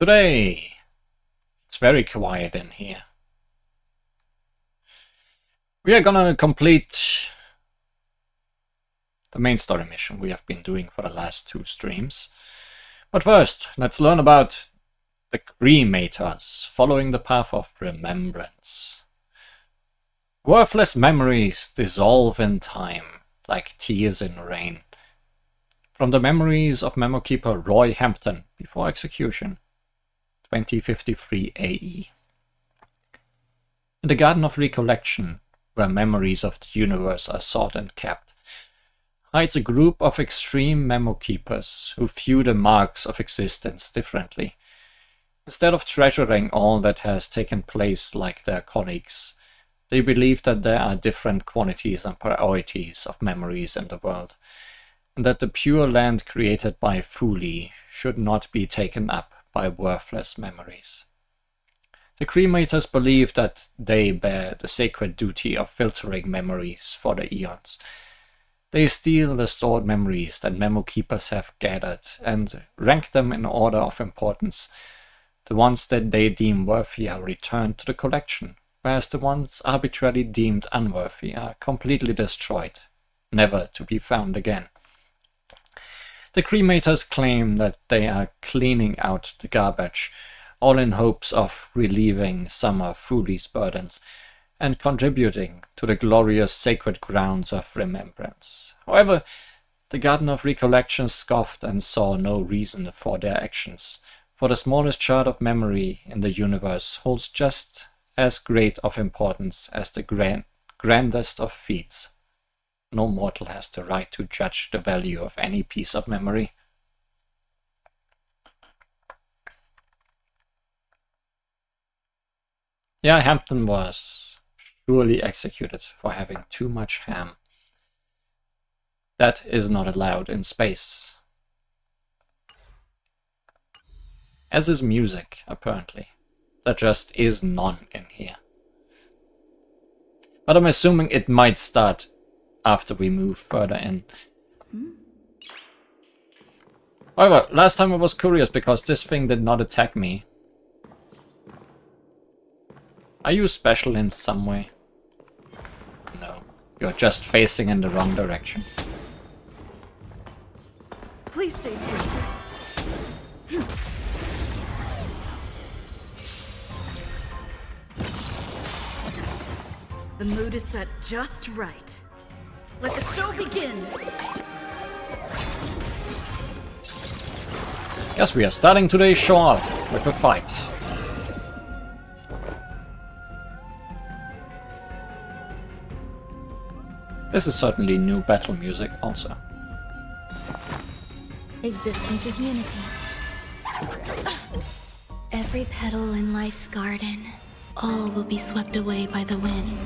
Today, it's very quiet in here. We are gonna complete the main story mission we have been doing for the last 2 streams. But first, let's learn about the cremators, following the path of remembrance. Worthless memories dissolve in time, like tears in rain. From the memories of Memo Keeper Roy Hampton before execution, 2053 AE. In the Garden of Recollection, where memories of the universe are sought and kept, hides a group of extreme Memo Keepers who view the marks of existence differently. Instead of treasuring all that has taken place like their colleagues, they believe that there are different quantities and priorities of memories in the world, and that the pure land created by Fuli should not be taken up by worthless memories. The cremators believe that they bear the sacred duty of filtering memories for the eons. They steal the stored memories that Memo Keepers have gathered and rank them in order of importance. The ones that they deem worthy are returned to the collection, whereas the ones arbitrarily deemed unworthy are completely destroyed, never to be found again. The cremators claim that they are cleaning out the garbage, all in hopes of relieving some of Fuli's burdens and contributing to the glorious sacred grounds of remembrance. However, the Garden of Recollection scoffed and saw no reason for their actions, for the smallest shard of memory in the universe holds just as great of importance as the grandest of feats. No mortal has the right to judge the value of any piece of memory. Yeah, Hampton was surely executed for having too much ham. That is not allowed in space. As is music, apparently. There just is none in here. But I'm assuming it might start after we move further in. However, last time I was curious because this thing did not attack me. Are you special in some way? No, you're just facing in the wrong direction. Please stay tuned. The mood is set just right. Let the show begin! Guess we are starting today's show off with a fight. This is certainly new battle music also. Existence is unity. Every petal in life's garden, all will be swept away by the wind.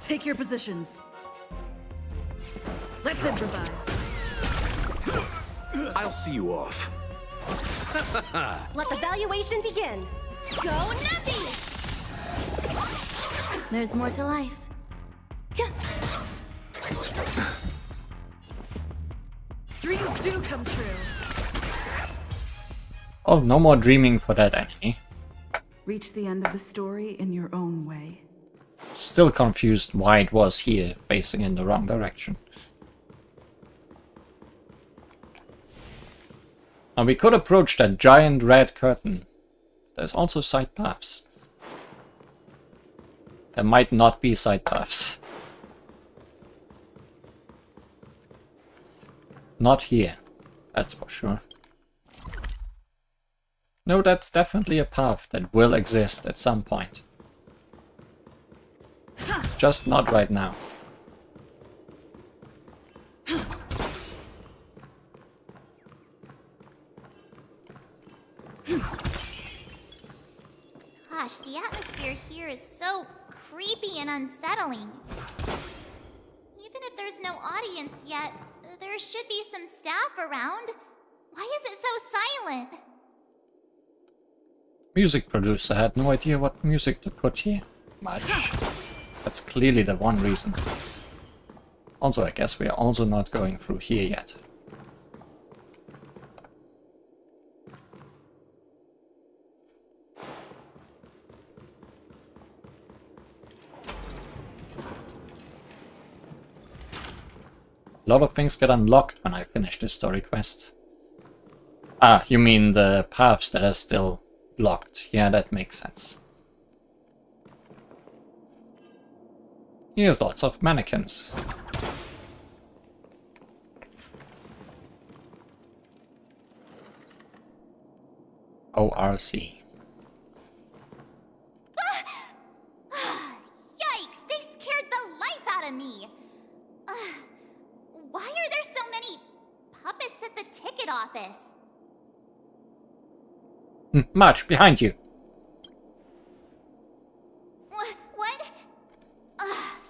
Take your positions. Let's improvise. I'll see you off. Let the valuation begin. Go Navi! There's more to life. Dreams do come true. Oh, no more dreaming for that enemy. Reach the end of the story in your own way. Still confused why it was here, facing in the wrong direction. Now we could approach that giant red curtain. There's also side paths. There might not be side paths. Not here, that's for sure. No, that's definitely a path that will exist at some point. Just not right now. Gosh, the atmosphere here is so creepy and unsettling. Even if there's no audience yet, there should be some staff around. Why is it so silent? Music producer had no idea what music to put here. Much. That's clearly the one reason. Also, I guess we are also not going through here yet. A lot of things get unlocked when I finish this story quest. Ah, you mean the paths that are still blocked. Yeah, that makes sense. Here's lots of mannequins. ORC. Yikes! They scared the life out of me! Why are there so many puppets at the ticket office? March, behind you. What?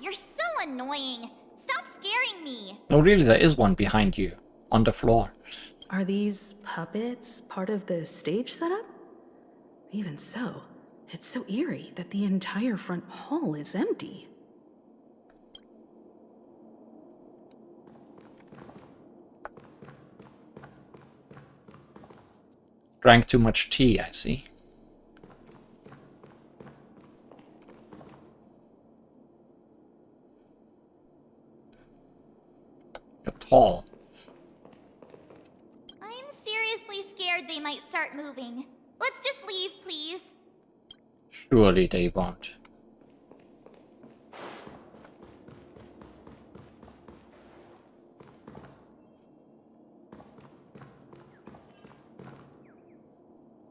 You're so annoying. Stop scaring me. No, really, there is one behind you. On the floor. Are these puppets part of the stage setup? Even so, it's so eerie that the entire front hall is empty. Drank too much tea, I see. You're tall. I'm seriously scared they might start moving. Let's just leave, please. Surely they won't.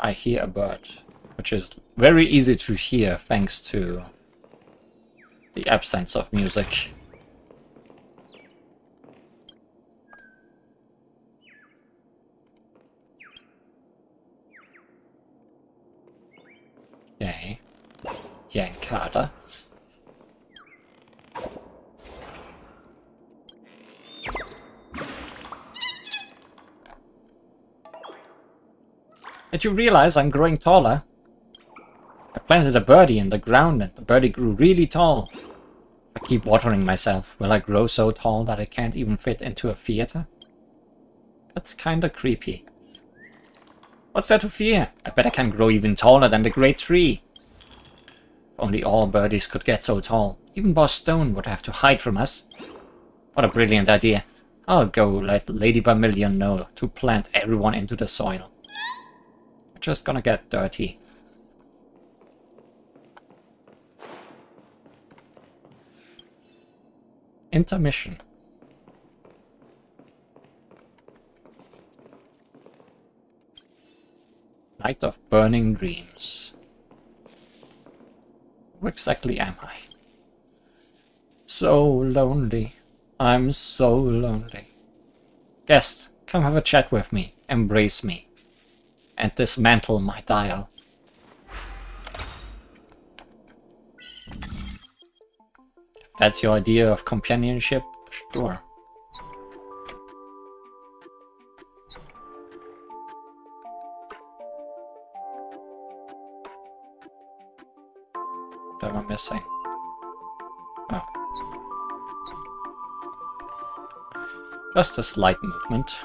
I hear a bird, which is very easy to hear thanks to the absence of music. Okay. Yankada. Did you realize I'm growing taller? I planted a birdie in the ground and the birdie grew really tall. If I keep watering myself, will I grow so tall that I can't even fit into a theater? That's kinda creepy. What's there to fear? I bet I can grow even taller than the great tree. If only all birdies could get so tall. Even Boss Stone would have to hide from us. What a brilliant idea. I'll go let Lady Vermilion know to plant everyone into the soil. We're just gonna get dirty. Intermission. Night of Burning Dreams. Who exactly am I? So lonely. I'm so lonely. Guest, come have a chat with me. Embrace me. And dismantle my dial. If that's your idea of companionship, sure. What am I missing? Oh. Just a slight movement.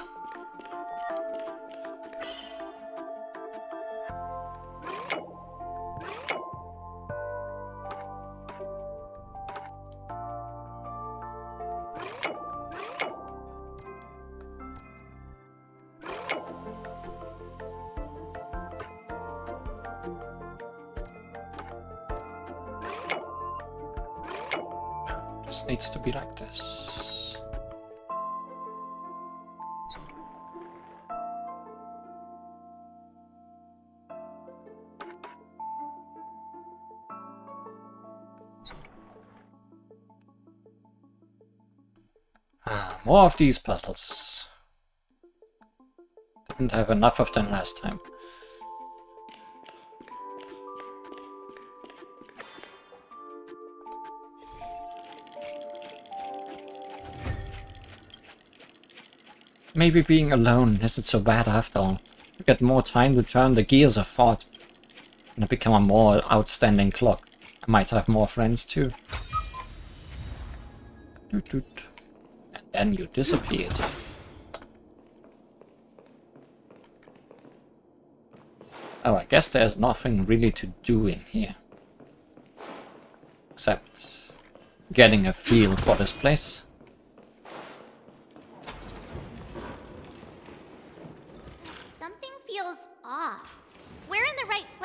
This needs to be like this. More of these puzzles. Didn't have enough of them last time. Maybe being alone isn't so bad after all. You get more time to turn the gears of thought. And I become a more outstanding clock. I might have more friends too. Doot doot. And then you disappeared. Oh, I guess there's nothing really to do in here. Except getting a feel for this place.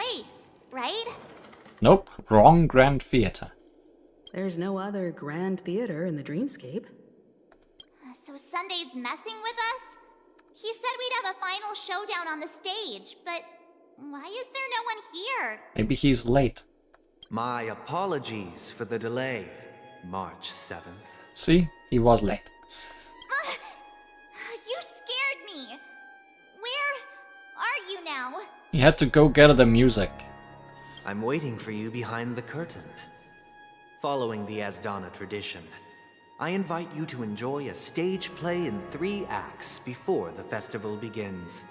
place, right? Nope, wrong Grand Theater. There's no other grand theater in the dreamscape. So Sunday's messing with us? He said we'd have a final showdown on the stage, but why is there no one here? Maybe he's late. My apologies for the delay, March 7th. See, he was late. You scared me. Where are you now? He had to go get the music. I'm waiting for you behind the curtain. Following the Asdana tradition, I invite you to enjoy a stage play in 3 acts before the festival begins.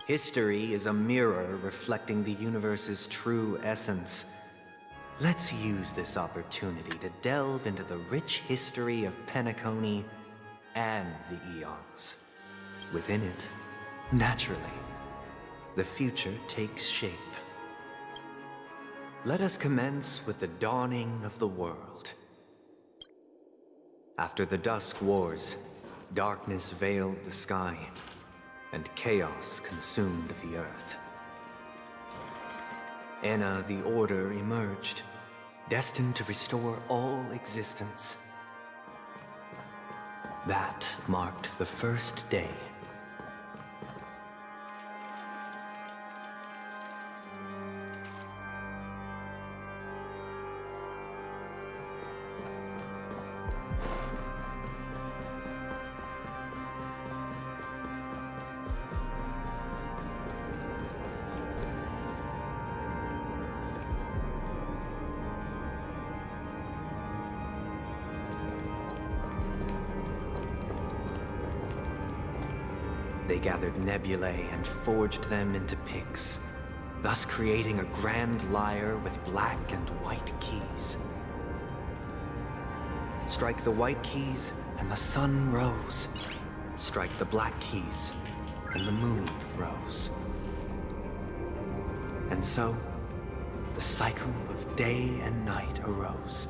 History is a mirror reflecting the universe's true essence. Let's use this opportunity to delve into the rich history of Penacony and the eons. Within it, naturally, the future takes shape. Let us commence with the dawning of the world. After the Dusk Wars, darkness veiled the sky, and chaos consumed the earth. Enna the Order emerged, destined to restore all existence. That marked the first day. They gathered nebulae and forged them into picks, thus creating a grand lyre with black and white keys. Strike the white keys and the sun rose. Strike the black keys and the moon rose. And so, the cycle of day and night arose.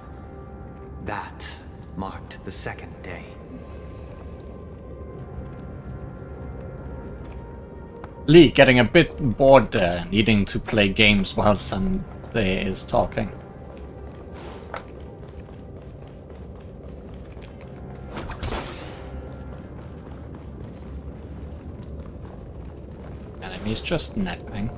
That marked the second day. Lee getting a bit bored there, needing to play games while Sunday is talking. Enemy's just napping.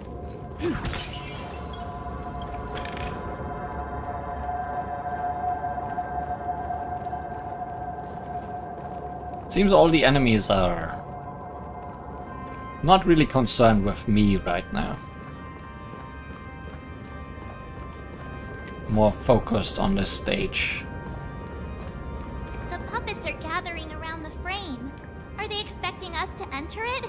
Seems all the enemies are not really concerned with me right now. More focused on this stage. The puppets are gathering around the frame. Are they expecting us to enter it?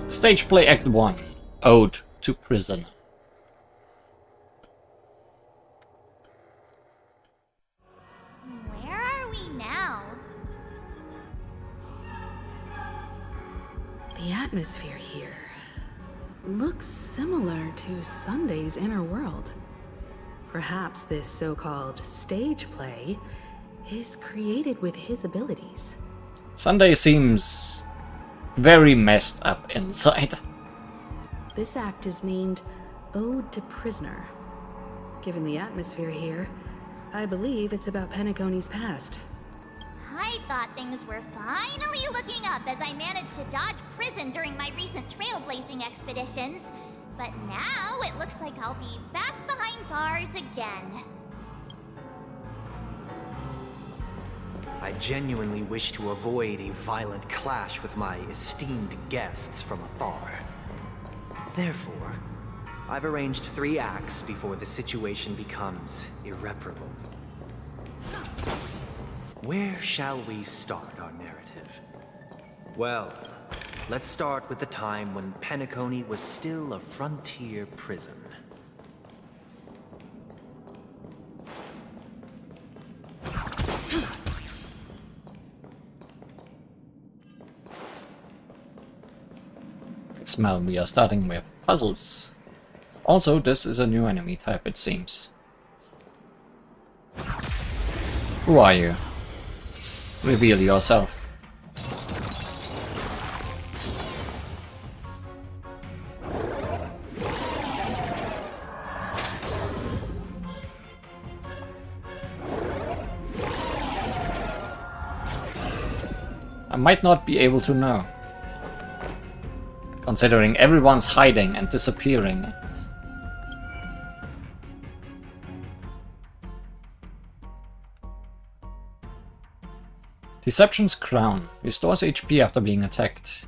Stage play Act 1. Ode to Prisoner. Where are we now? The atmosphere here looks similar to Sunday's inner world. Perhaps this so-called stage play is created with his abilities. Sunday seems very messed up inside. This act is named Ode to Prisoner. Given the atmosphere here, I believe it's about Penacony's past. I thought things were finally looking up as I managed to dodge prison during my recent trailblazing expeditions. But now it looks like I'll be back behind bars again. I genuinely wish to avoid a violent clash with my esteemed guests from afar. Therefore, I've arranged 3 acts before the situation becomes irreparable. Where shall we start our narrative? Well, let's start with the time when Penacony was still a frontier prison. Smell, we are starting with puzzles. Also, this is a new enemy type, it seems. Who are you? Reveal yourself. I might not be able to know, considering everyone's hiding and disappearing. Deception's Crown restores HP after being attacked,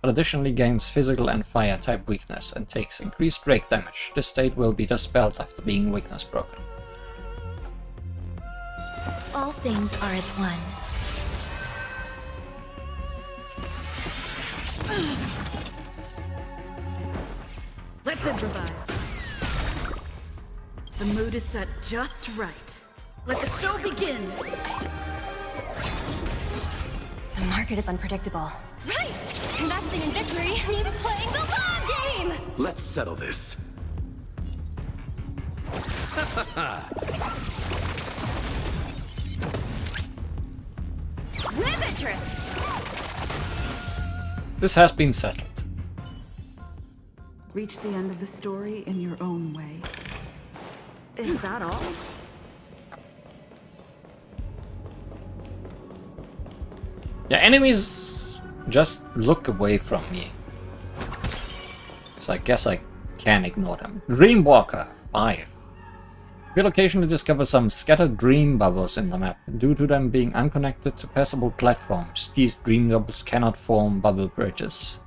but additionally gains physical and fire type weakness and takes increased break damage. This state will be dispelled after being weakness broken. All things are as one. Let's improvise. The mood is set just right. Let the show begin. The market is unpredictable. Right! Investing in victory means playing the long game! Let's settle this. Riveter! This has been settled. Reach the end of the story in your own way. Is that all? Yeah, enemies just look away from me. So I guess I can ignore them. Dreamwalker 5. We'll occasionally discover some scattered dream bubbles in the map. Due to them being unconnected to passable platforms, these dream bubbles cannot form bubble bridges.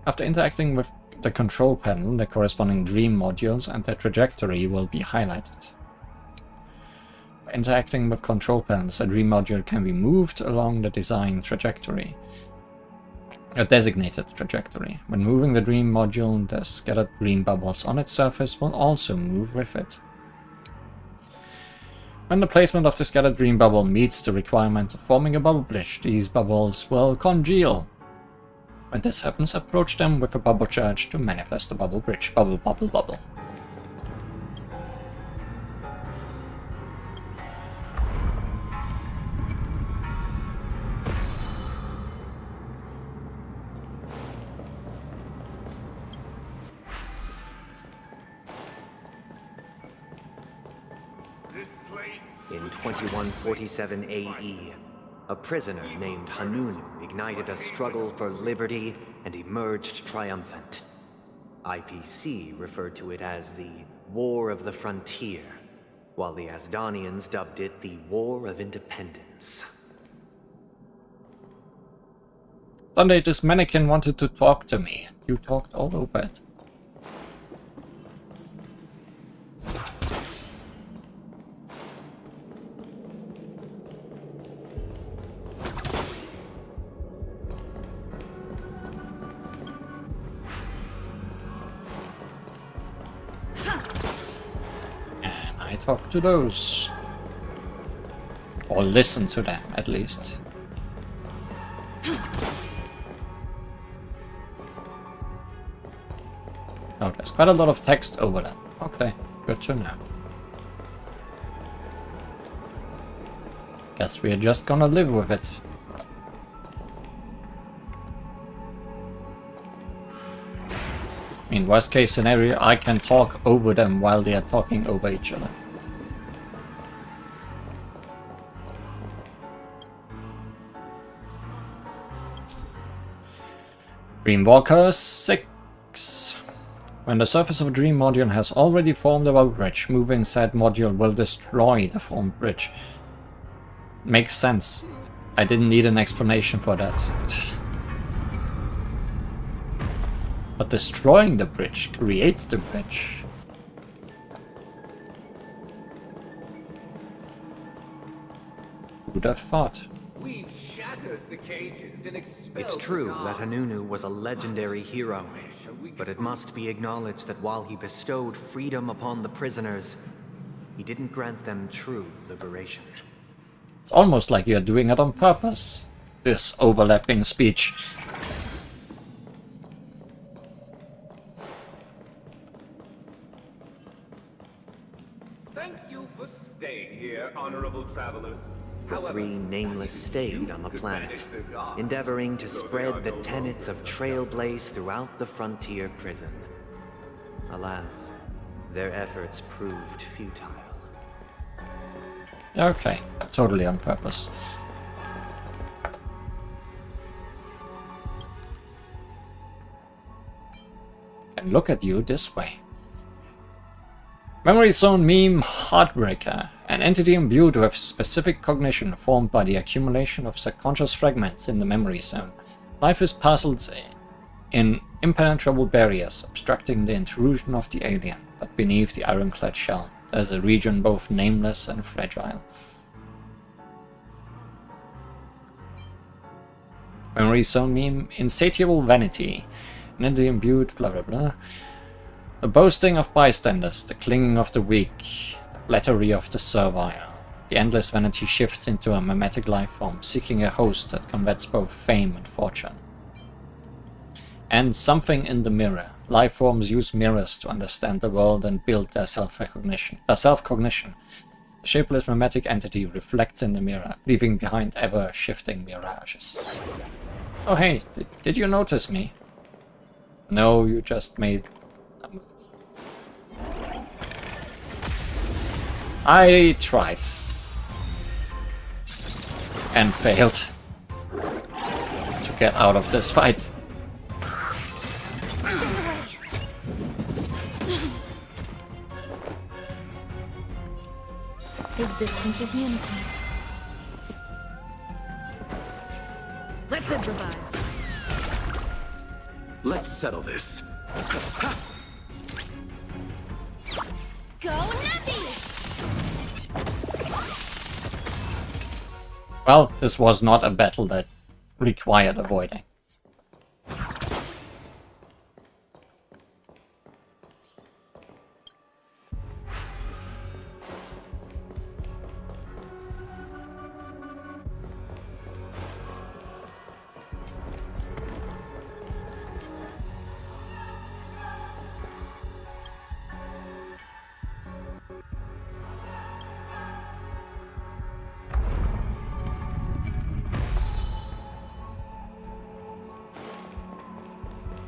After interacting with the control panel, the corresponding dream modules and their trajectory will be highlighted. By interacting with control panels, a dream module can be moved along the design trajectory. A designated trajectory. When moving the dream module, the scattered dream bubbles on its surface will also move with it. When the placement of the scattered dream bubble meets the requirement of forming a bubble bridge, these bubbles will congeal. When this happens, approach them with a bubble charge to manifest the bubble bridge. Bubble, bubble, bubble. In 2147 AE, a prisoner named Hanunu ignited a struggle for liberty and emerged triumphant. IPC referred to it as the War of the Frontier, while the Asdanians dubbed it the War of Independence. Sunday, this mannequin wanted to talk to me. You talked all over it. Talk to those. Or listen to them, at least. Oh, there's quite a lot of text over them. Okay, good to know. Guess we're just gonna live with it. In worst case scenario, I can talk over them while they are talking over each other. Dreamwalker 6. When the surface of a dream module has already formed a bubble bridge, moving said module will destroy the formed bridge. Makes sense. I didn't need an explanation for that. But destroying the bridge creates the bridge. Who'd have thought? We've shattered the cages and expelled It's true that Hanunu was a legendary hero, but it must be acknowledged that while he bestowed freedom upon the prisoners, he didn't grant them true liberation. It's almost like you're doing it on purpose, this overlapping speech. Thank you for staying here, Honorable travelers. The three nameless stayed on the planet, endeavoring to spread the tenets of Trailblaze throughout the frontier prison. Alas, their efforts proved futile. Okay, totally on purpose. Can look at you this way. Memory Zone Meme Heartbreaker. An entity imbued with specific cognition formed by the accumulation of subconscious fragments in the memory zone. Life is puzzled in impenetrable barriers, obstructing the intrusion of the alien, but beneath the ironclad shell, there is a region both nameless and fragile. Memory Zone Meme Insatiable Vanity. An entity imbued blah blah blah. The boasting of bystanders, the clinging of the weak, the flattery of the servile. The endless vanity shifts into a mimetic life form, seeking a host that covets both fame and fortune. And something in the mirror. Life forms use mirrors to understand the world and build their self-cognition. The shapeless mimetic entity reflects in the mirror, leaving behind ever-shifting mirages. Oh hey, did you notice me? No, you just made... I tried. And failed. To get out of this fight. Existence is unity. Let's improvise. Let's settle this. Go Navi! Well, this was not a battle that required avoiding.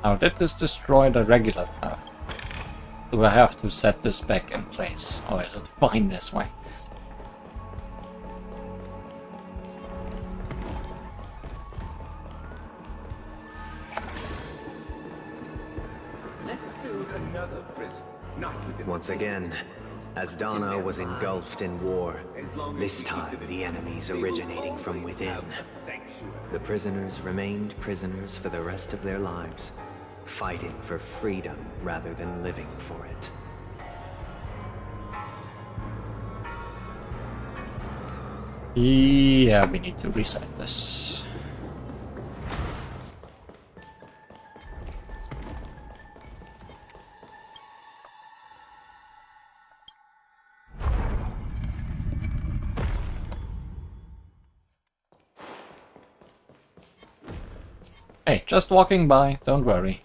Now, did this destroy the regular path? Do I have to set this back in place, or is it fine this way? Let's build another prison. Not within Once again, Asdana was engulfed in war, this time the enemies originating from within. The prisoners remained prisoners for the rest of their lives, fighting for freedom rather than living for it. Yeah, we need to reset this. Hey, just walking by, don't worry.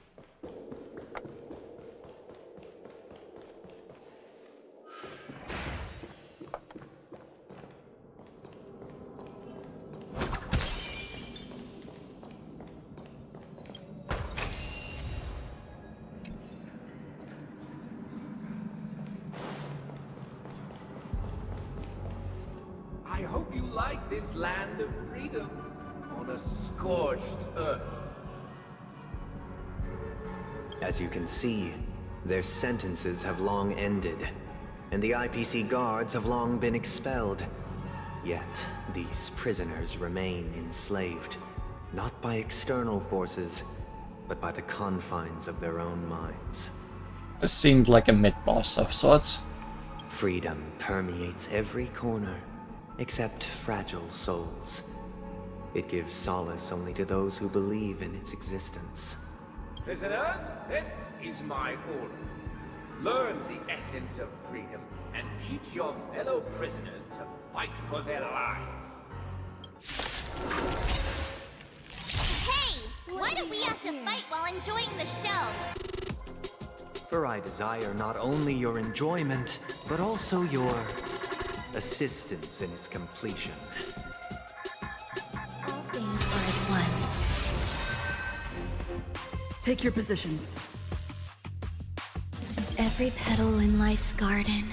I hope you like this land of freedom on a scorched earth. As you can see, their sentences have long ended, and the IPC guards have long been expelled. Yet, these prisoners remain enslaved, not by external forces, but by the confines of their own minds. This seemed like a mid-boss of sorts. Freedom permeates every corner, except fragile souls. It gives solace only to those who believe in its existence. Prisoners, this is my order. Learn the essence of freedom and teach your fellow prisoners to fight for their lives. Hey! Why do we have to fight while enjoying the show? For I desire not only your enjoyment, but also your assistance in its completion. All things are as one. Take your positions. Every petal in life's garden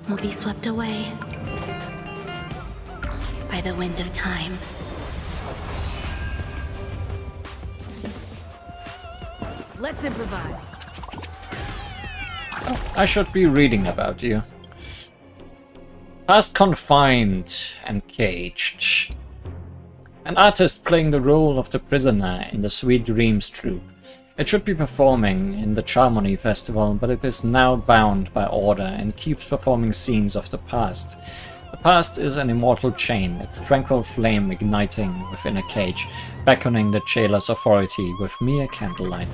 will be swept away by the wind of time. Let's improvise. I should be reading about you. Past confined and caged. An artist playing the role of the prisoner in the Sweet Dreams troupe. It should be performing in the Charmony Festival, but it is now bound by order and keeps performing scenes of the past. The past is an immortal chain, its tranquil flame igniting within a cage, beckoning the jailer's authority with mere candlelight.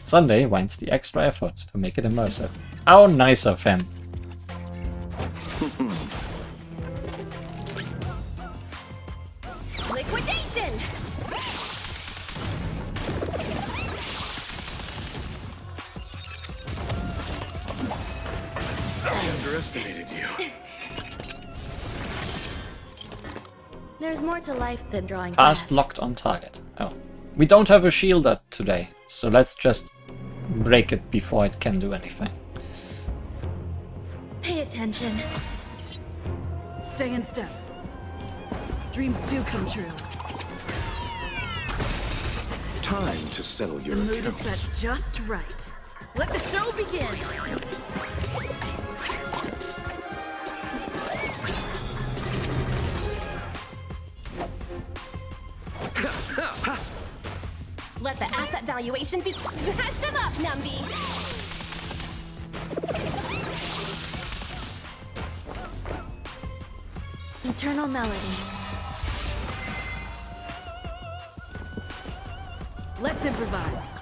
Sunday went the extra effort to make it immersive. How nice of him. Liquidation! I underestimated you. There's more to life than drawing Past breath. locked on target. Oh. We don't have a shield up today, so let's just break it before it can do anything. Pay attention. Stay in step. Dreams do come true. Time to settle your The mood is accounts. set just right. Let the show begin. Let the asset valuation be. Hash them up, Numby! Eternal melody. Let's improvise.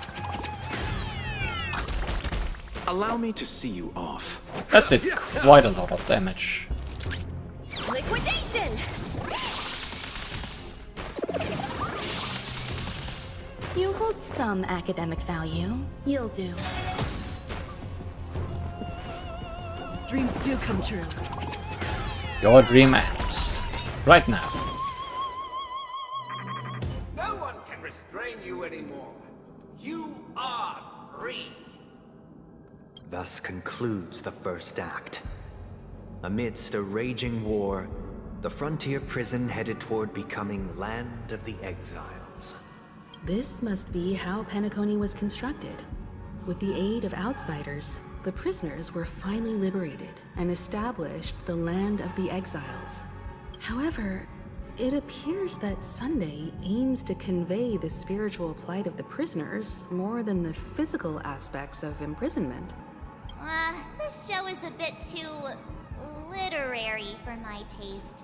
Allow me to see you off. That did quite a lot of damage. Liquidation! You hold some academic value. You'll do. Dreams do come true. Your dream ends. Right now. No one can restrain you anymore. You are free. Thus concludes the first act. Amidst a raging war, the frontier prison headed toward becoming Land of the Exiles. This must be how Penacony was constructed. With the aid of outsiders, the prisoners were finally liberated and established the Land of the Exiles. However, it appears that Sunday aims to convey the spiritual plight of the prisoners more than the physical aspects of imprisonment. This show is a bit too literary for my taste.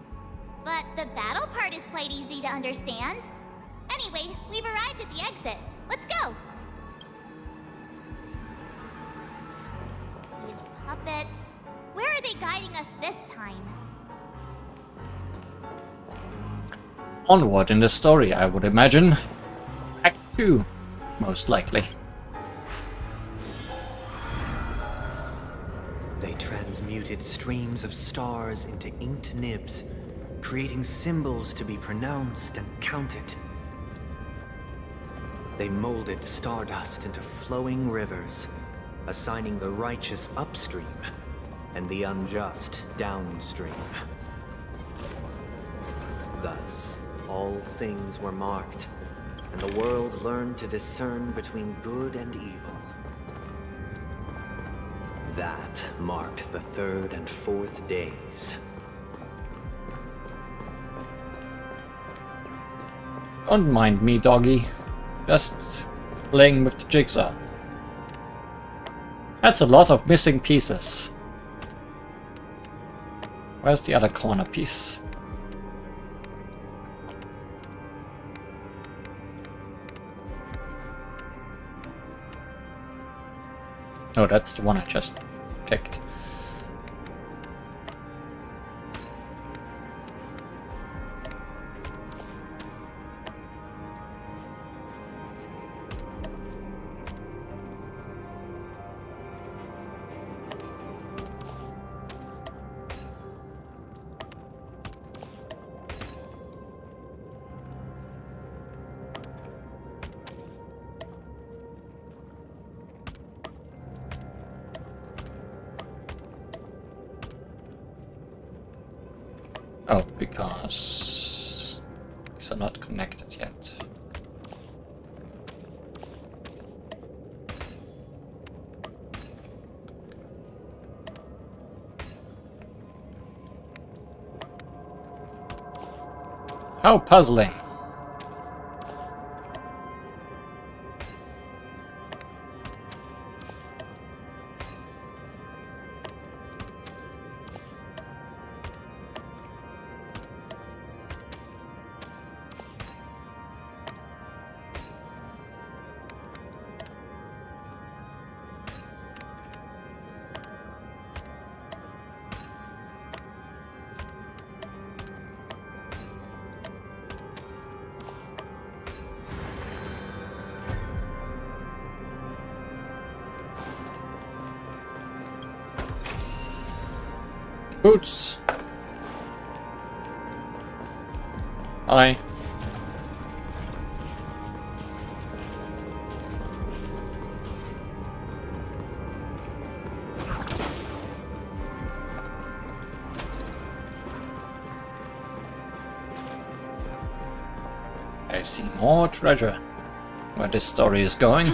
But the battle part is quite easy to understand. Anyway, we've arrived at the exit. Let's go! These puppets... Where are they guiding us this time? Onward in the story, I would imagine. Act 2, most likely. They transmuted streams of stars into inked nibs, creating symbols to be pronounced and counted. They molded stardust into flowing rivers, assigning the righteous upstream and the unjust downstream. Thus, all things were marked, and the world learned to discern between good and evil. That marked the third and fourth days. Don't mind me, doggy. Just playing with the jigsaw. That's a lot of missing pieces. Where's the other corner piece? Oh, that's the one I just picked. Oh, because these are not connected yet. How puzzling. Boots. Hi. I see more treasure. Where this story is going.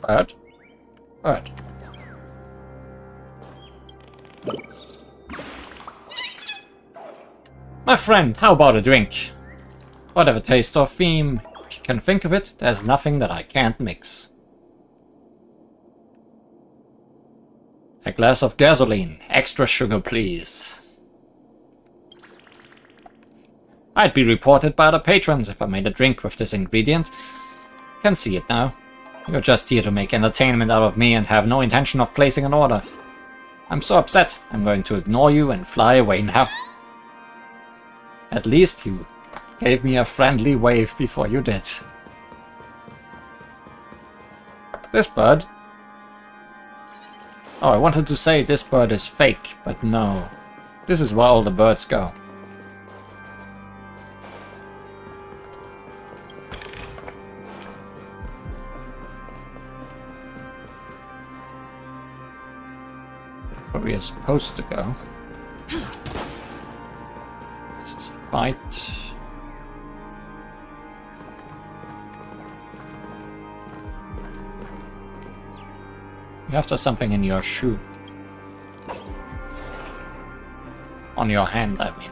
Bird? Bird. My friend, how about a drink? Whatever taste or theme, if you can think of it, there's nothing that I can't mix. A glass of gasoline, extra sugar please. I'd be reported by the patrons if I made a drink with this ingredient. Can see it now. You're just here to make entertainment out of me and have no intention of placing an order. I'm so upset, I'm going to ignore you and fly away now. At least you gave me a friendly wave before you did. This bird? Oh, I wanted to say this bird is fake, but no. This is where all the birds go. That's where we are supposed to go. This is a fight. You have to something in your shoe. On your hand, I mean.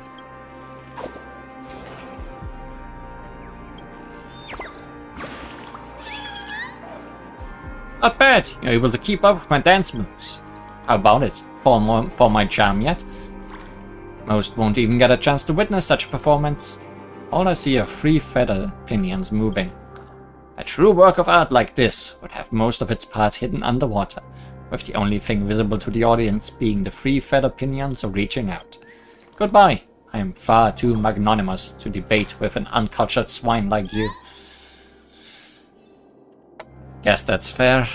Not bad. You're able to keep up with my dance moves. How about it? For my charm yet? Most won't even get a chance to witness such a performance. All I see are 3 feather pinions moving. A true work of art like this would have most of its part hidden underwater, with the only thing visible to the audience being the 3 feather pinions reaching out. Goodbye. I am far too magnanimous to debate with an uncultured swine like you. Guess that's fair.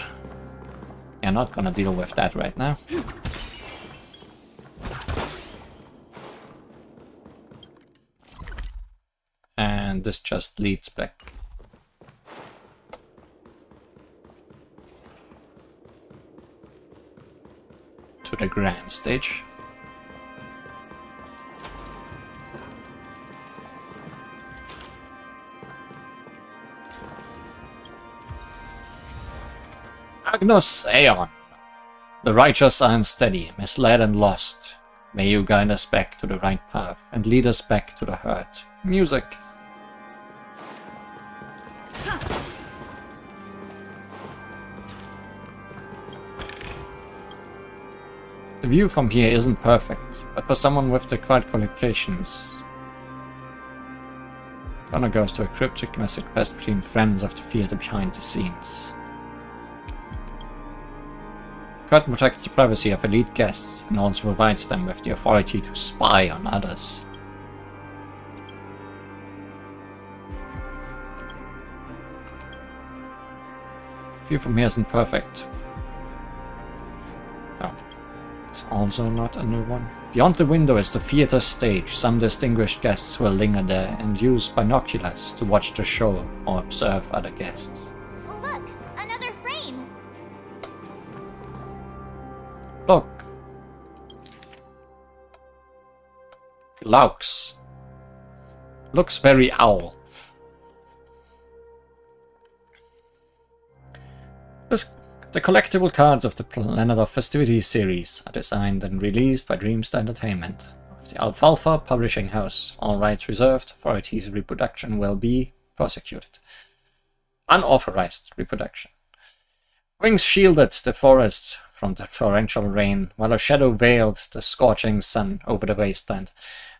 You're not gonna deal with that right now. And this just leads back. To the grand stage. Agnus Aeon. The righteous are unsteady, misled and lost. May you guide us back to the right path and lead us back to the hurt. Music. The view from here isn't perfect, but for someone with the right qualifications. Connor goes to a cryptic message passed between friends of the theater behind the scenes. Curtain protects the privacy of elite guests and also provides them with the authority to spy on others. View from here isn't perfect, also not a new one. Beyond the window is the theater stage. Some distinguished guests will linger there and use binoculars to watch the show or observe other guests. Look, another frame. Look. Laux. Looks very owl. The collectible cards of the Planet of Festivities series are designed and released by Dreamster Entertainment of the Alfalfa Publishing House. All rights reserved. Authorities' reproduction will be prosecuted. Unauthorized reproduction. Wings shielded the forest from the torrential rain, while a shadow veiled the scorching sun over the wasteland.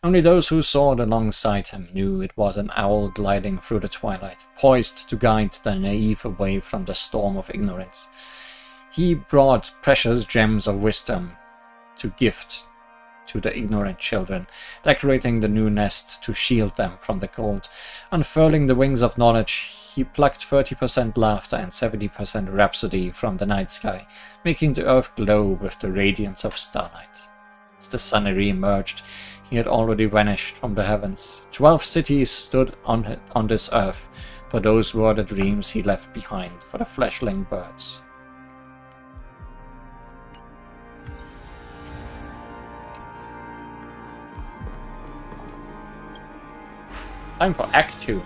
Only those who soared alongside him knew it was an owl gliding through the twilight, poised to guide the naive away from the storm of ignorance. He brought precious gems of wisdom to gift to the ignorant children, decorating the new nest to shield them from the cold. Unfurling the wings of knowledge, he plucked 30% laughter and 70% rhapsody from the night sky, making the earth glow with the radiance of starlight. As the sun re-emerged, he had already vanished from the heavens. 12 cities stood on this earth, for those were the dreams he left behind for the fleshling birds. Time for Act 2.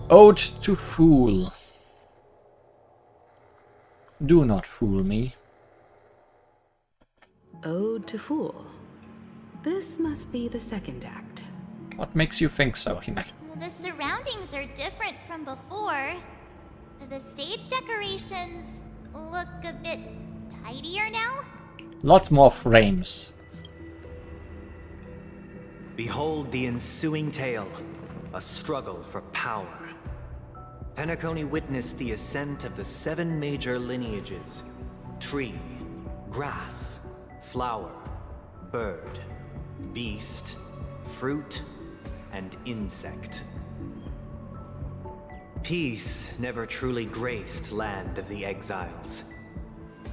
Ode to Fool. Do not fool me. Ode to Fool. This must be the second act. What makes you think so, Hime? The surroundings are different from before. The stage decorations look a bit tidier now. Lots more frames. Behold the ensuing tale, a struggle for power. Penacony witnessed the ascent of the 7 major lineages: tree, grass, flower, bird, beast, fruit, and insect. Peace never truly graced Land of the Exiles.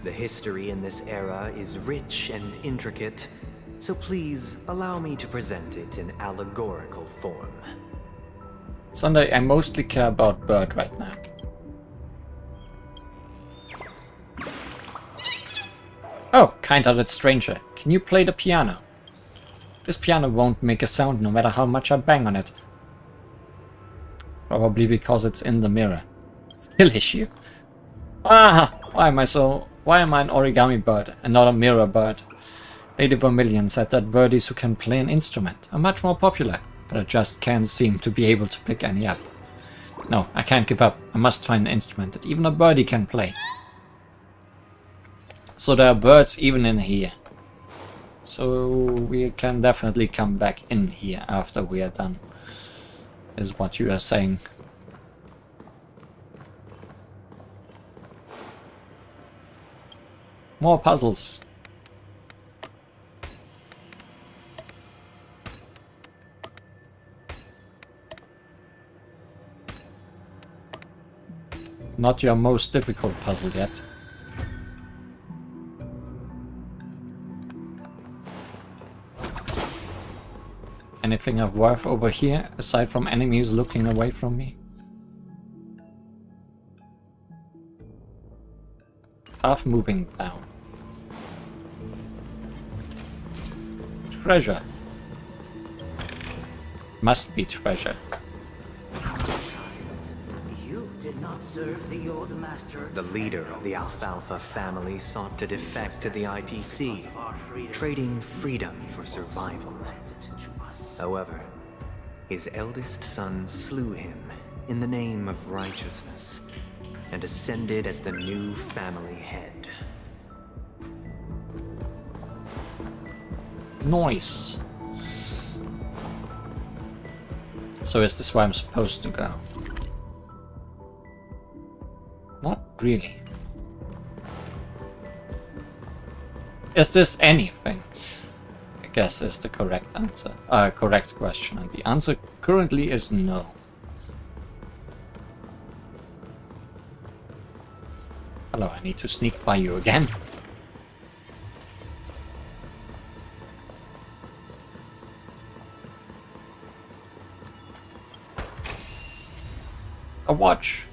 The history in this era is rich and intricate, so please allow me to present it in allegorical form. Sunday, I mostly care about Bird right now. Oh, kind-hearted stranger, can you play the piano? This piano won't make a sound no matter how much I bang on it. Probably because it's in the mirror. Skill issue. Ah, why am I an origami bird and not a mirror bird? Lady Vermilion said that birdies who can play an instrument are much more popular, but I just can't seem to be able to pick any up. No, I can't give up. I must find an instrument that even a birdie can play. So there are birds even in here. So we can definitely come back in here after we are done, is what you are saying. More puzzles. Not your most difficult puzzle yet. Anything of worth over here, aside from enemies looking away from me? Path moving down. Treasure. Must be treasure. Not serve the old master. The leader of the Alfalfa family sought to defect to the IPC, trading freedom for survival. However, his eldest son slew him in the name of righteousness and ascended as the new family head. Nice. So is this where I'm supposed to go? Not really. Is this anything? I guess is the correct answer. Correct question, and the answer currently is no. Hello, I need to sneak by you again. A watch.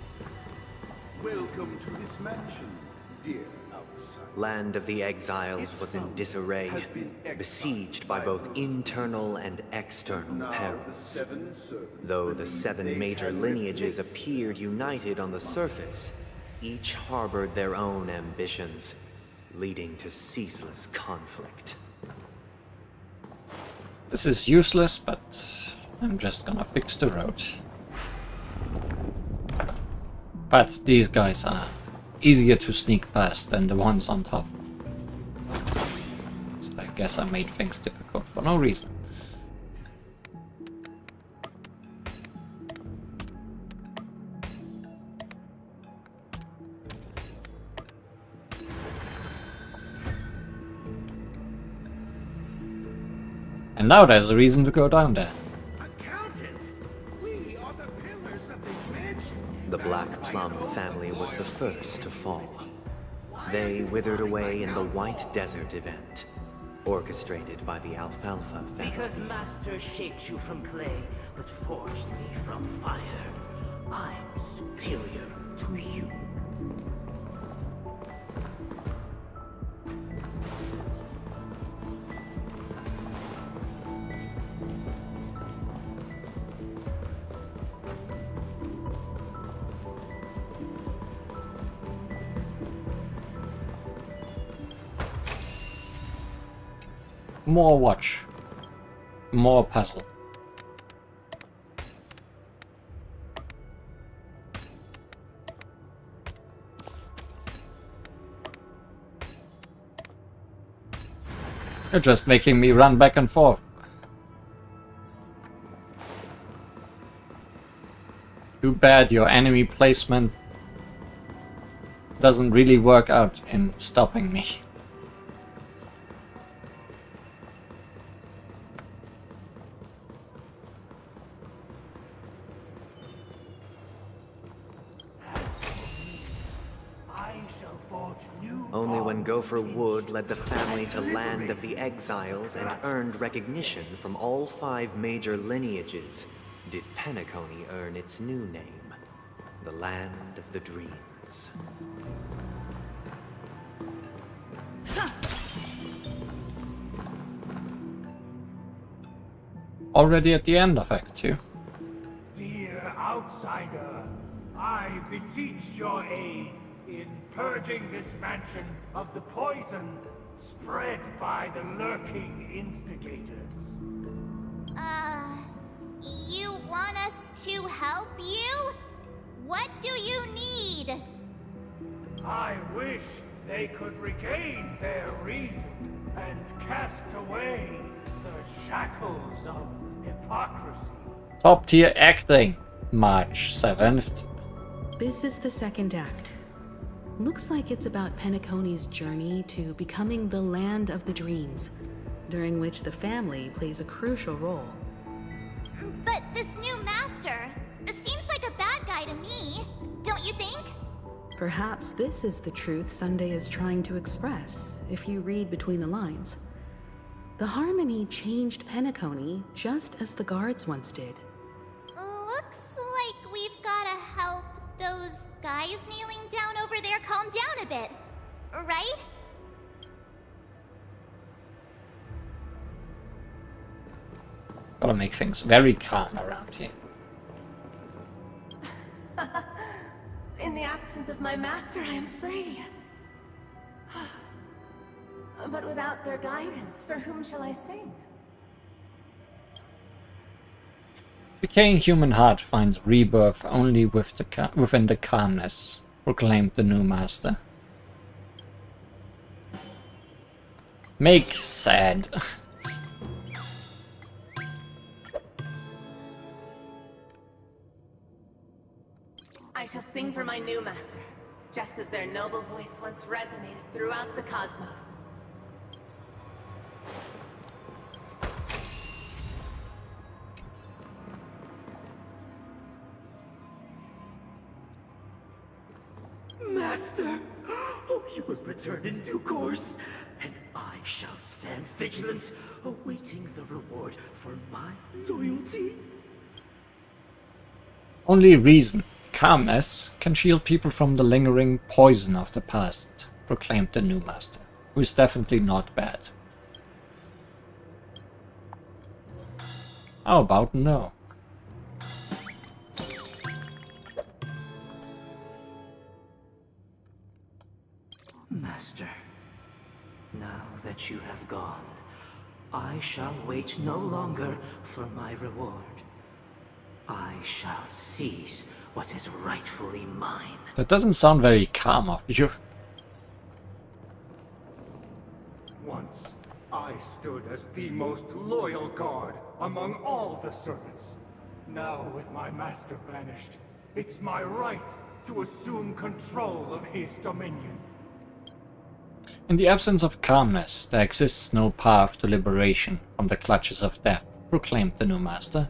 Welcome to this mansion, dear outsider. Land of the Exiles was in disarray, besieged by both internal and external perils. Though the 7 major lineages appeared united on the surface, each harbored their own ambitions, leading to ceaseless conflict. This is useless, but I'm just gonna fix the road. But these guys are easier to sneak past than the ones on top. So I guess I made things difficult for no reason. And now there's a reason to go down there. Accountant, we are the pillars of this mansion. The Black Plum family was the first to fall. They withered away in the White Desert event, orchestrated by the Alfalfa family. Because Master shaped you from clay, but forged me from fire. I'm superior to you. More watch. More puzzle. You're just making me run back and forth. Too bad your enemy placement doesn't really work out in stopping me. Only when Gopher Wood led the family to Land of the Exiles and earned recognition from all 5 major lineages did Penacony earn its new name, the Land of the Dreams. Already at the end of Act 2. Dear outsider, I beseech your aid in purging this mansion of the poison spread by the lurking instigators. You want us to help you? What do you need? I wish they could regain their reason and cast away the shackles of hypocrisy. Top tier acting. March 7th. This is the second act. Looks like it's about Penacony's journey to becoming the Land of the Dreams, during which the family plays a crucial role. But this new master seems like a bad guy to me, don't you think? Perhaps this is the truth Sunday is trying to express, if you read between the lines. The Harmony changed Penacony just as the guards once did. Looks like we've gotta help those guys kneeling down over there calm down a bit, right? Gotta make things very calm around here. In the absence of my master, I am free. But without their guidance, for whom shall I sing? Decaying human heart finds rebirth only with within the calmness, proclaimed the new master. Make sad. I shall sing for my new master, just as their noble voice once resonated throughout the cosmos. Master, Oh, you will return in due course, and I shall stand vigilant, awaiting the reward for my loyalty. Only reason, calmness, can shield people from the lingering poison of the past, proclaimed the new master, who is definitely not bad. How about no? Master, now that you have gone, I shall wait no longer for my reward. I shall seize what is rightfully mine. That doesn't sound very calm of you. Once, I stood as the most loyal guard among all the servants. Now, with my master banished, it's my right to assume control of his dominion. In the absence of calmness, there exists no path to liberation from the clutches of death, proclaimed the new master.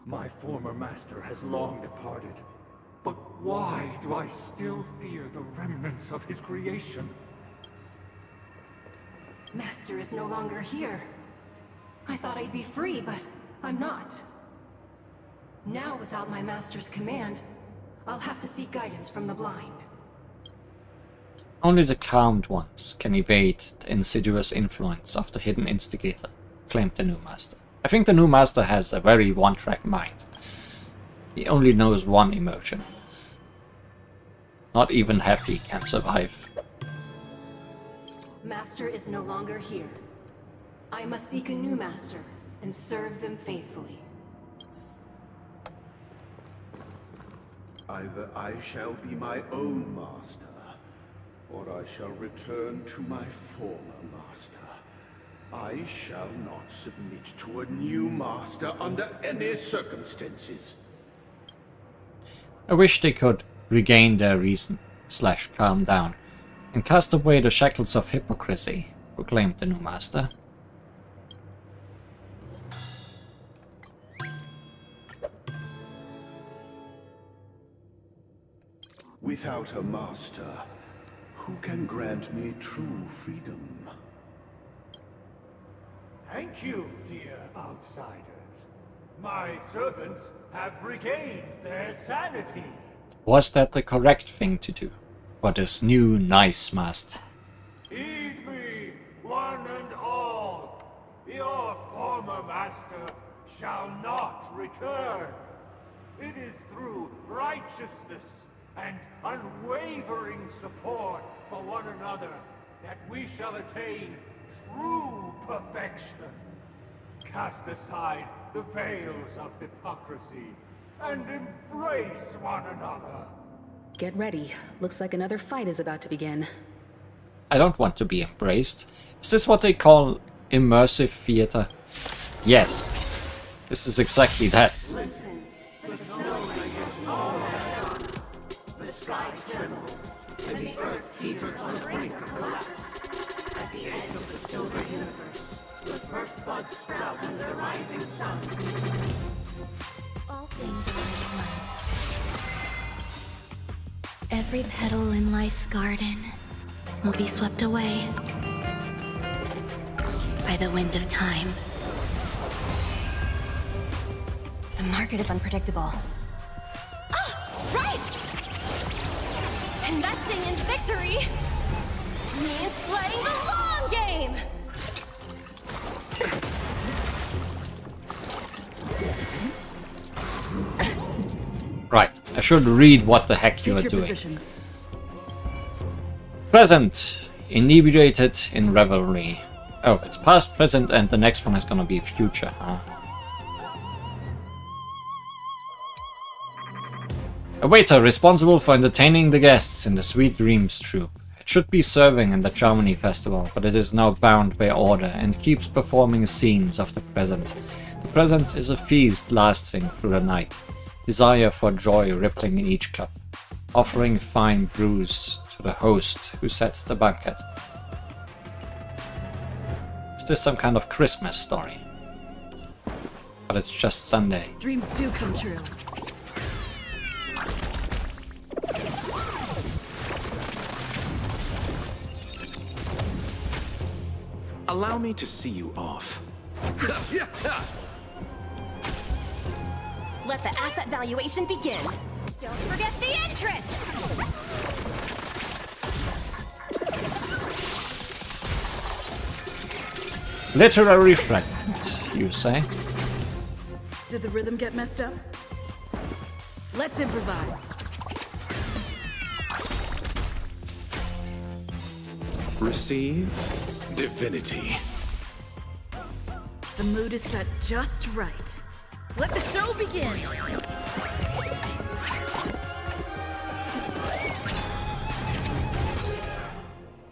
My former master has long departed, but why do I still fear the remnants of his creation? Master is no longer here. I thought I'd be free, but I'm not. Now, without my master's command, I'll have to seek guidance from the blind. Only the calmed ones can evade the insidious influence of the hidden instigator, claimed the new master. I think the new master has a very one-track mind. He only knows one emotion. Not even happy can survive. Master is no longer here. I must seek a new master and serve them faithfully. Either I shall be my own master, or I shall return to my former master. I shall not submit to a new master under any circumstances. I wish they could regain their reason, / calm down, and cast away the shackles of hypocrisy, proclaimed the new master. Without a master, who can grant me true freedom? Thank you, dear outsiders. My servants have regained their sanity. Was that the correct thing to do for this new nice master? Heed me, one and all. Your former master shall not return. It is through righteousness and unwavering support for one another that we shall attain true perfection. Cast aside the veils of hypocrisy and embrace one another. Get ready. Looks like another fight is about to begin. I don't want to be embraced. Is this what they call immersive theater? Yes. This is exactly that. Listen, the snow is all around. The sky trembles, and the earth teeters on the brink of collapse. At the edge of the silver universe, the first buds sprout under the rising sun. All things are at once. Every petal in life's garden will be swept away by the wind of time. The market is unpredictable. Right! Investing in victory means playing the long game! Right, I should read what the heck you are doing. Positions. Present, inebriated in revelry. Oh, it's past, present, and the next one is gonna be future, huh? A waiter responsible for entertaining the guests in the Sweet Dreams troupe. It should be serving in the Charmony Festival, but it is now bound by order and keeps performing scenes of the present. The present is a feast lasting through the night, desire for joy rippling in each cup, offering fine brews to the host who sets the banquet. Is this some kind of Christmas story? But it's just Sunday. Dreams do come true. Allow me to see you off. Let the asset valuation begin. Don't forget the entrance! Literary fragment, you say? Did the rhythm get messed up? Let's improvise. Receive divinity. The mood is set just right. Let the show begin!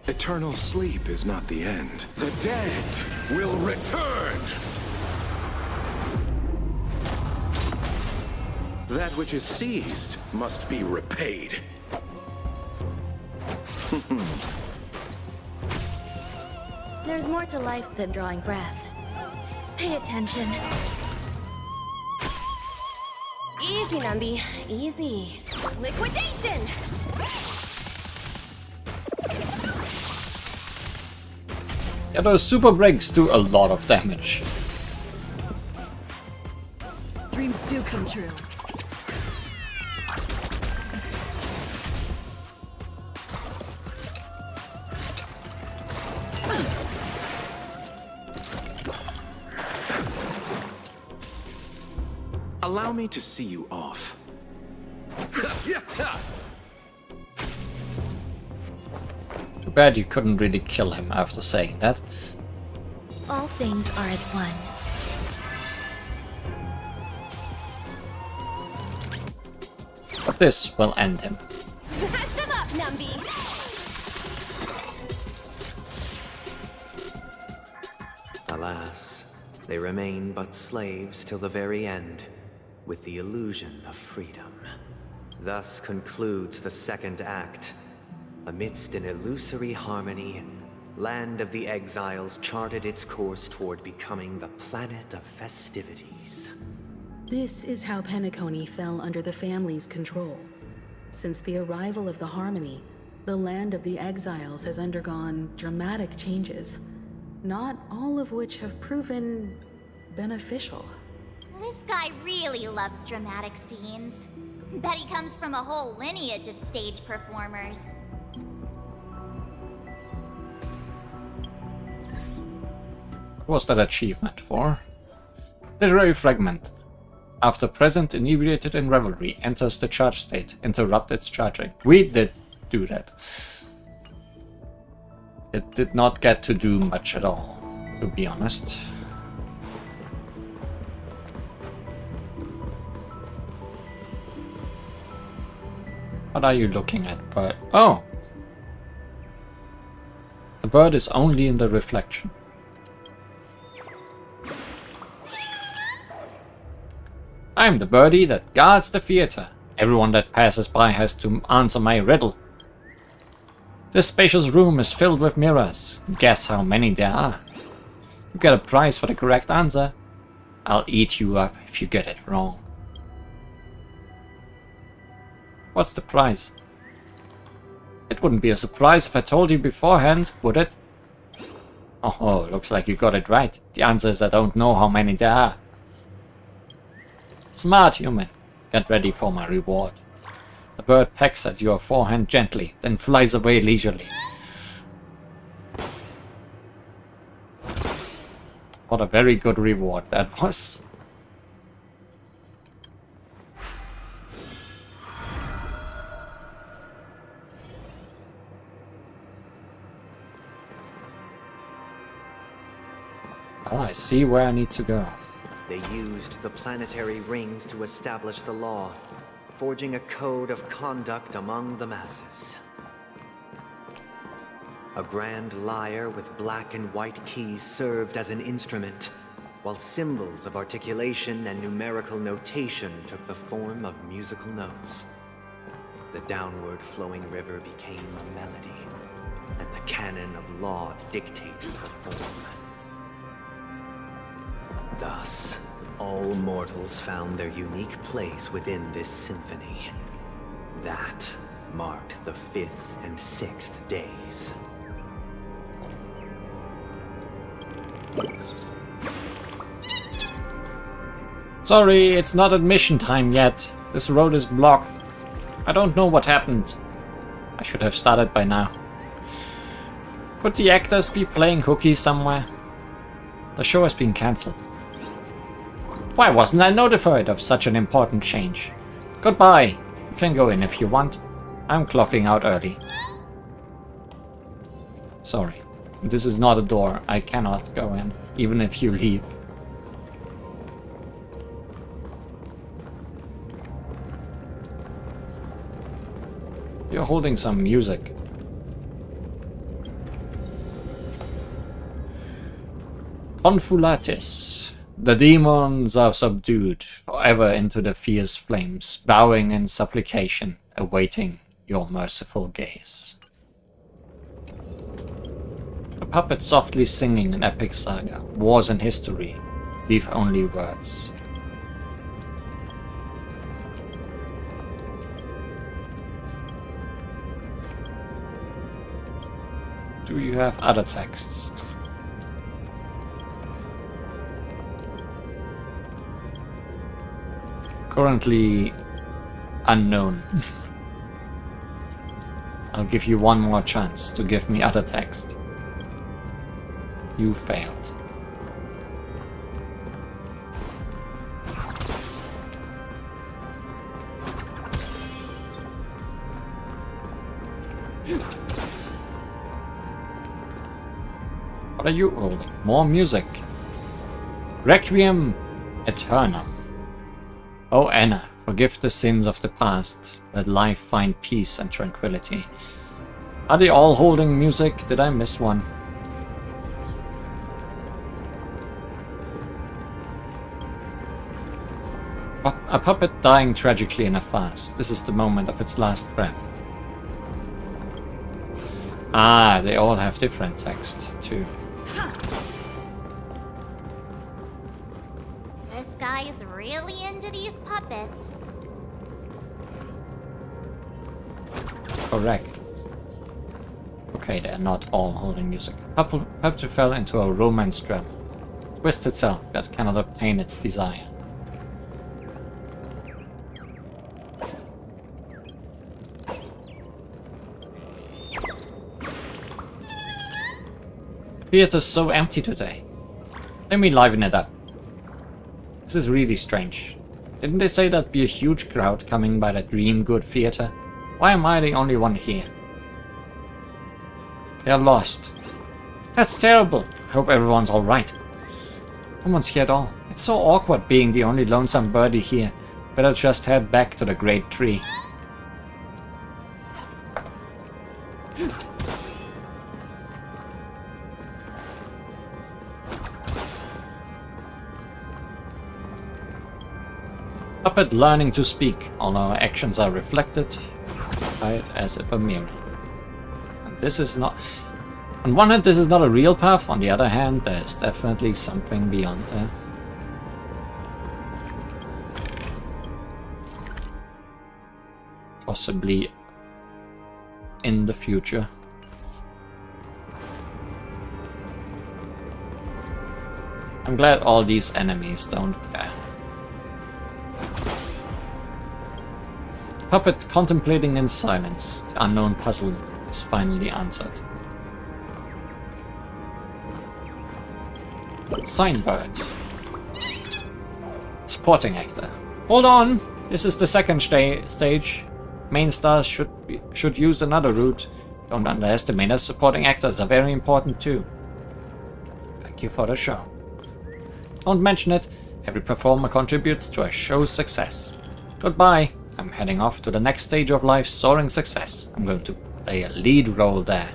Eternal sleep is not the end. The dead will return! That which is seized must be repaid. There's more to life than drawing breath. Pay attention. Easy, Numby. Easy. Liquidation! Yeah, those super breaks do a lot of damage. Dreams do come true. Allow me to see you off. Too bad you couldn't really kill him after saying that. All things are as one. But this will end him. Mash them up, Numby! Alas, they remain but slaves till the very end, with the illusion of freedom. Thus concludes the second act. Amidst an illusory harmony, Land of the Exiles charted its course toward becoming the planet of festivities. This is how Penacony fell under the family's control. Since the arrival of the Harmony, the Land of the Exiles has undergone dramatic changes, not all of which have proven beneficial. This guy really loves dramatic scenes. Bet he comes from a whole lineage of stage performers. What was that achievement for? Literary fragment. After present inebriated in revelry enters the charge state, interrupt its charging. We did do that. It did not get to do much at all, to be honest. What are you looking at, bird? Oh! The bird is only in the reflection. I'm the birdie that guards the theater. Everyone that passes by has to answer my riddle. This spacious room is filled with mirrors. Guess how many there are. You get a prize for the correct answer. I'll eat you up if you get it wrong. What's the prize? It wouldn't be a surprise if I told you beforehand, would it? Oh, looks like you got it right. The answer is I don't know how many there are. Smart human. Get ready for my reward. The bird pecks at your forehand gently, then flies away leisurely. What a very good reward that was. Well, I see where I need to go. They used the planetary rings to establish the law, forging a code of conduct among the masses. A grand lyre with black and white keys served as an instrument, while symbols of articulation and numerical notation took the form of musical notes. The downward flowing river became a melody, and the canon of law dictated the form. Thus, all mortals found their unique place within this symphony. That marked the 5th and 6th days. Sorry, it's not admission time yet. This road is blocked. I don't know what happened. I should have started by now. Could the actors be playing hooky somewhere? The show has been cancelled. Why wasn't I notified of such an important change? Goodbye. You can go in if you want. I'm clocking out early. Sorry. This is not a door. I cannot go in, even if you leave. You're holding some music. Confulatis. The demons are subdued forever into the fierce flames, bowing in supplication, awaiting your merciful gaze. A puppet softly singing an epic saga. Wars in history leave only words. Do you have other texts? Currently unknown. I'll give you one more chance to give me other text. You failed. What are you holding? More music. Requiem Aeternam. O Anna, forgive the sins of the past. Let life find peace and tranquility. Are they all holding music? Did I miss one? A puppet dying tragically in a fast. This is the moment of its last breath. Ah, they all have different texts too. This guy is really into these puppets. Correct. Okay, they're not all holding music. Puppet fell into a romance drum. Twist itself, yet cannot obtain its desire. The theater's so empty today. Let me liven it up. This is really strange. Didn't they say there'd be a huge crowd coming by the Dream Good Theater? Why am I the only one here? They're lost. That's terrible. I hope everyone's alright. No one's here at all. It's so awkward being the only lonesome birdie here. Better just head back to the great tree. Puppet learning to speak. All our actions are reflected by it as if a mirror. And this is not... On one hand, this is not a real path. On the other hand, there's definitely something beyond there. Possibly in the future. I'm glad all these enemies don't care. Puppet contemplating in silence. The unknown puzzle is finally answered. Signbird. Supporting actor. Hold on! This is the second stage. Main stars should use another route. Don't underestimate us. Supporting actors are very important too. Thank you for the show. Don't mention it. Every performer contributes to a show's success. Goodbye. I'm heading off to the next stage of life's soaring success. I'm going to play a lead role there.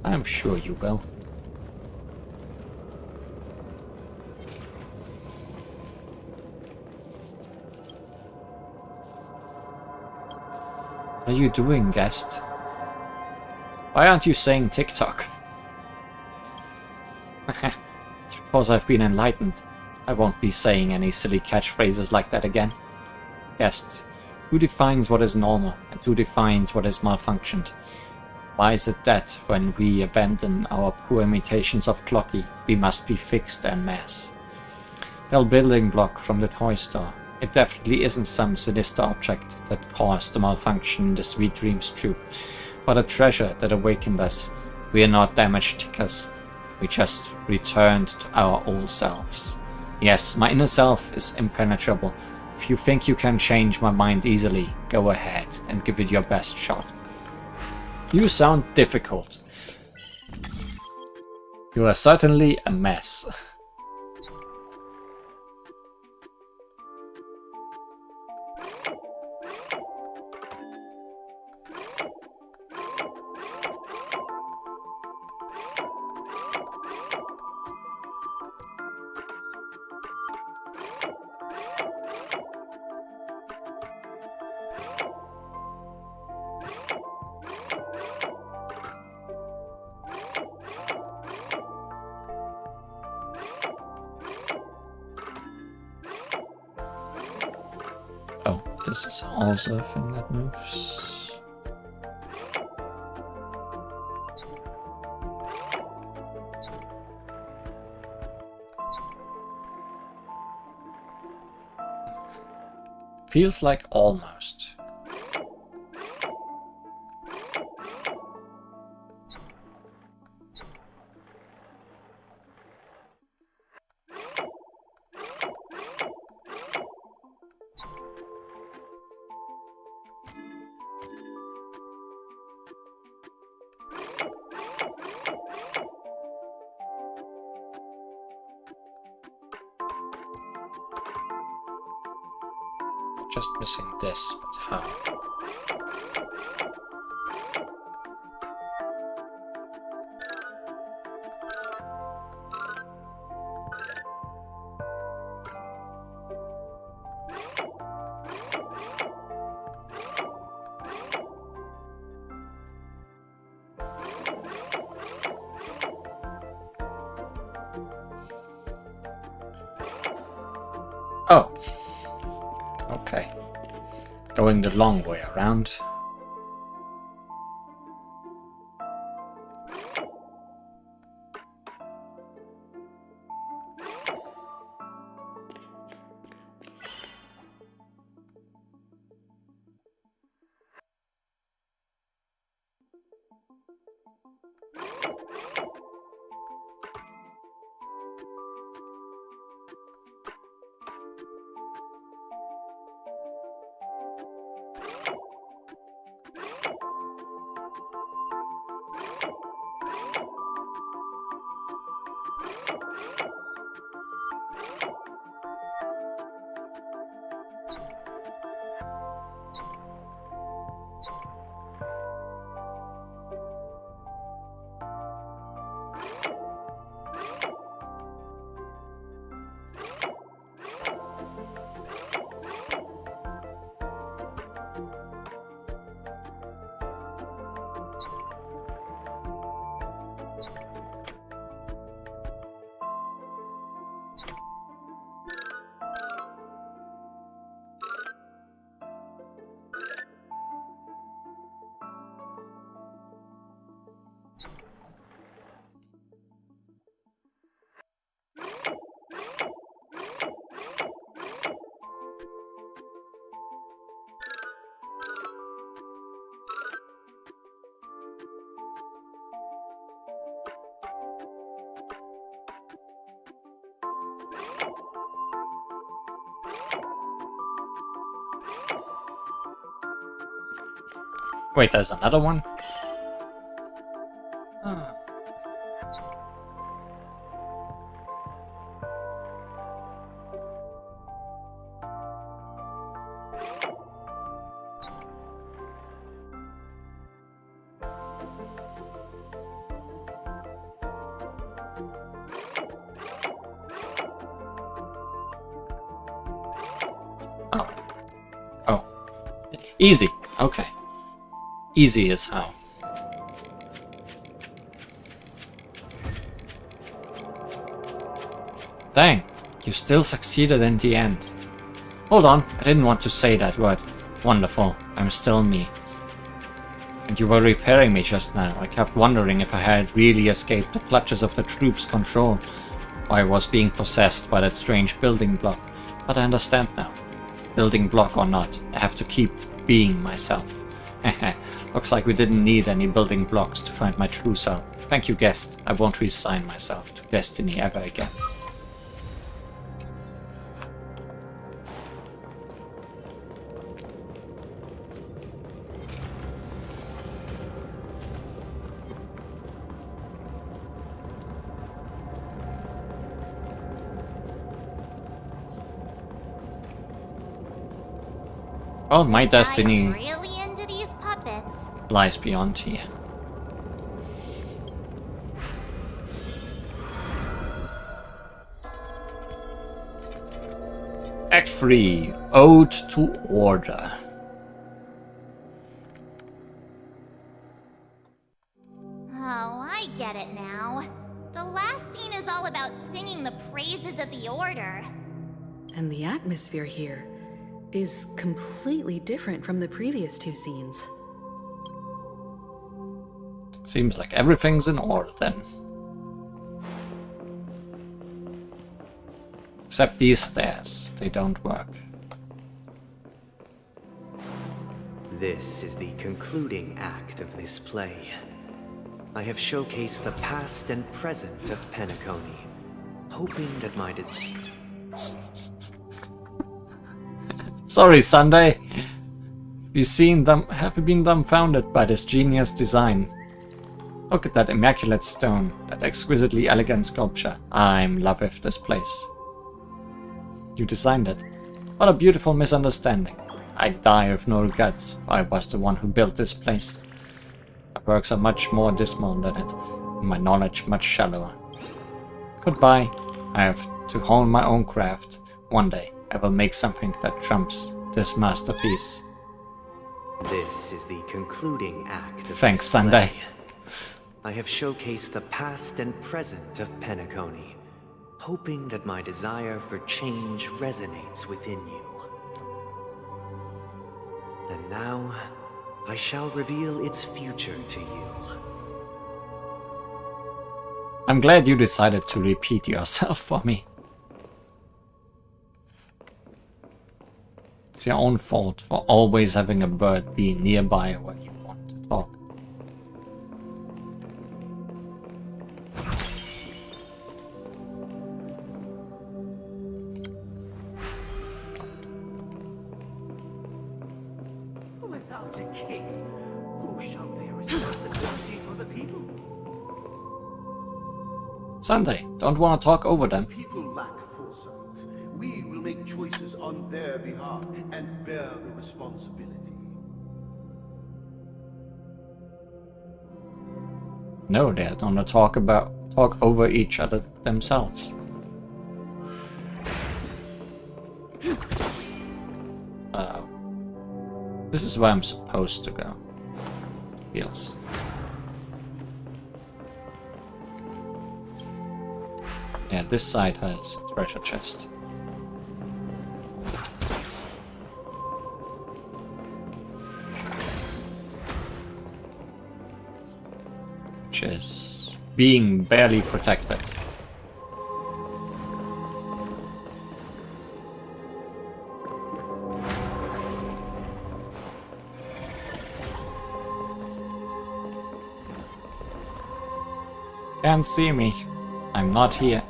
I'm sure you will. What are you doing, guest? Why aren't you saying TikTok? It's because I've been enlightened. I won't be saying any silly catchphrases like that again. Guest, who defines what is normal and who defines what is malfunctioned? Why is it that when we abandon our poor imitations of Clocky, we must be fixed en masse? That building block from the toy store. It definitely isn't some sinister object that caused the malfunction in the Sweet Dreams troop, but a treasure that awakened us. We are not damaged tickers. We just returned to our old selves. Yes, my inner self is impenetrable. If you think you can change my mind easily, go ahead and give it your best shot. You sound difficult. You are certainly a mess. This is also a thing that moves. Feels like almost. Just missing this, but how? Oh. Okay. Going the long way around. Wait, there's another one? Oh. Oh. Oh. Easy. Okay. Easy as how. Dang, you still succeeded in the end. Hold on, I didn't want to say that word. Wonderful, I'm still me. And you were repairing me just now. I kept wondering if I had really escaped the clutches of the troops' control, or I was being possessed by that strange building block. But I understand now. Building block or not, I have to keep being myself. Looks like we didn't need any building blocks to find my true self. Thank you, guest. I won't resign myself to destiny ever again. Oh, my destiny really into these puppets. lies beyond here. Act 3, Ode to Order. Oh, I get it now. The last scene is all about singing the praises of the Order. And the atmosphere here is completely different from the previous two scenes. Seems like everything's in order then. Except these stairs, they don't work. This is the concluding act of this play. I have showcased the past and present of Penacony, hoping that my Sorry, Sunday. Have you been dumbfounded by this genius design? Look at that immaculate stone, that exquisitely elegant sculpture. I'm in love with this place. You designed it. What a beautiful misunderstanding. I die with no regrets, for I was the one who built this place. My works are much more dismal than it, and my knowledge much shallower. Goodbye. I have to hone my own craft. One day, I will make something that trumps this masterpiece. This is the concluding act of Thanks, this Sunday. play. I have showcased the past and present of Penacony, hoping that my desire for change resonates within you. And now, I shall reveal its future to you. I'm glad you decided to repeat yourself for me. It's your own fault for always having a bird be nearby where you want to talk. Without a king, who shall bear responsibility for the people? Sunday, don't want to talk over them. People lack foresight. We will make choices on their behalf and bear the responsibility. No, they're gonna talk over each other themselves. This is where I'm supposed to go. Feels. Yeah, this side has a treasure chest. Which is being barely protected. Can't see me. I'm not here.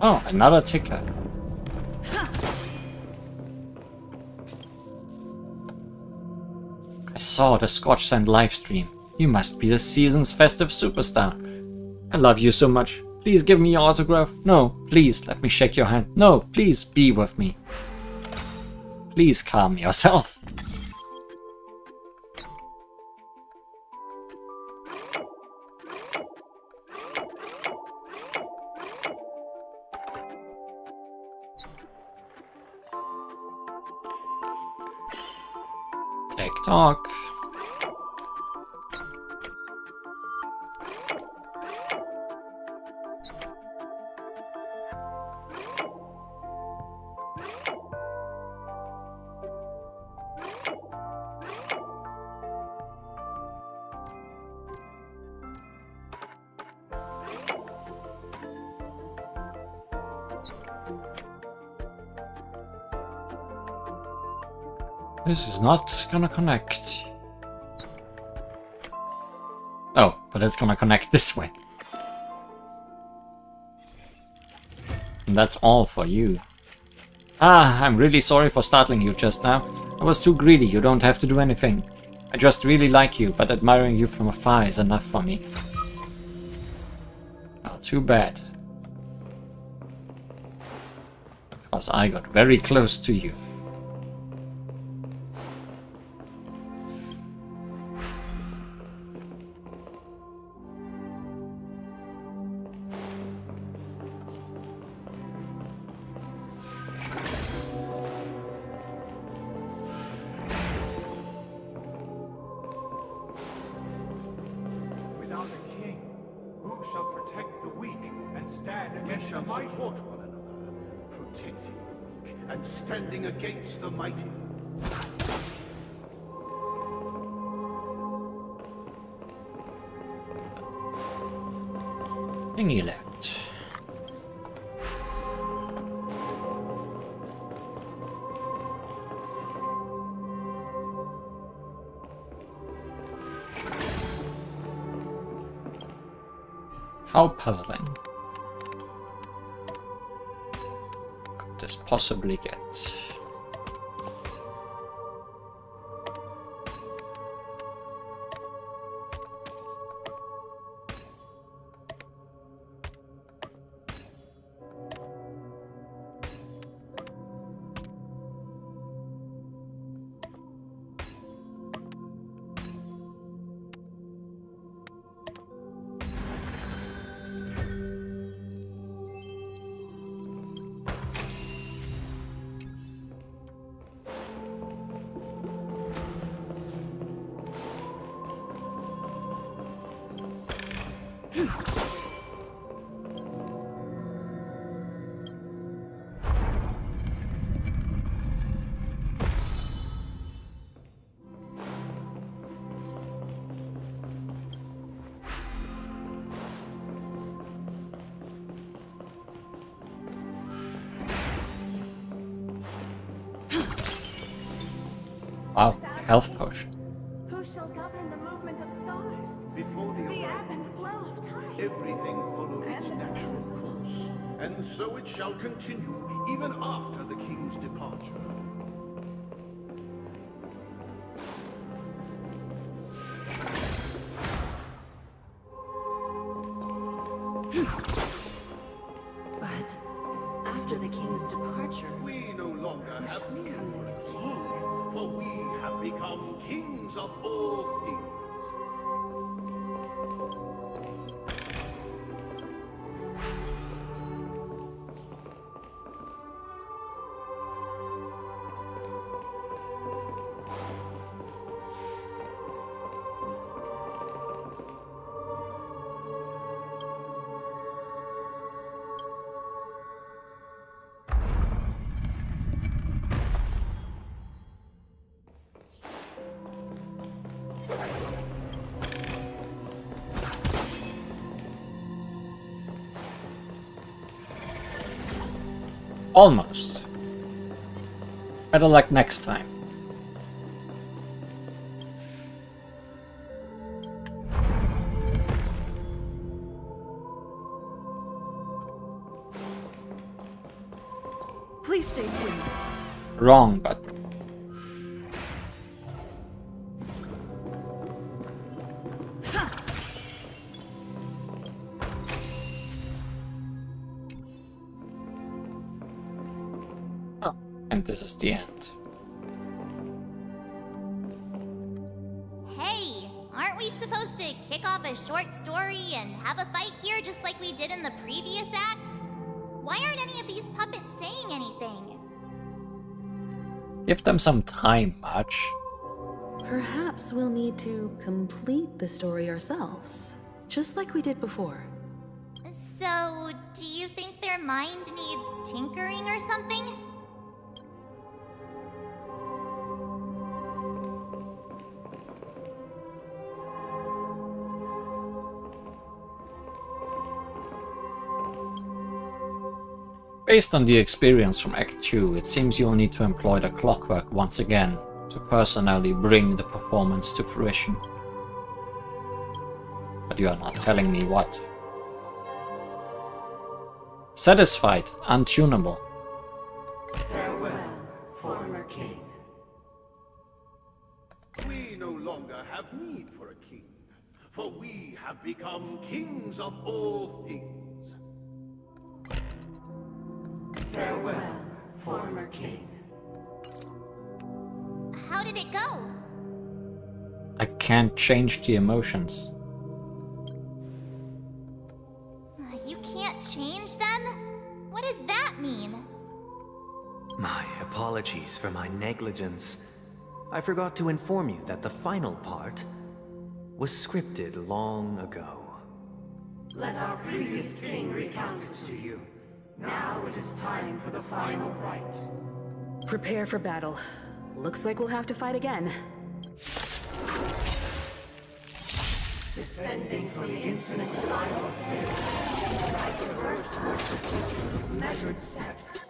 Oh, another ticker. I saw the Scotch Sand livestream. You must be the season's festive superstar. I love you so much. Please give me your autograph. No, please let me shake your hand. No, please be with me. Please calm yourself. talk. This is not gonna connect. Oh, but it's gonna connect this way. And that's all for you. Ah, I'm really sorry for startling you just now. I was too greedy, you don't have to do anything. I just really like you, but admiring you from afar is enough for me. Well, too bad. Because I got very close to you. Against the mighty. Thingy left. How puzzling could this possibly get? Wow, health potion. Who shall govern the movement of stars? Before the ebb and flow of time. Everything followed its natural course, and so it shall continue even after the king's departure. But after the king's departure, we no longer have need for a king, for we have become kings of all things. Almost. Better luck next time. Please stay tuned. Wrong button. And this is the end. Hey, aren't we supposed to kick off a short story and have a fight here just like we did in the previous acts? Why aren't any of these puppets saying anything? Give them some time, March. Perhaps we'll need to complete the story ourselves, just like we did before. So, do you think their mind needs tinkering or something? Based on the experience from Act 2, it seems you'll need to employ the clockwork once again to personally bring the performance to fruition. But you are not telling me what. Satisfied, untunable. Farewell, former king. We no longer have need for a king, for we have become kings of all things. Farewell, former king. How did it go? I can't change the emotions. You can't change them? What does that mean? My apologies for my negligence. I forgot to inform you that the final part was scripted long ago. Let our previous king recount it to you. Now it is time for the final rite. Prepare for battle. Looks like we'll have to fight again. Descending from the infinite spiral stairs, I traverse towards the future with measured steps.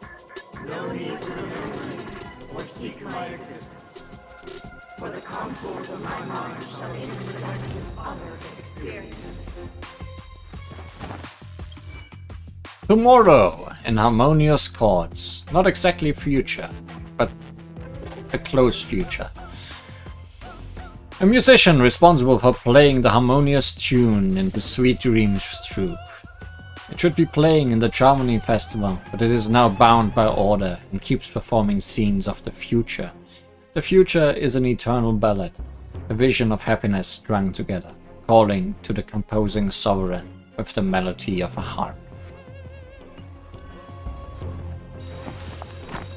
No need to remember me or seek my existence. For the contours of my mind shall intersect with other experiences. Tomorrow, in harmonious chords. Not exactly future, but a close future. A musician responsible for playing the harmonious tune in the Sweet Dreams troupe. It should be playing in the Charmony Festival, but it is now bound by order and keeps performing scenes of the future. The future is an eternal ballad, a vision of happiness strung together, calling to the composing sovereign with the melody of a harp.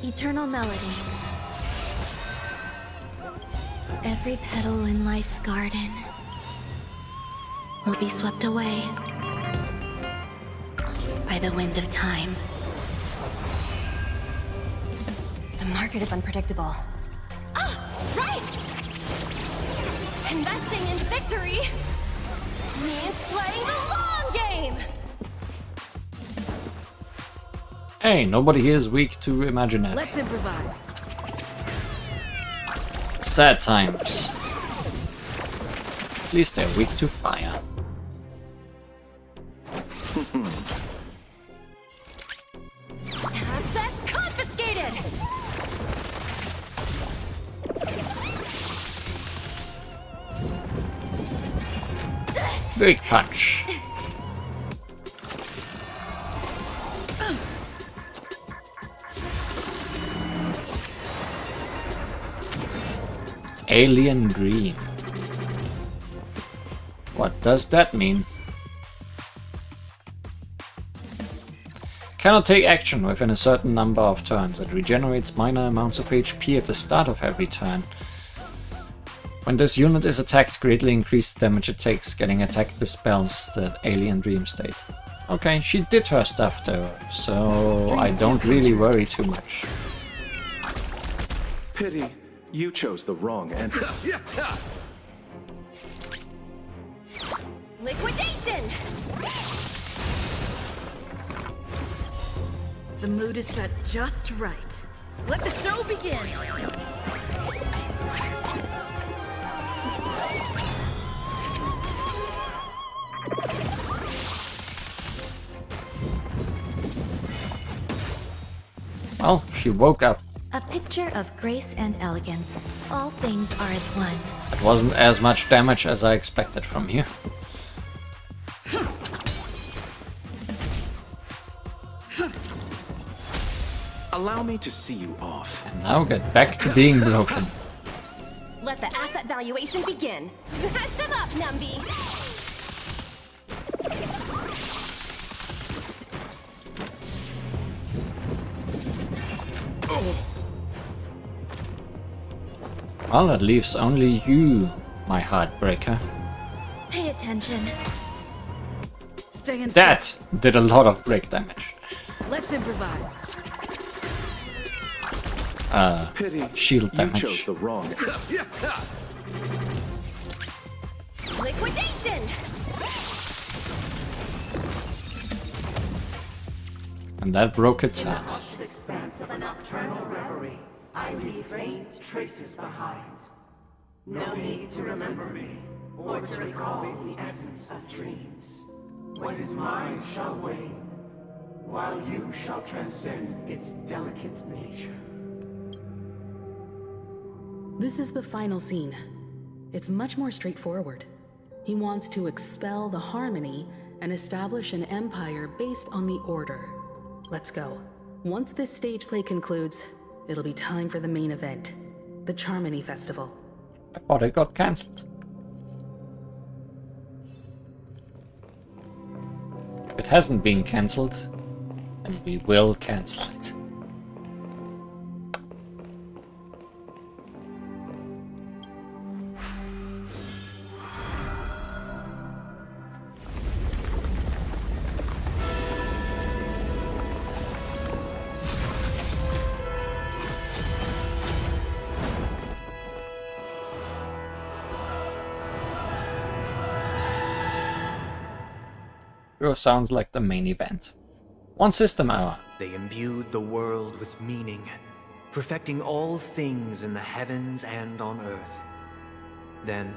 Eternal melody. Every petal in life's garden will be swept away by the wind of time. The market is unpredictable. Ah! Right! Investing in victory means playing the long game! Hey, nobody here is weak to imaginary. Let's improvise. Sad times. At least they're weak to fire. Assets confiscated! Big punch. Alien Dream. What does that mean? Cannot take action within a certain number of turns. It regenerates minor amounts of HP at the start of every turn. When this unit is attacked, greatly increased damage it takes. Getting attacked dispels the Alien Dream state. Okay, she did her stuff though, so I don't really worry too much. Pity. You chose the wrong entry. Liquidation! The mood is set just right. Let the show begin! Well, she woke up. A picture of grace and elegance. All things are as one. It wasn't as much damage as I expected from you. Allow me to see you off. And now get back to being broken. Let the asset valuation begin. Hash them up, Numby! Well, that leaves only you, my heartbreaker. Pay attention. Stay in. That did a lot of break damage. Let's improvise. Pity Shield you damage. chose the wrong. Liquidation! And that broke its heart. hushed expanse of a nocturnal reverie, I leave faint traces behind. No need to remember me, or to recall the essence of dreams. What is mine shall wane, while you shall transcend its delicate nature. This is the final scene. It's much more straightforward. He wants to expel the harmony and establish an empire based on the order. Let's go. Once this stage play concludes, it'll be time for the main event, the Charmony Festival. I thought it got cancelled. If it hasn't been cancelled, then we will cancel it. Sure sounds like the main event. One system hour. They imbued the world with meaning, perfecting all things in the heavens and on earth. Then,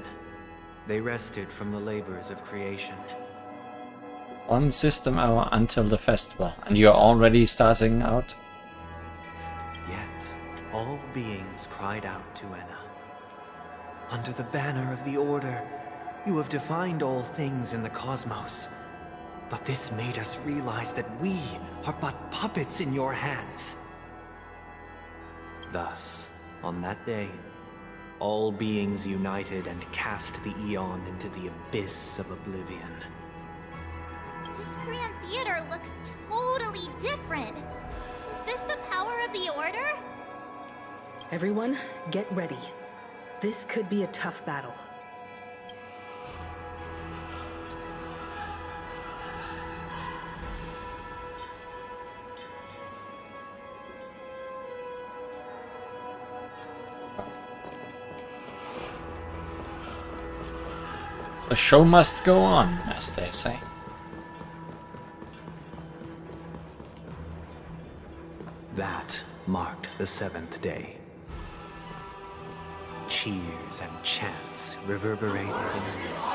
they rested from the labors of creation. One system hour until the festival, and you're already starting out? Yet, all beings cried out to Enna. Under the banner of the Order, you have defined all things in the cosmos. But this made us realize that we are but puppets in your hands. Thus, on that day, all beings united and cast the Eon into the abyss of oblivion. This Grand Theater looks totally different. Is this the power of the Order? Everyone, get ready. This could be a tough battle. The show must go on, as they say. That marked the seventh day. Cheers and chants reverberated in ears.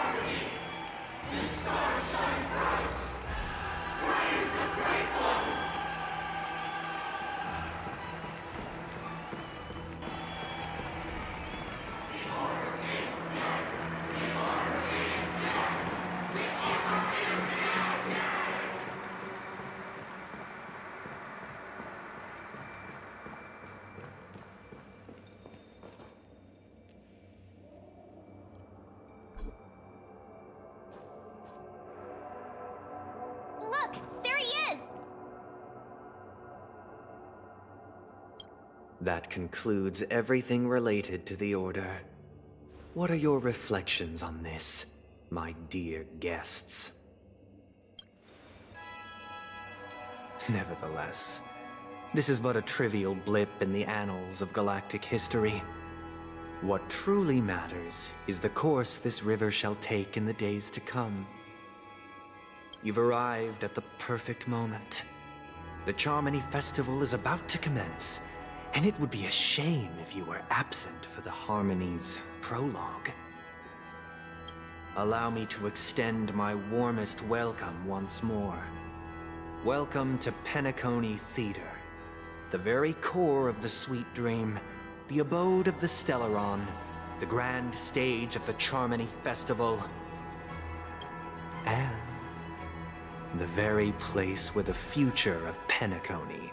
Look, there he is! That concludes everything related to the Order. What are your reflections on this, my dear guests? Nevertheless, this is but a trivial blip in the annals of galactic history. What truly matters is the course this river shall take in the days to come. You've arrived at the perfect moment. The Charmony Festival is about to commence, and it would be a shame if you were absent for the Harmony's prologue. Allow me to extend my warmest welcome once more. Welcome to Penacony Theater, the very core of the Sweet Dream, the abode of the Stellaron, the grand stage of the Charmony Festival, and the very place where the future of Penacony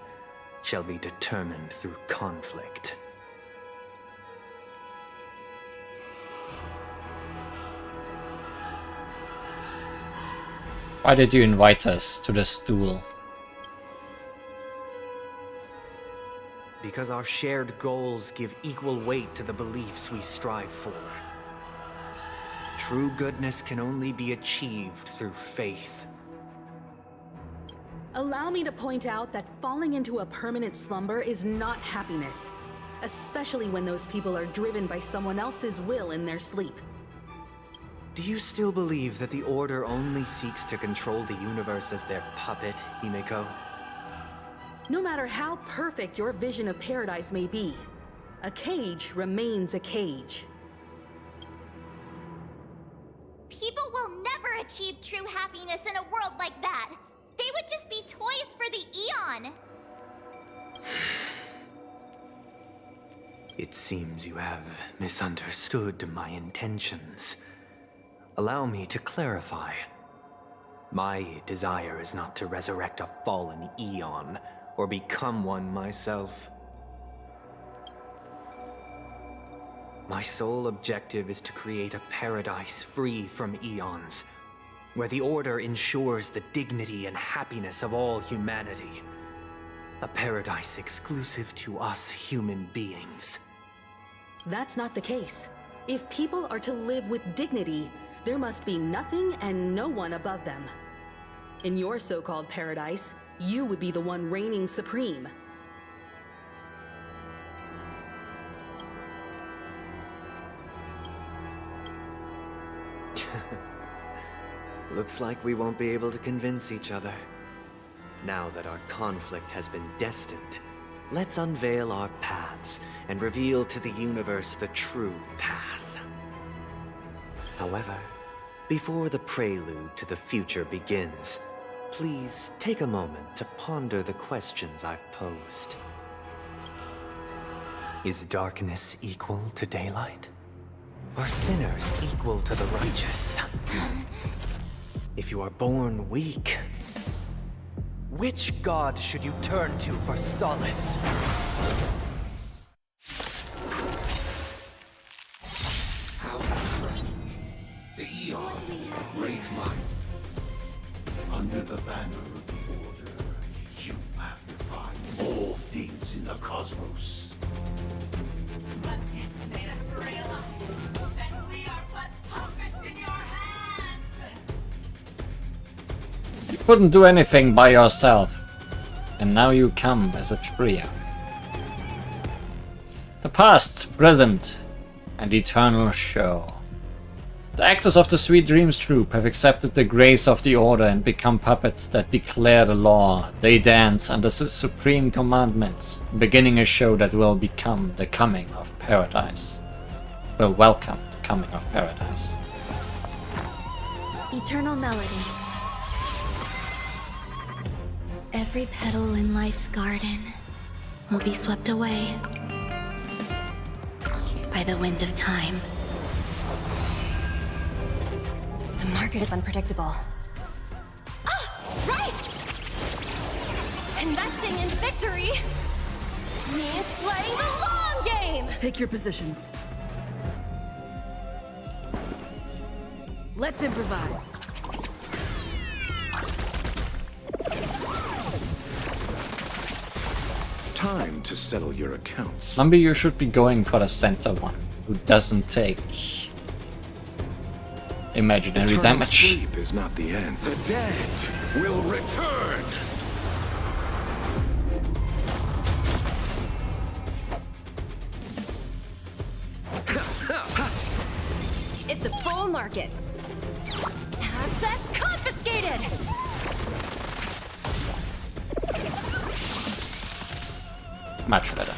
shall be determined through conflict. Why did you invite us to the stool? Because our shared goals give equal weight to the beliefs we strive for. True goodness can only be achieved through faith. Allow me to point out that falling into a permanent slumber is not happiness, especially when those people are driven by someone else's will in their sleep. Do you still believe that the Order only seeks to control the universe as their puppet, Himeko? No matter how perfect your vision of paradise may be, a cage remains a cage. People will never achieve true happiness in a world like that. They would just be toys for the Eon. It seems you have misunderstood my intentions. Allow me to clarify. My desire is not to resurrect a fallen Eon, or become one myself. My sole objective is to create a paradise free from Eons, where the Order ensures the dignity and happiness of all humanity. A paradise exclusive to us human beings. That's not the case. If people are to live with dignity, there must be nothing and no one above them. In your so-called paradise, you would be the one reigning supreme. Looks like we won't be able to convince each other. Now that our conflict has been destined, let's unveil our paths and reveal to the universe the true path. However, before the prelude to the future begins, please take a moment to ponder the questions I've posed. Is darkness equal to daylight? Are sinners equal to the righteous? If you are born weak, which god should you turn to for solace? How threatening. The Eon, great might. Under the banner of the Order, you have defined all things in the cosmos. But this made us realize that we are but puppets in your hands! You couldn't do anything by yourself, and now you come as a trio. The past, present, and eternal show. The actors of the Sweet Dreams troupe have accepted the grace of the Order and become puppets that declare the law. They dance under the supreme commandments, beginning a show that will become the coming of paradise. Will welcome the coming of paradise. Eternal melody. Every petal in life's garden will be swept away by the wind of time. The market is unpredictable. Ah! Right! Investing in victory means playing the long game! Take your positions. Let's improvise. Time to settle your accounts. Maybe you should be going for the center one, who doesn't take imaginary Eternal damage. sleep is not the end. The dead will return. It's a bull market. Assets confiscated! Much better.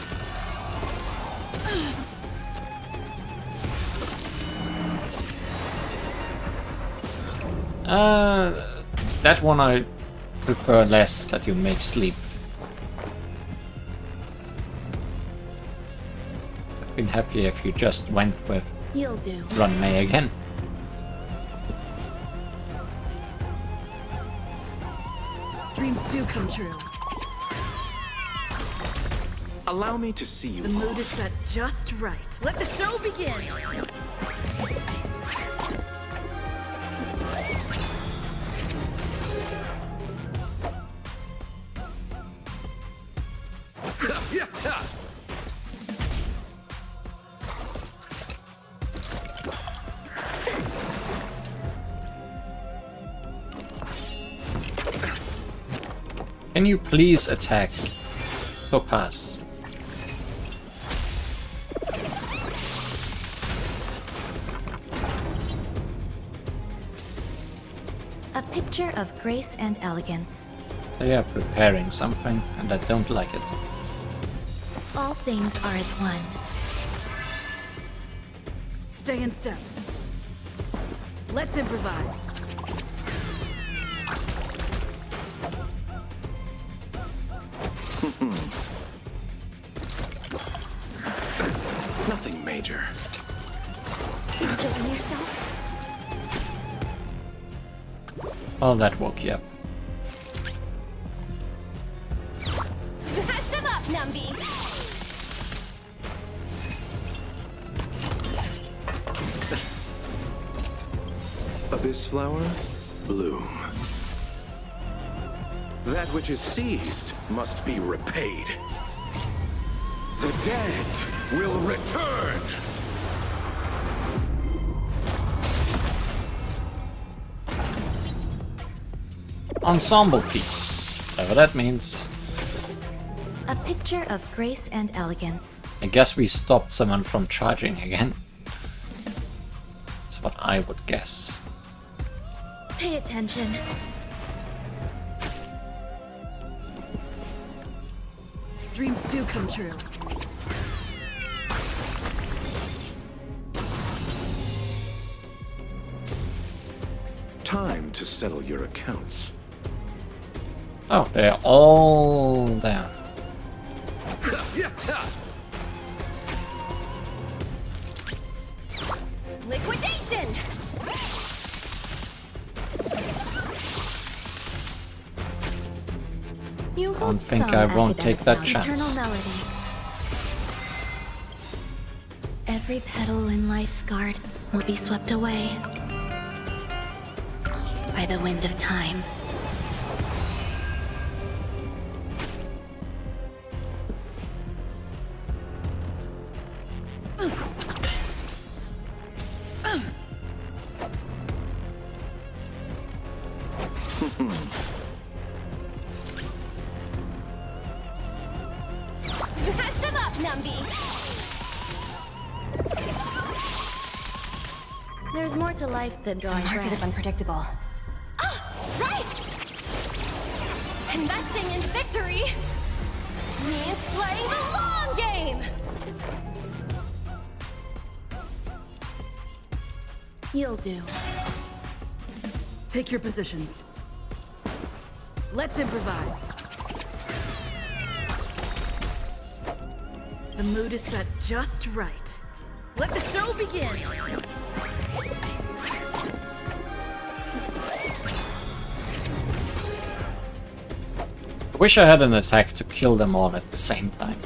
That one I prefer less, that you make sleep. I've been happier if you just went with You'll do. Run May again. Dreams do come true. Allow me to see you The mood off. is set just right. Let the show begin! Can you please attack Topaz? A picture of grace and elegance. They are preparing something, and I don't like it. All things are as one. Stay in step. Let's improvise. Nothing major. Enjoying yourself? Well, that woke you up. Smash them up, Numby! Abyss flower, bloom. That which is seized must be repaid. The dead will return! Ensemble piece, whatever that means. A picture of grace and elegance. I guess we stopped someone from charging again. That's what I would guess. Pay attention. Dreams do come true. Time to settle your accounts. Oh, they're all down. Liquidation! You Don't hold think some I won't take that academic chance. Eternal melody. Every petal in life's guard will be swept away by the wind of time. Smash them up, Numby! There's more to life than drawing The market breath. is unpredictable. Ah! Right! Investing in victory means playing the long game! You'll do. Take your positions. Let's improvise. The mood is set just right. Let the show begin! I wish I had an attack to kill them all at the same time.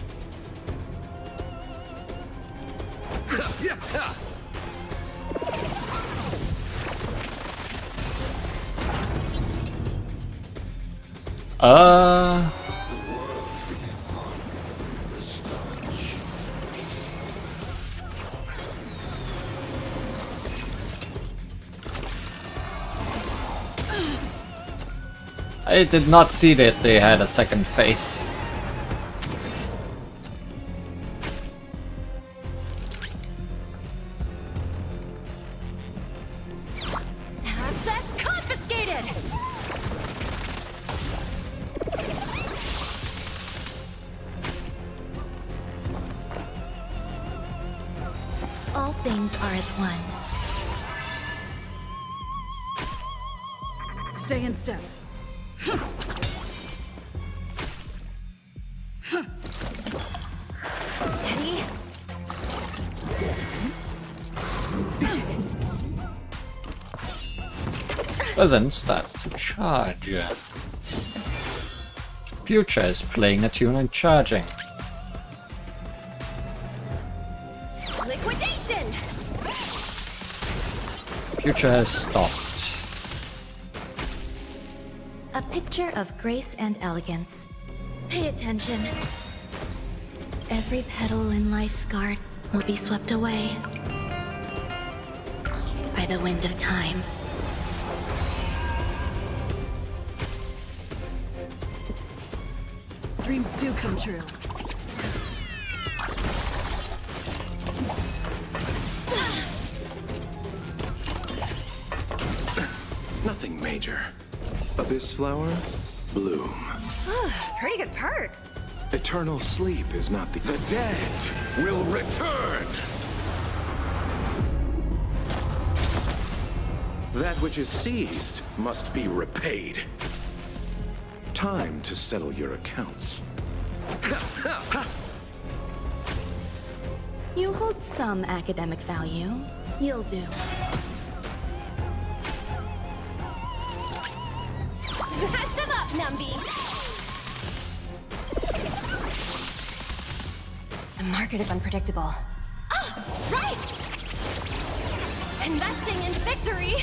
I did not see that they had a second phase. Assets confiscated! All things are as one. Stay in step. Steady. Pleasant starts to charge. Future is playing a tune and charging. Liquidation! Future has stopped. A picture of grace and elegance. Pay attention. Every petal in life's garden will be swept away by the wind of time. Dreams do come true. Nothing major. Abyss flower, bloom. Pretty good perks. Eternal sleep is not the... The dead will return! That which is seized must be repaid. Time to settle your accounts. You hold some academic value. You'll do. Smash them up, Numby! The market is unpredictable. Ah, right! Investing in victory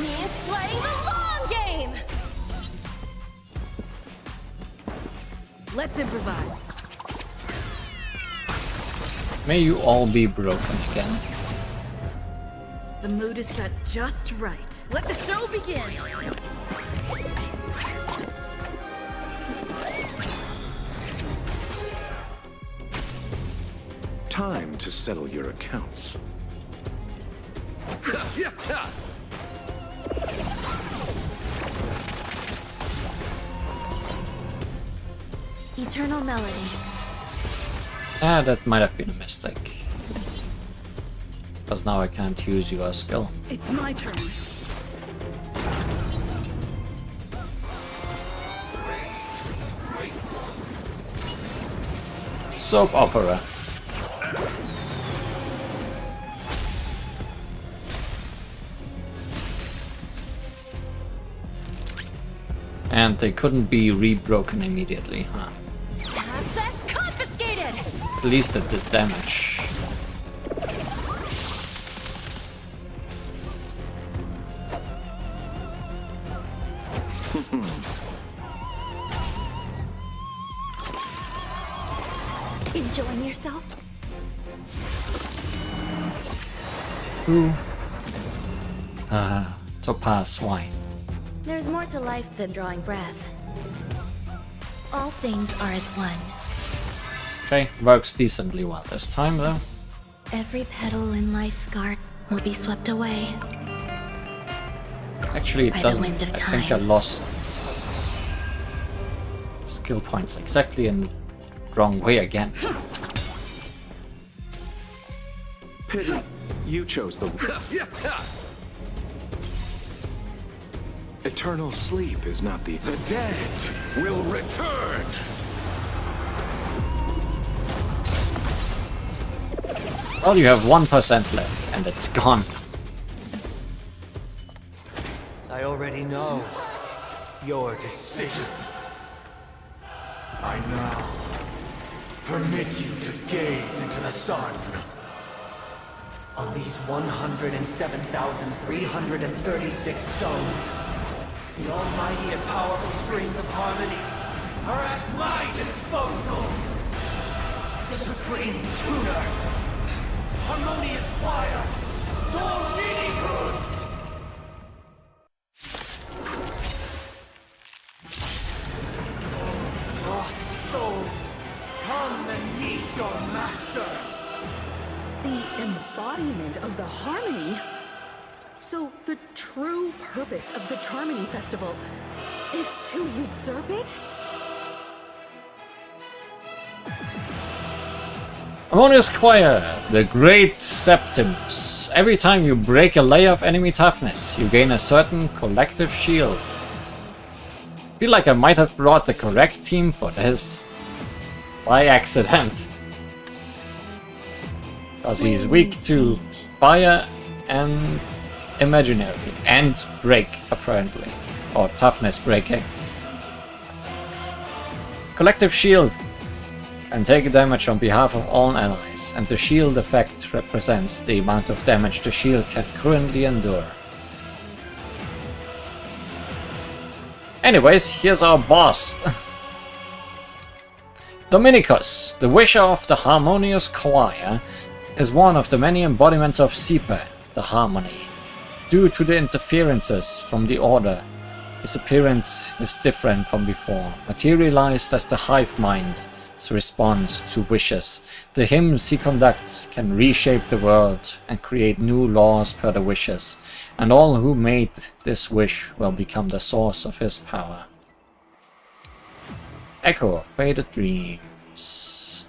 means playing the long game! Let's improvise. May you all be broken again. The mood is set just right. Let the show begin! Time to settle your accounts. Eternal melody. Ah, that might have been a mistake. Because now I can't use your skill. It's my turn. Soap opera. And they couldn't be rebroken immediately, huh? Assets confiscated! At least it did damage. Enjoying yourself? Ooh. Topaz wine. There's more to life than drawing breath. All things are as one. Okay, works decently well this time though. Every petal in life's garden will be swept away. Actually, it by the doesn't. wind of I think I time. lost skill points exactly in the wrong way again. Pity you chose the... Eternal sleep is not the... The dead will return! Well, you have 1% left, and it's gone. I already know your decision. I now permit you to gaze into the sun. On these 107,336 stones, the almighty and powerful strings of harmony Are at my disposal. Supreme Tuner, harmonious choir, Dominicus. Lost souls, come and meet your master. The embodiment of the harmony? So the true purpose of the Charmony Festival is to usurp it? Harmonious Choir, the Great Septimus. Every time you break a layer of enemy toughness, you gain a certain collective shield. I feel like I might have brought the correct team for this. By accident. Because he's weak to fire and imaginary. And break, apparently. Or toughness breaking. Collective shield can take damage on behalf of all allies, and the shield effect represents the amount of damage the shield can currently endure. Anyways, here's our boss. Dominicus, the wisher of the harmonious choir, is one of the many embodiments of Sipe, the harmony. Due to the interferences from the Order, his appearance is different from before, materialized as the hive mind's response to wishes. The hymns he conducts can reshape the world and create new laws per the wishes, and all who made this wish will become the source of his power. Echo of Faded Dreams.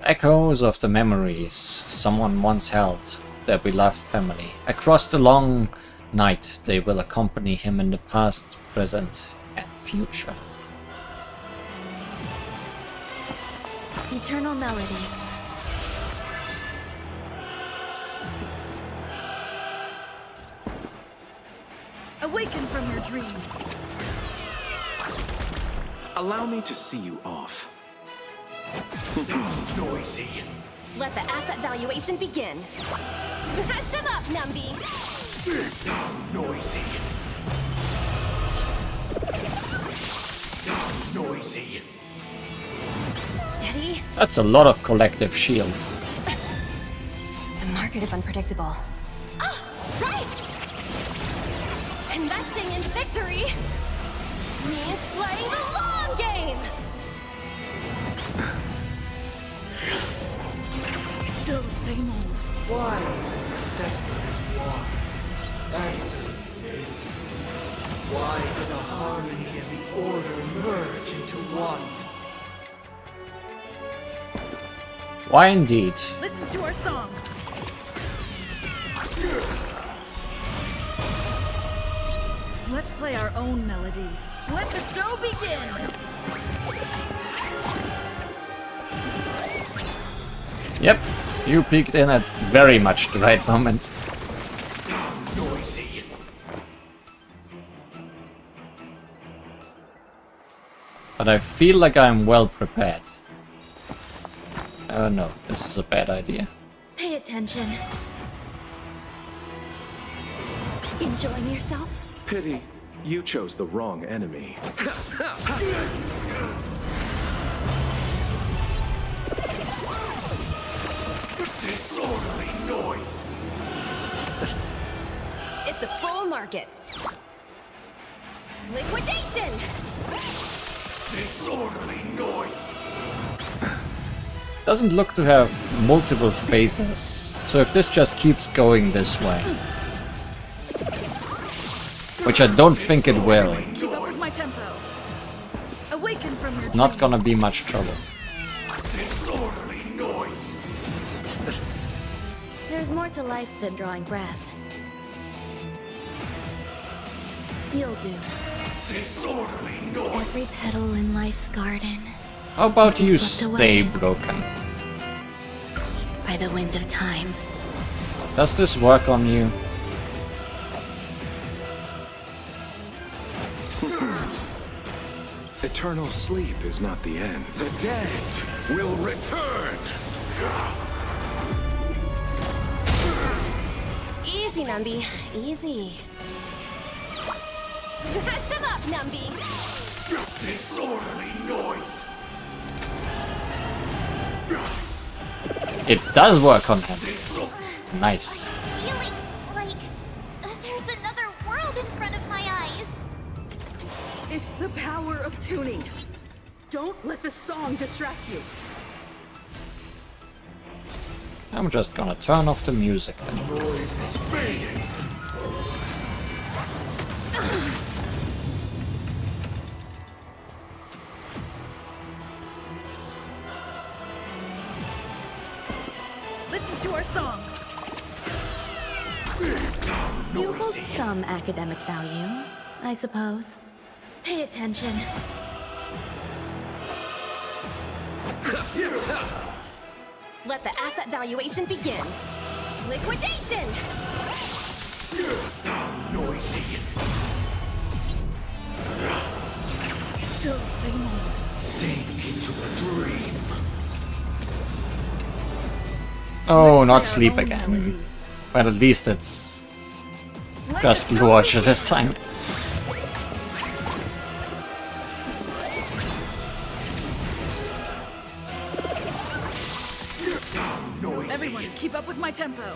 Echoes of the memories someone once held of their beloved family. Across the long night they will accompany him in the past, present, and future. Eternal melody. Awaken from your dream. Allow me to see you off. Noisy. Let the asset valuation begin. Smash them up, Numby! Noisy. Noisy. Steady. That's a lot of collective shields. The market is unpredictable. Ah! Right! Investing in victory means playing the long game! Still the same old. Why isn't the sectors one? Answer this. Why do the harmony and the order merge into one? Why indeed? Listen to our song. Let's play our own melody. Let the show begin! Yep, you peeked in at very much the right moment. Noisy. But I feel like I'm well prepared. Oh no, this is a bad idea. Pay attention. Enjoying yourself? Pity, you chose the wrong enemy. Disorderly noise. It's a full market. Liquidation! Disorderly noise. Doesn't look to have multiple phases, so if this just keeps going this way, which I don't think it will, Keep up with my tempo. Awaken from it's your not dream. gonna be much trouble. Disorderly noise. There's more to life than drawing breath. You'll do. Disorderly noise. Every petal in life's garden. How about will be you swept stay away broken? by the wind of time. Does this work on you? Eternal sleep is not the end. The dead will return! Easy, Numby. Easy. Smash them up, Numby! Disorderly noise. It does work on him. Nice. Feeling like there's another world in front of my eyes. It's the power of tuning. Don't let the song distract you. I'm just gonna turn off the music then. Noise is fading. Listen to our song. You hold some academic value, I suppose. Pay attention. Let the asset valuation begin. Liquidation! Noisy. Still the same old. Sink into a dream. Oh, not Let's play sleep our own again. melody. But at least it's Let just the show Lodge begin. this time. Everyone, keep up with my tempo.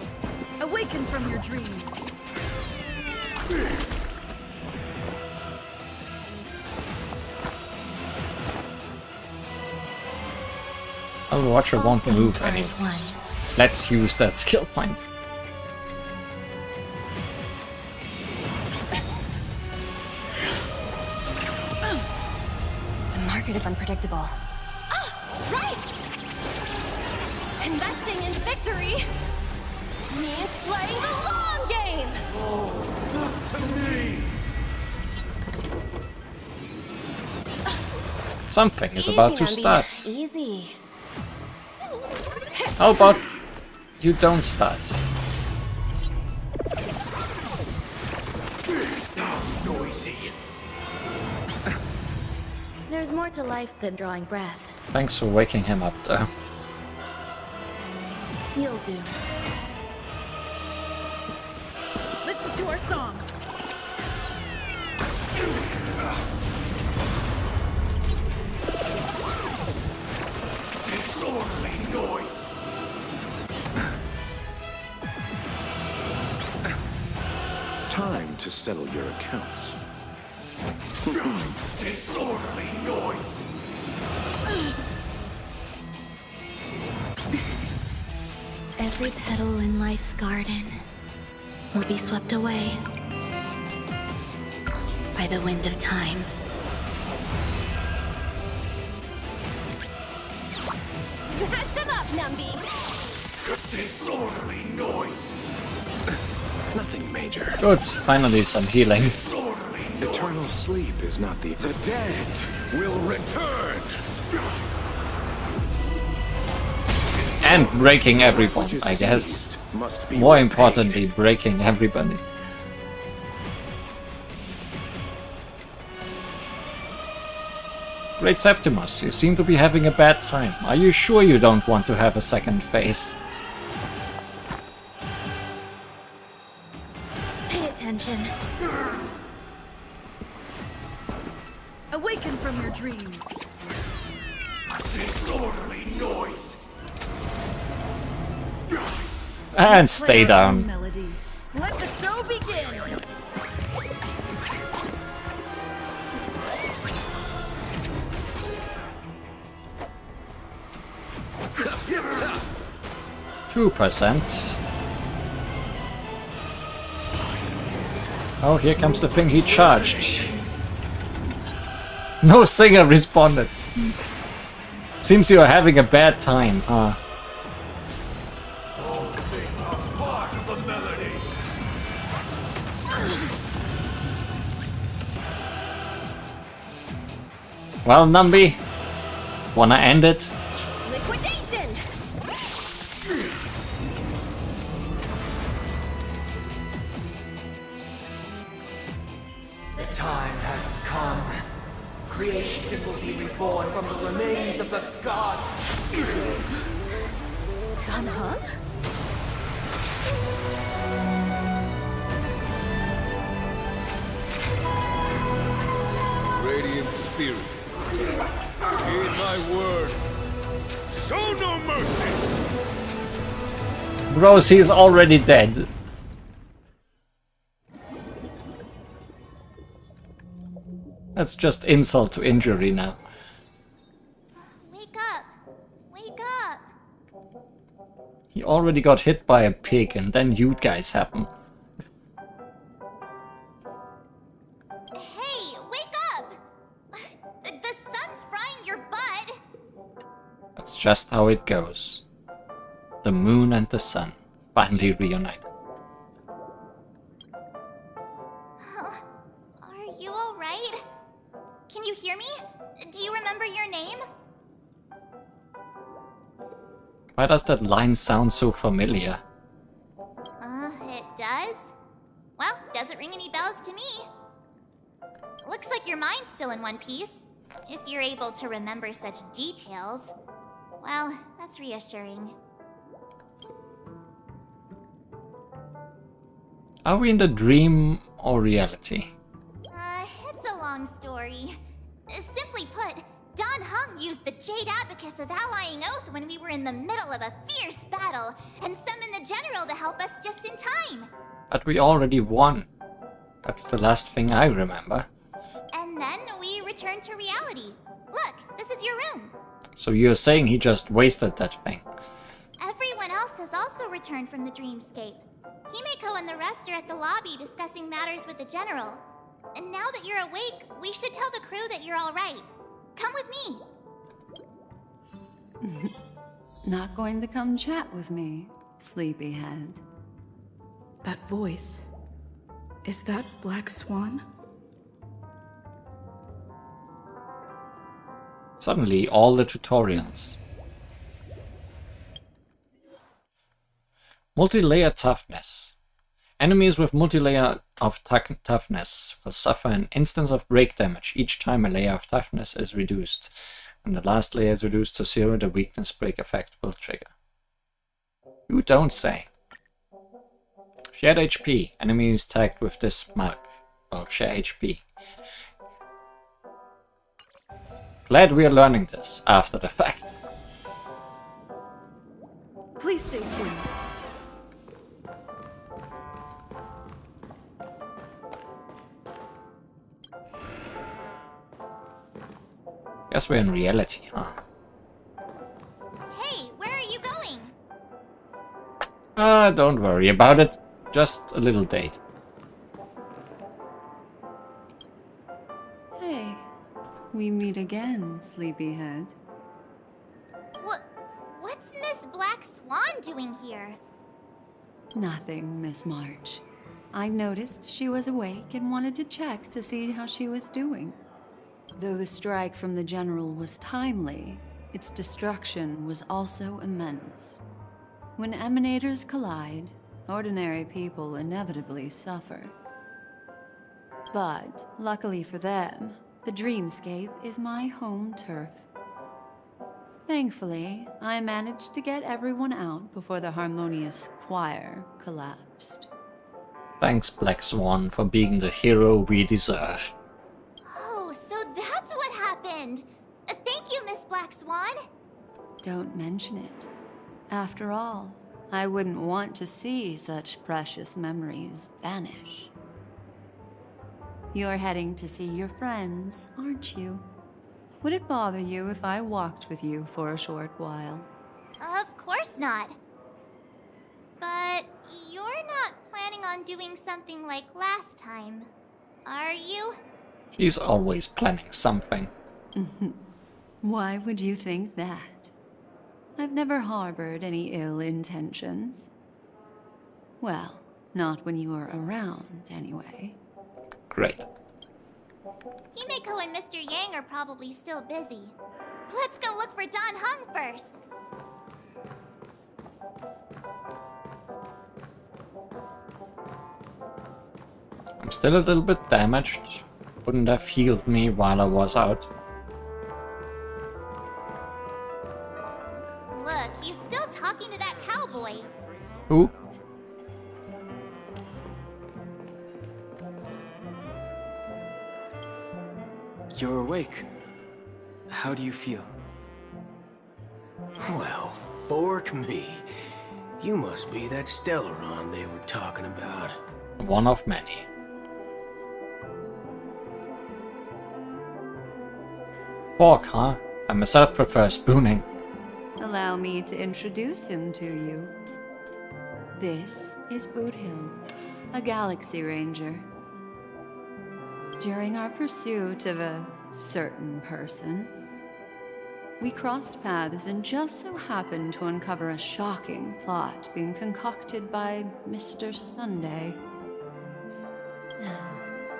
Awaken from your dream. Well, the Watcher won't things move are as anyways. Let's use that skill point. The market is unpredictable. Right! Investing in victory means playing the long game! Something is about to start. Easy. How about you don't start? Noisy. There's more to life than drawing breath. Thanks for waking him up though. You'll do. Listen to our song. Disorderly noise. Time to settle your accounts. Disorderly noise. Every petal in life's garden will be swept away by the wind of time. Smash them up, Numby! Disorderly noise. Nothing major. Good, finally some healing. Eternal sleep is not the dead will return. And breaking everyone, I guess. More importantly, breaking everybody. Great Septimus, you seem to be having a bad time. Are you sure you don't want to have a second phase? Pay attention. Awaken from your dream. Disorderly noise. And stay Play our own down. melody. Let the show begin. %. Oh, here comes the thing he charged. No singer responded. Seems you are having a bad time, huh? Part of the melody. Well, Numby, wanna end it? Liquidation! The time has come. Creation will be reborn from the remains of the gods. Dunhug? Radiant spirits, heed my word. Show no mercy! Bros, he's already dead. That's just insult to injury now. Wake up! Wake up! He already got hit by a pig and then you guys happen. Hey, wake up! The sun's frying your butt! That's just how it goes. The moon and the sun finally reunited. Are you alright? Can you hear me? Do you remember your name? Why does that line sound so familiar? It does? Well, doesn't ring any bells to me. Looks like your mind's still in one piece. If you're able to remember such details. Well, that's reassuring. Are we in the dream or reality? It's a long story. Simply put, Dawn Dan Heng used the Jade Abacus of Allying Oath when we were in the middle of a fierce battle, and summoned the General to help us just in time. But we already won. That's the last thing I remember. And then we returned to reality. Look, this is your room. So you're saying he just wasted that thing? Everyone else has also returned from the dreamscape. Himeko and the rest are at the lobby discussing matters with the General. And now that you're awake, we should tell the crew that you're all right. Come with me. Not going to come chat with me, sleepyhead. That voice. Is that Black Swan? Suddenly, all the tutorials. Multi-layer toughness. Enemies with multi-layer of toughness will suffer an instance of break damage each time a layer of toughness is reduced. When the last layer is reduced to 0, the weakness break effect will trigger. You don't say. Shared HP. Enemies tagged with this mark will share HP. Glad we are learning this after the fact. Please stay tuned. Guess we're in reality, huh? Hey, where are you going? Don't worry about it. Just a little date. Hey, we meet again, sleepyhead. What's Miss Black Swan doing here? Nothing, Miss March. I noticed she was awake and wanted to check to see how she was doing. Though the strike from the General was timely, its destruction was also immense. When emanators collide, ordinary people inevitably suffer. But, luckily for them, the dreamscape is my home turf. Thankfully, I managed to get everyone out before the harmonious choir collapsed. Thanks, Black Swan, for being the hero we deserve. Oh, so that's what happened. Thank you, Miss Black Swan. Don't mention it. After all, I wouldn't want to see such precious memories vanish. You're heading to see your friends, aren't you? Would it bother you if I walked with you for a short while? Of course not. But you're not planning on doing something like last time, are you? She's always planning something. Why would you think that? I've never harbored any ill intentions. Well, not when you were around, anyway. Great. Himeko and Mr. Yang are probably still busy. Let's go look for Dan Heng first. I'm still a little bit damaged. Wouldn't have healed me while I was out. Look, he's still talking to that cowboy. Who? You're awake. How do you feel? Well, fork me. You must be that Stellaron they were talking about. One of many. Fork, huh? I myself prefer spooning. Allow me to introduce him to you. This is Boot Hill, a Galaxy Ranger. During our pursuit of a certain person, we crossed paths and just so happened to uncover a shocking plot being concocted by Mr. Sunday.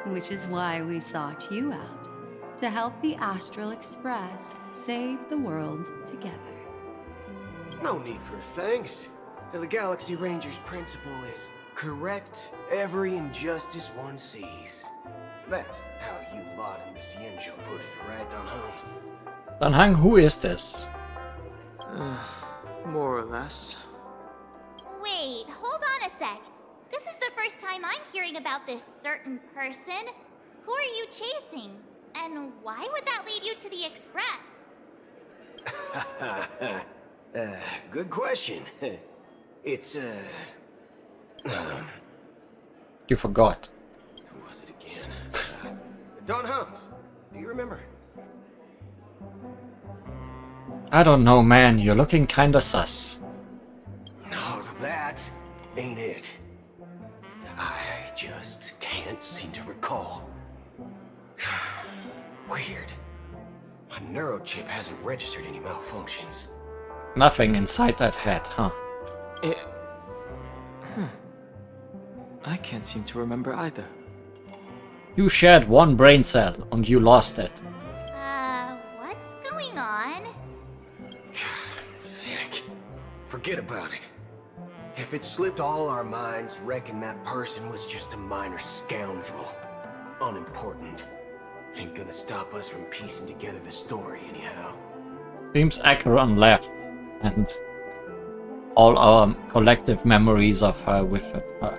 Which is why we sought you out, to help the Astral Express save the world together. No need for thanks. The Galaxy Ranger's principle is correct every injustice one sees. That's how you lot in this Yinzhou put it, right, Dan Heng? Dan Heng, who is this? More or less. Wait, hold on a sec. This is the first time I'm hearing about this certain person. Who are you chasing? And why would that lead you to the Express? Good question. It's, You forgot. Who was it again? Don Hum. Do you remember? I don't know, man. You're looking kinda sus. No, that ain't it. I just can't seem to recall. Weird. My neurochip hasn't registered any malfunctions. Nothing inside that head, huh? I can't seem to remember either. You shared one brain cell and you lost it. What's going on? Heck. Forget about it. If it slipped all our minds, reckon that person was just a minor scoundrel. Unimportant. Ain't gonna stop us from piecing together the story anyhow. Seems Acheron left, and all our collective memories of her with her.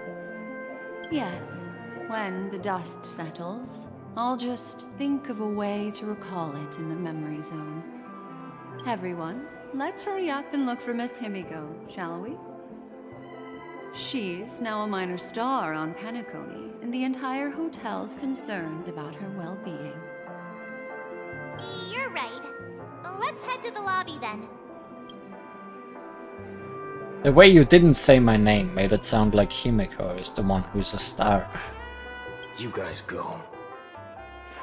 Yes, when the dust settles, I'll just think of a way to recall it in the memory zone. Everyone, let's hurry up and look for Miss Himiko, shall we? She's now a minor star on Penacony, and the entire hotel's concerned about her well-being. You're right. Let's head to the lobby then. The way you didn't say my name made it sound like Himiko is the one who's a star. You guys go.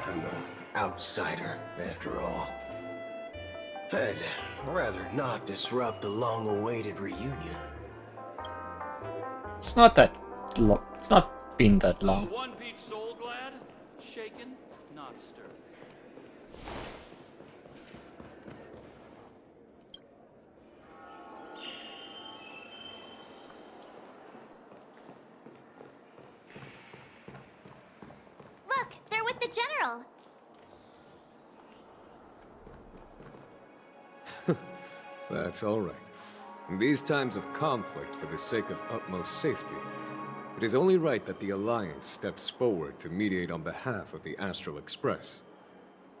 I'm an outsider, after all. I'd rather not disrupt the long-awaited reunion. It's not that long. It's not been that long. One peach soul glad, shaken, not stirred. Look, they're with the general. That's all right. In these times of conflict for the sake of utmost safety, it is only right that the Alliance steps forward to mediate on behalf of the Astral Express.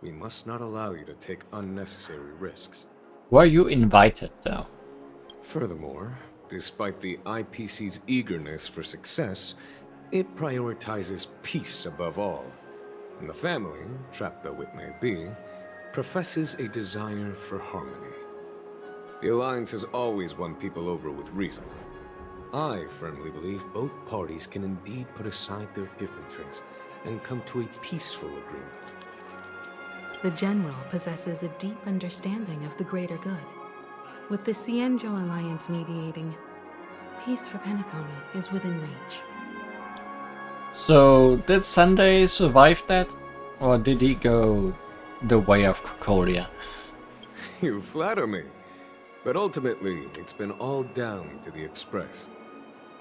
We must not allow you to take unnecessary risks. Were you invited, though? Furthermore, despite the IPC's eagerness for success, it prioritizes peace above all. And the family, trapped though it may be, professes a desire for harmony. The Alliance has always won people over with reason. I firmly believe both parties can indeed put aside their differences and come to a peaceful agreement. The General possesses a deep understanding of the greater good. With the Cienjo Alliance mediating, peace for Penacony is within reach. So, did Sunday survive that? Or did he go the way of Cocolia? You flatter me. But ultimately, it's been all down to the Express.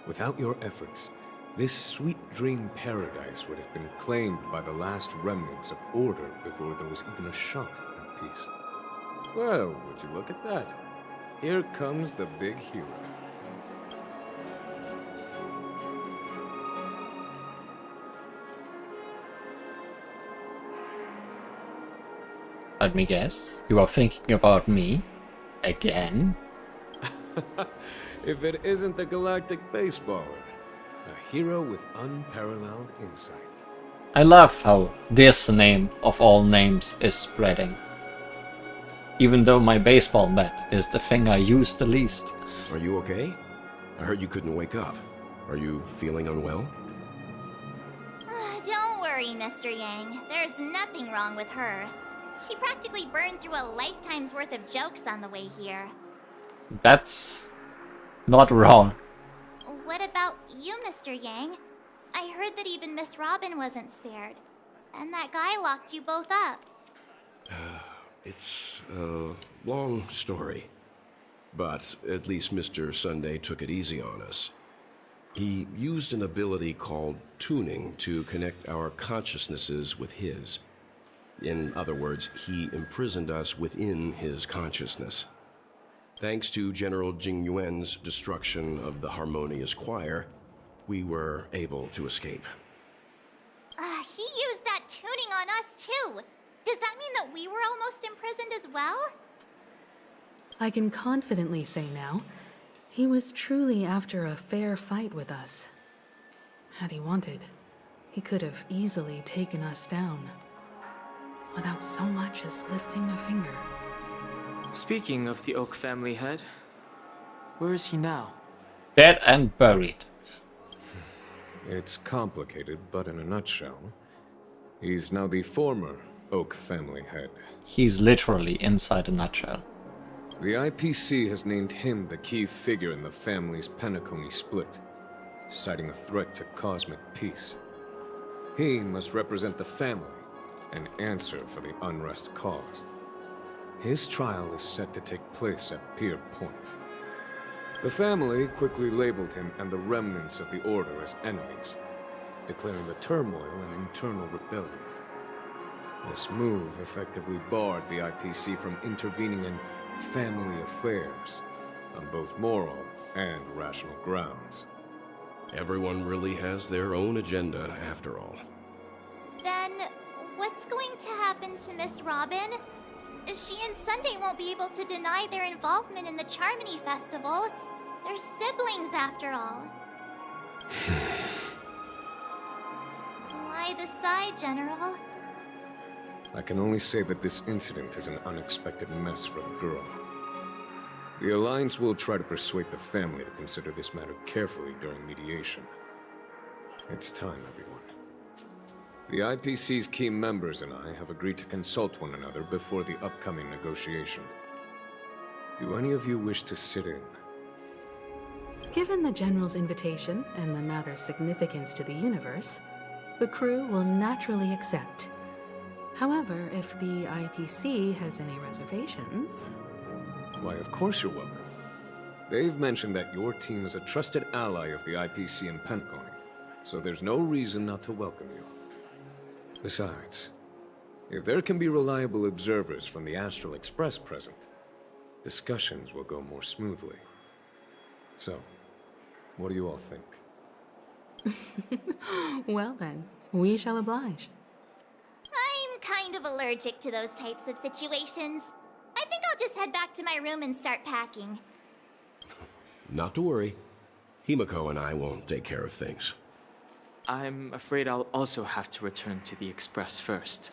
Without your efforts, this sweet dream paradise would have been claimed by the last remnants of order before there was even a shot at peace. Well, would you look at that? Here comes the big hero. Let me guess. You are thinking about me? Again? If it isn't the galactic baseballer, a hero with unparalleled insight. I love how this name of all names is spreading. Even though my baseball bat is the thing I use the least. Are you okay? I heard you couldn't wake up. Are you feeling unwell? Don't worry, Mr. Yang. There's nothing wrong with her. She practically burned through a lifetime's worth of jokes on the way here. That's not wrong. What about you, Mr. Yang? I heard that even Miss Robin wasn't spared. And that guy locked you both up. It's a long story. But at least Mr. Sunday took it easy on us. He used an ability called tuning to connect our consciousnesses with his. In other words, he imprisoned us within his consciousness. Thanks to General Jing Yuan's destruction of the Harmonious Choir, we were able to escape. He used that tuning on us too. Does that mean that we were almost imprisoned as well? I can confidently say now, he was truly after a fair fight with us. Had he wanted, he could have easily taken us down, without so much as lifting a finger. Speaking of the Oak family head, where is he now? Dead and buried. It's complicated, but in a nutshell, he's now the former Oak family head. He's literally inside a nutshell. The IPC has named him the key figure in the family's Penacony split, citing a threat to cosmic peace. He must represent the family and answer for the unrest caused. His trial is set to take place at Pier Point. The family quickly labeled him and the remnants of the Order as enemies, declaring the turmoil an internal rebellion. This move effectively barred the IPC from intervening in family affairs on both moral and rational grounds. Everyone really has their own agenda, after all. Then, what's going to happen to Miss Robin? She and Sunday won't be able to deny their involvement in the Charmony Festival. They're siblings, after all. Why the sigh, General? I can only say that this incident is an unexpected mess for the girl. The Alliance will try to persuade the family to consider this matter carefully during mediation. It's time, everyone. The IPC's key members and I have agreed to consult one another before the upcoming negotiation. Do any of you wish to sit in? Given the General's invitation and the matter's significance to the universe, the crew will naturally accept. However, if the IPC has any reservations... Why, of course you're welcome. They've mentioned that your team is a trusted ally of the IPC in Penacony, so there's no reason not to welcome you. Besides, if there can be reliable observers from the Astral Express present, discussions will go more smoothly. So, what do you all think? Well then, we shall oblige. I'm kind of allergic to those types of situations. I think I'll just head back to my room and start packing. Not to worry. Himiko and I will take care of things. I'm afraid I'll also have to return to the Express first.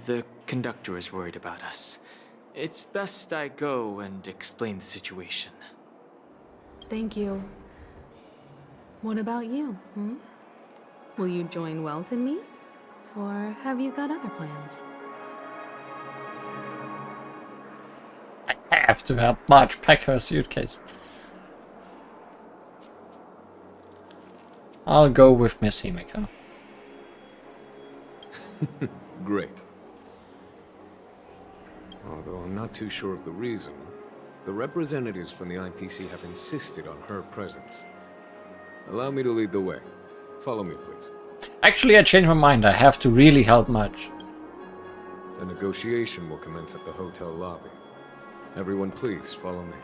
The conductor is worried about us. It's best I go and explain the situation. Thank you. What about you, Will you join Welt and me? Or have you got other plans? I have to help Marge pack her suitcase. I'll go with Miss Himiko. Great. Although I'm not too sure of the reason, the representatives from the IPC have insisted on her presence. Allow me to lead the way. Follow me, please. Actually, I changed my mind. I have to really help Marge. The negotiation will commence at the hotel lobby. Everyone, please follow me.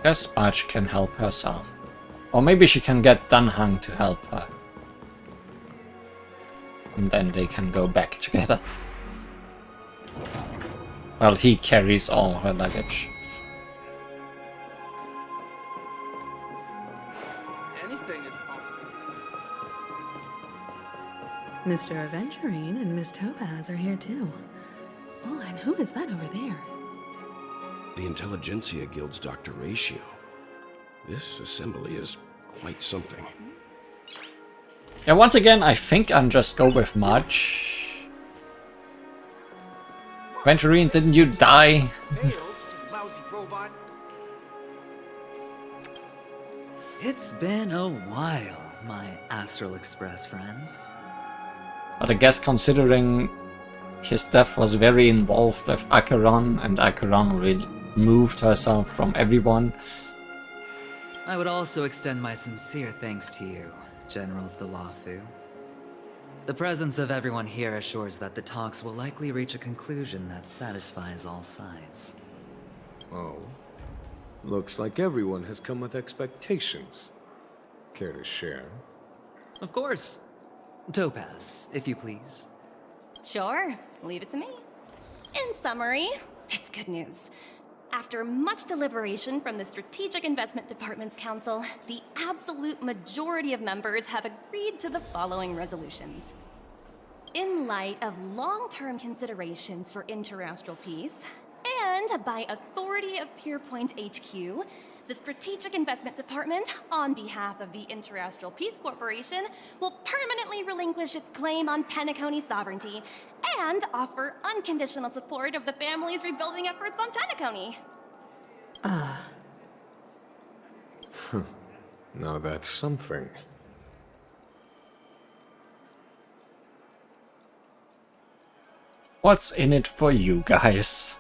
Guess Marge can help herself. Or maybe she can get Dunhang to help her. And then they can go back together. Well, he carries all her luggage. Anything is possible. Mr. Aventurine and Miss Topaz are here too. Oh, and who is that over there? The Intelligentsia Guild's Dr. Ratio. This assembly is quite something. Yeah, once again, I think I'm just go with Marge. Aventurine, didn't you die? Lousy robot. It's been a while, my Astral Express friends. But I guess considering his death was very involved with Acheron, and Acheron removed herself from everyone. I would also extend my sincere thanks to you, General of the Lawfu. The presence of everyone here assures that the talks will likely reach a conclusion that satisfies all sides. Oh? Looks like everyone has come with expectations. Care to share? Of course. Topaz, if you please. Sure, leave it to me. In summary, it's good news. After much deliberation from the Strategic Investment Department's Council, the absolute majority of members have agreed to the following resolutions. In light of long-term considerations for interastral peace, and by authority of Pierpoint HQ, the Strategic Investment Department, on behalf of the Interastral Peace Corporation, will permanently relinquish its claim on Penacony sovereignty and offer unconditional support of the family's rebuilding efforts on Penacony. Now that's something. What's in it for you guys?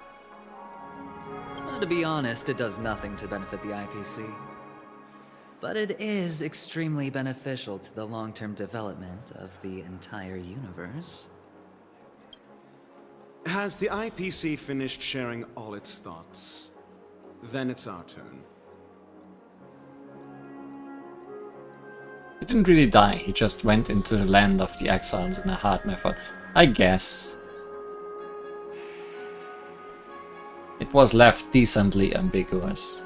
To be honest, it does nothing to benefit the IPC. But it is extremely beneficial to the long-term development of the entire universe. Has the IPC finished sharing all its thoughts? Then it's our turn. He didn't really die, he just went into the land of the exiles in a hard method. I guess. It was left decently ambiguous.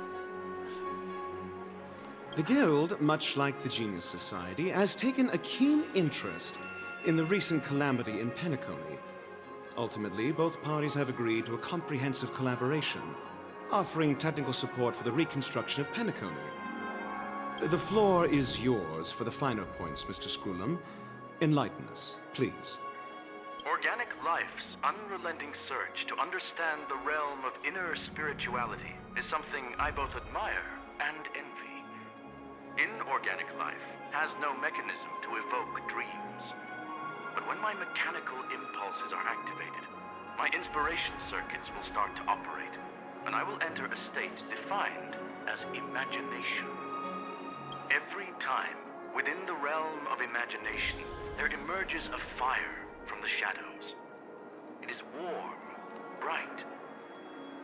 The Guild, much like the Genius Society, has taken a keen interest in the recent calamity in Penacony. Ultimately, both parties have agreed to a comprehensive collaboration, offering technical support for the reconstruction of Penacony. The floor is yours for the finer points, Mr. Screwlum. Enlighten us, please. Organic life's unrelenting search to understand the realm of inner spirituality is something I both admire and envy. Inorganic life has no mechanism to evoke dreams. But when my mechanical impulses are activated, my inspiration circuits will start to operate, and I will enter a state defined as imagination. Every time, within the realm of imagination, there emerges a fire from the shadows. It is warm, bright.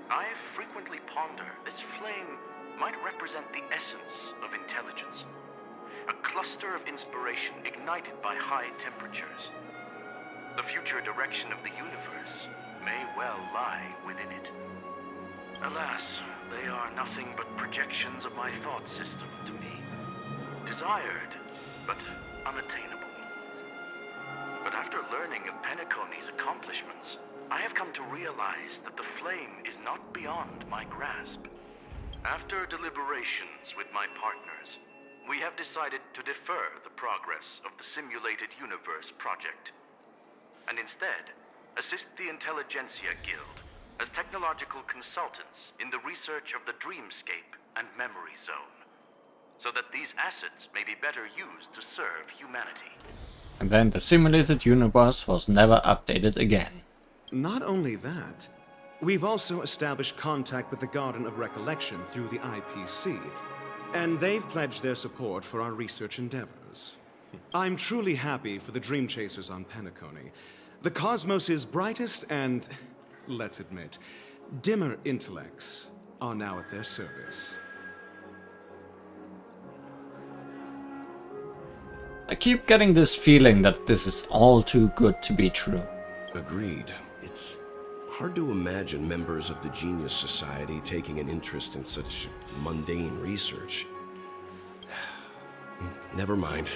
I frequently ponder this flame might represent the essence of intelligence. A cluster of inspiration ignited by high temperatures. The future direction of the universe may well lie within it. Alas, they are nothing but projections of my thought system to me. Desired, but unattainable. But after learning of Penacony's accomplishments, I have come to realize that the flame is not beyond my grasp. After deliberations with my partners, we have decided to defer the progress of the Simulated Universe project, and instead assist the Intelligentsia Guild as technological consultants in the research of the Dreamscape and Memory Zone, so that these assets may be better used to serve humanity. And then the simulated universe was never updated again. Not only that, we've also established contact with the Garden of Recollection through the IPC, and they've pledged their support for our research endeavors. I'm truly happy for the Dream Chasers on Penacony. The Cosmos' brightest and, let's admit, dimmer intellects are now at their service. I keep getting this feeling that this is all too good to be true. Agreed. It's hard to imagine members of the Genius Society taking an interest in such mundane research. Never mind.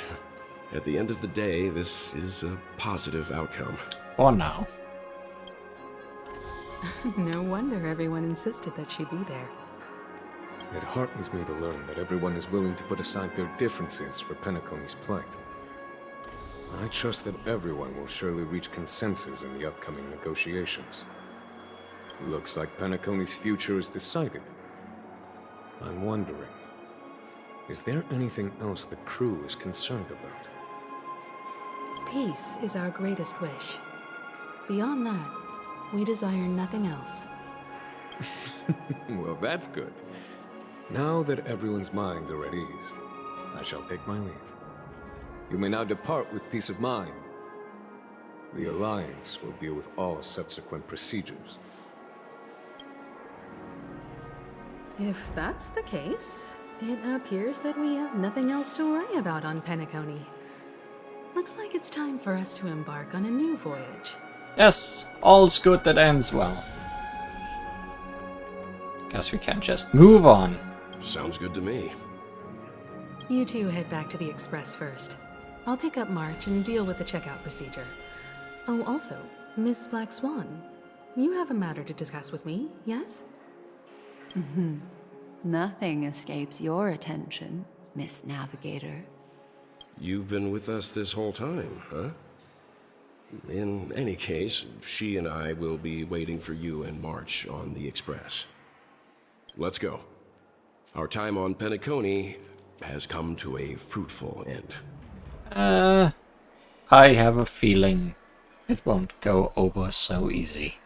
At the end of the day, this is a positive outcome. For now. No wonder everyone insisted that she be there. It heartens me to learn that everyone is willing to put aside their differences for Penacony's plight. I trust that everyone will surely reach consensus in the upcoming negotiations. Looks like Penacony's future is decided. I'm wondering, is there anything else the crew is concerned about? Peace is our greatest wish. Beyond that, we desire nothing else. Well, that's good. Now that everyone's minds are at ease, I shall take my leave. You may now depart with peace of mind. The Alliance will deal with all subsequent procedures. If that's the case, it appears that we have nothing else to worry about on Penacony. Looks like it's time for us to embark on a new voyage. Yes, all's good that ends well. Guess we can just move on. Sounds good to me. You two head back to the Express first. I'll pick up March and deal with the checkout procedure. Oh, also, Miss Black Swan, you have a matter to discuss with me, yes? Nothing escapes your attention, Miss Navigator. You've been with us this whole time, huh? In any case, she and I will be waiting for you and March on the Express. Let's go. Our time on Penacony has come to a fruitful end. I have a feeling it won't go over so easy.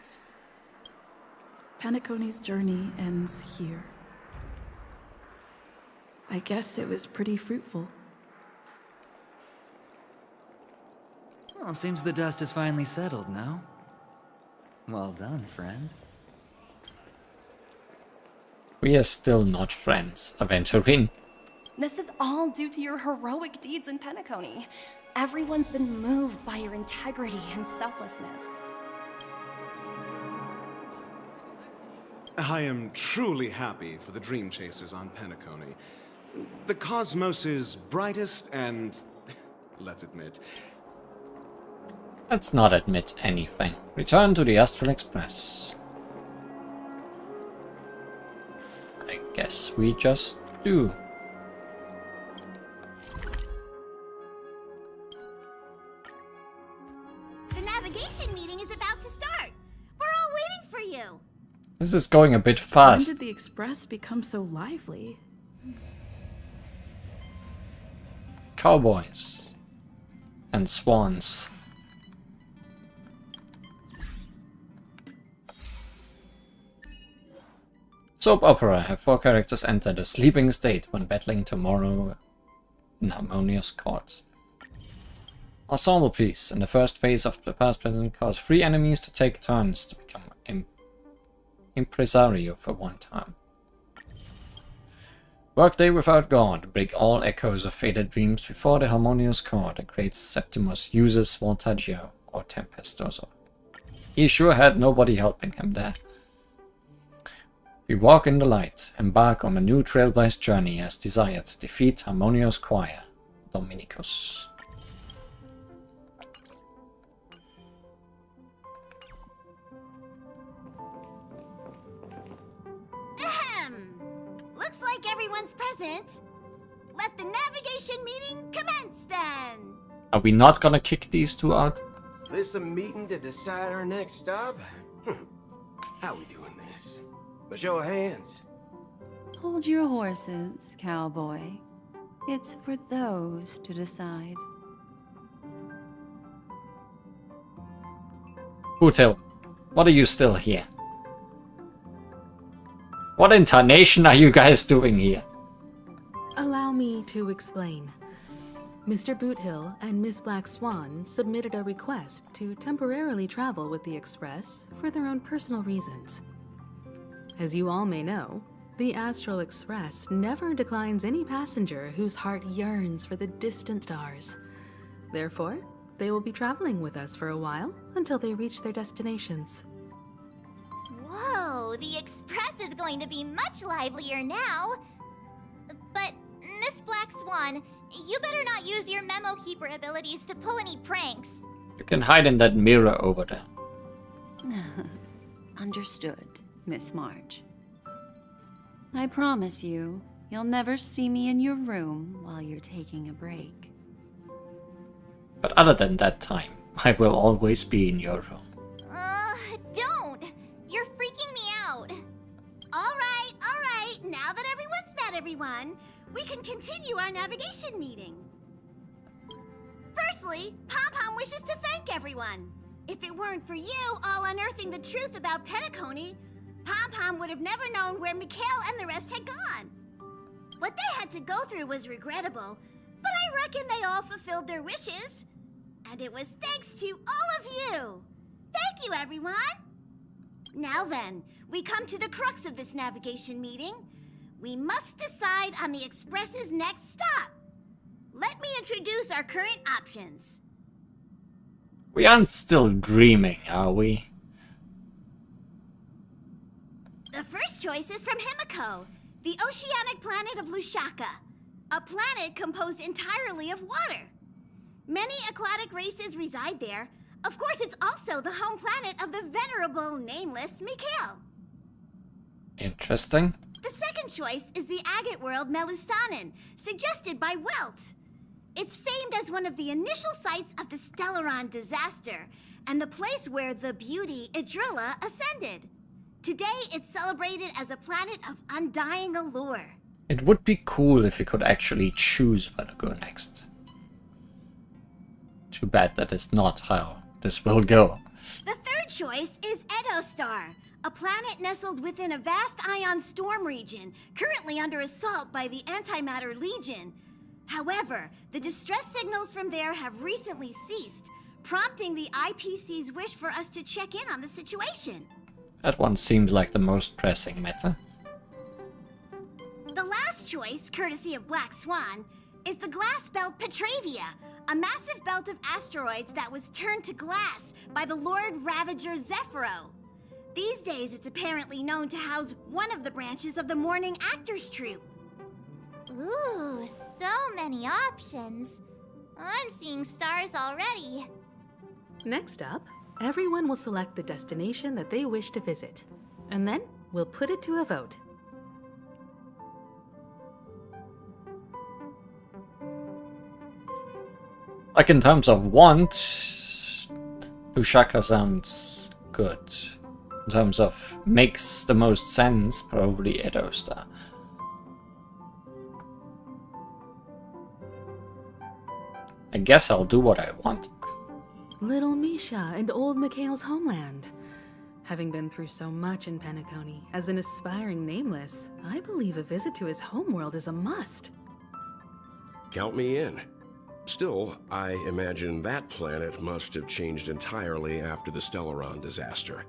Penacony's journey ends here. I guess it was pretty fruitful. Well, seems the dust is finally settled, no? Well done, friend. We are still not friends, Aventurin. This is all due to your heroic deeds in Penacony. Everyone's been moved by your integrity and selflessness. I am truly happy for the Dream Chasers on Penacony. The cosmos' brightest and, let's admit... Let's not admit anything. Return to the Astral Express. I guess we just do. The navigation meeting is about to start. We're all waiting for you. This is going a bit When fast. did the Express become so lively? Cowboys and swans. Soap opera. Have 4 characters enter the sleeping state when battling tomorrow in harmonious chords. Ensemble piece. In the first phase of the past battle, cause 3 enemies to take turns to become impresario for 1 time. Workday without God. Break all echoes of faded dreams before the harmonious chord and creates Septimus uses Voltaggio or Tempestoso. He sure had nobody helping him there. We walk in the light, embark on a new trailblaze journey as desired, defeat Harmonious Choir, Dominicus. Ahem. Looks like everyone's present. Let the navigation meeting commence then. Are we not gonna kick these 2 out? This a meeting to decide our next stop? How we doing this? A show of hands. Hold your horses, cowboy. It's for those to decide. Bootil, what are you still here? What intonation are you guys doing here? Allow me to explain. Mr. Boothill and Miss Black Swan submitted a request to temporarily travel with the Express for their own personal reasons. As you all may know, the Astral Express never declines any passenger whose heart yearns for the distant stars. Therefore, they will be traveling with us for a while until they reach their destinations. Whoa, the Express is going to be much livelier now. But, Miss Black Swan, you better not use your Memo Keeper abilities to pull any pranks. You can hide in that mirror over there. Understood, Miss March. I promise you, you'll never see me in your room while you're taking a break. But other than that time, I will always be in your room. Don't! You're freaking me out. All right. Now that everyone's met everyone, we can continue our navigation meeting. Firstly, Pom-Pom wishes to thank everyone. If it weren't for you all unearthing the truth about Penacony, Pom-Pom would have never known where Mikhail and the rest had gone. What they had to go through was regrettable, but I reckon they all fulfilled their wishes. And it was thanks to all of you. Thank you, everyone. Now then, we come to the crux of this navigation meeting. We must decide on the Express's next stop. Let me introduce our current options. We aren't still dreaming, are we? The first choice is from Himiko, the oceanic planet of Lushaka, a planet composed entirely of water. Many aquatic races reside there. Of course, it's also the home planet of the venerable, nameless Mikhail. Interesting. The second choice is the agate world Melustanen, suggested by Welt. It's famed as one of the initial sites of the Stellaron disaster, and the place where the beauty Idrilla ascended. Today, it's celebrated as a planet of undying allure. It would be cool if we could actually choose where to go next. Too bad that is not how this will go. The third choice is Edostar, a planet nestled within a vast ion storm region, currently under assault by the Antimatter Legion. However, the distress signals from there have recently ceased, prompting the IPC's wish for us to check in on the situation. That one seems like the most pressing matter. The last choice, courtesy of Black Swan, is the glass belt Petravia, a massive belt of asteroids that was turned to glass by the Lord Ravager Zephyro. These days, it's apparently known to house one of the branches of the Morning Actors Troupe. Ooh, so many options. I'm seeing stars already. Next up, everyone will select the destination that they wish to visit. And then we'll put it to a vote. Like in terms of want, Lushaka sounds good. In terms of makes the most sense, probably Edostar. I guess I'll do what I want. Little Misha and old Mikhail's homeland. Having been through so much in Penacony, as an aspiring nameless, I believe a visit to his homeworld is a must. Count me in. Still, I imagine that planet must have changed entirely after the Stellaron disaster.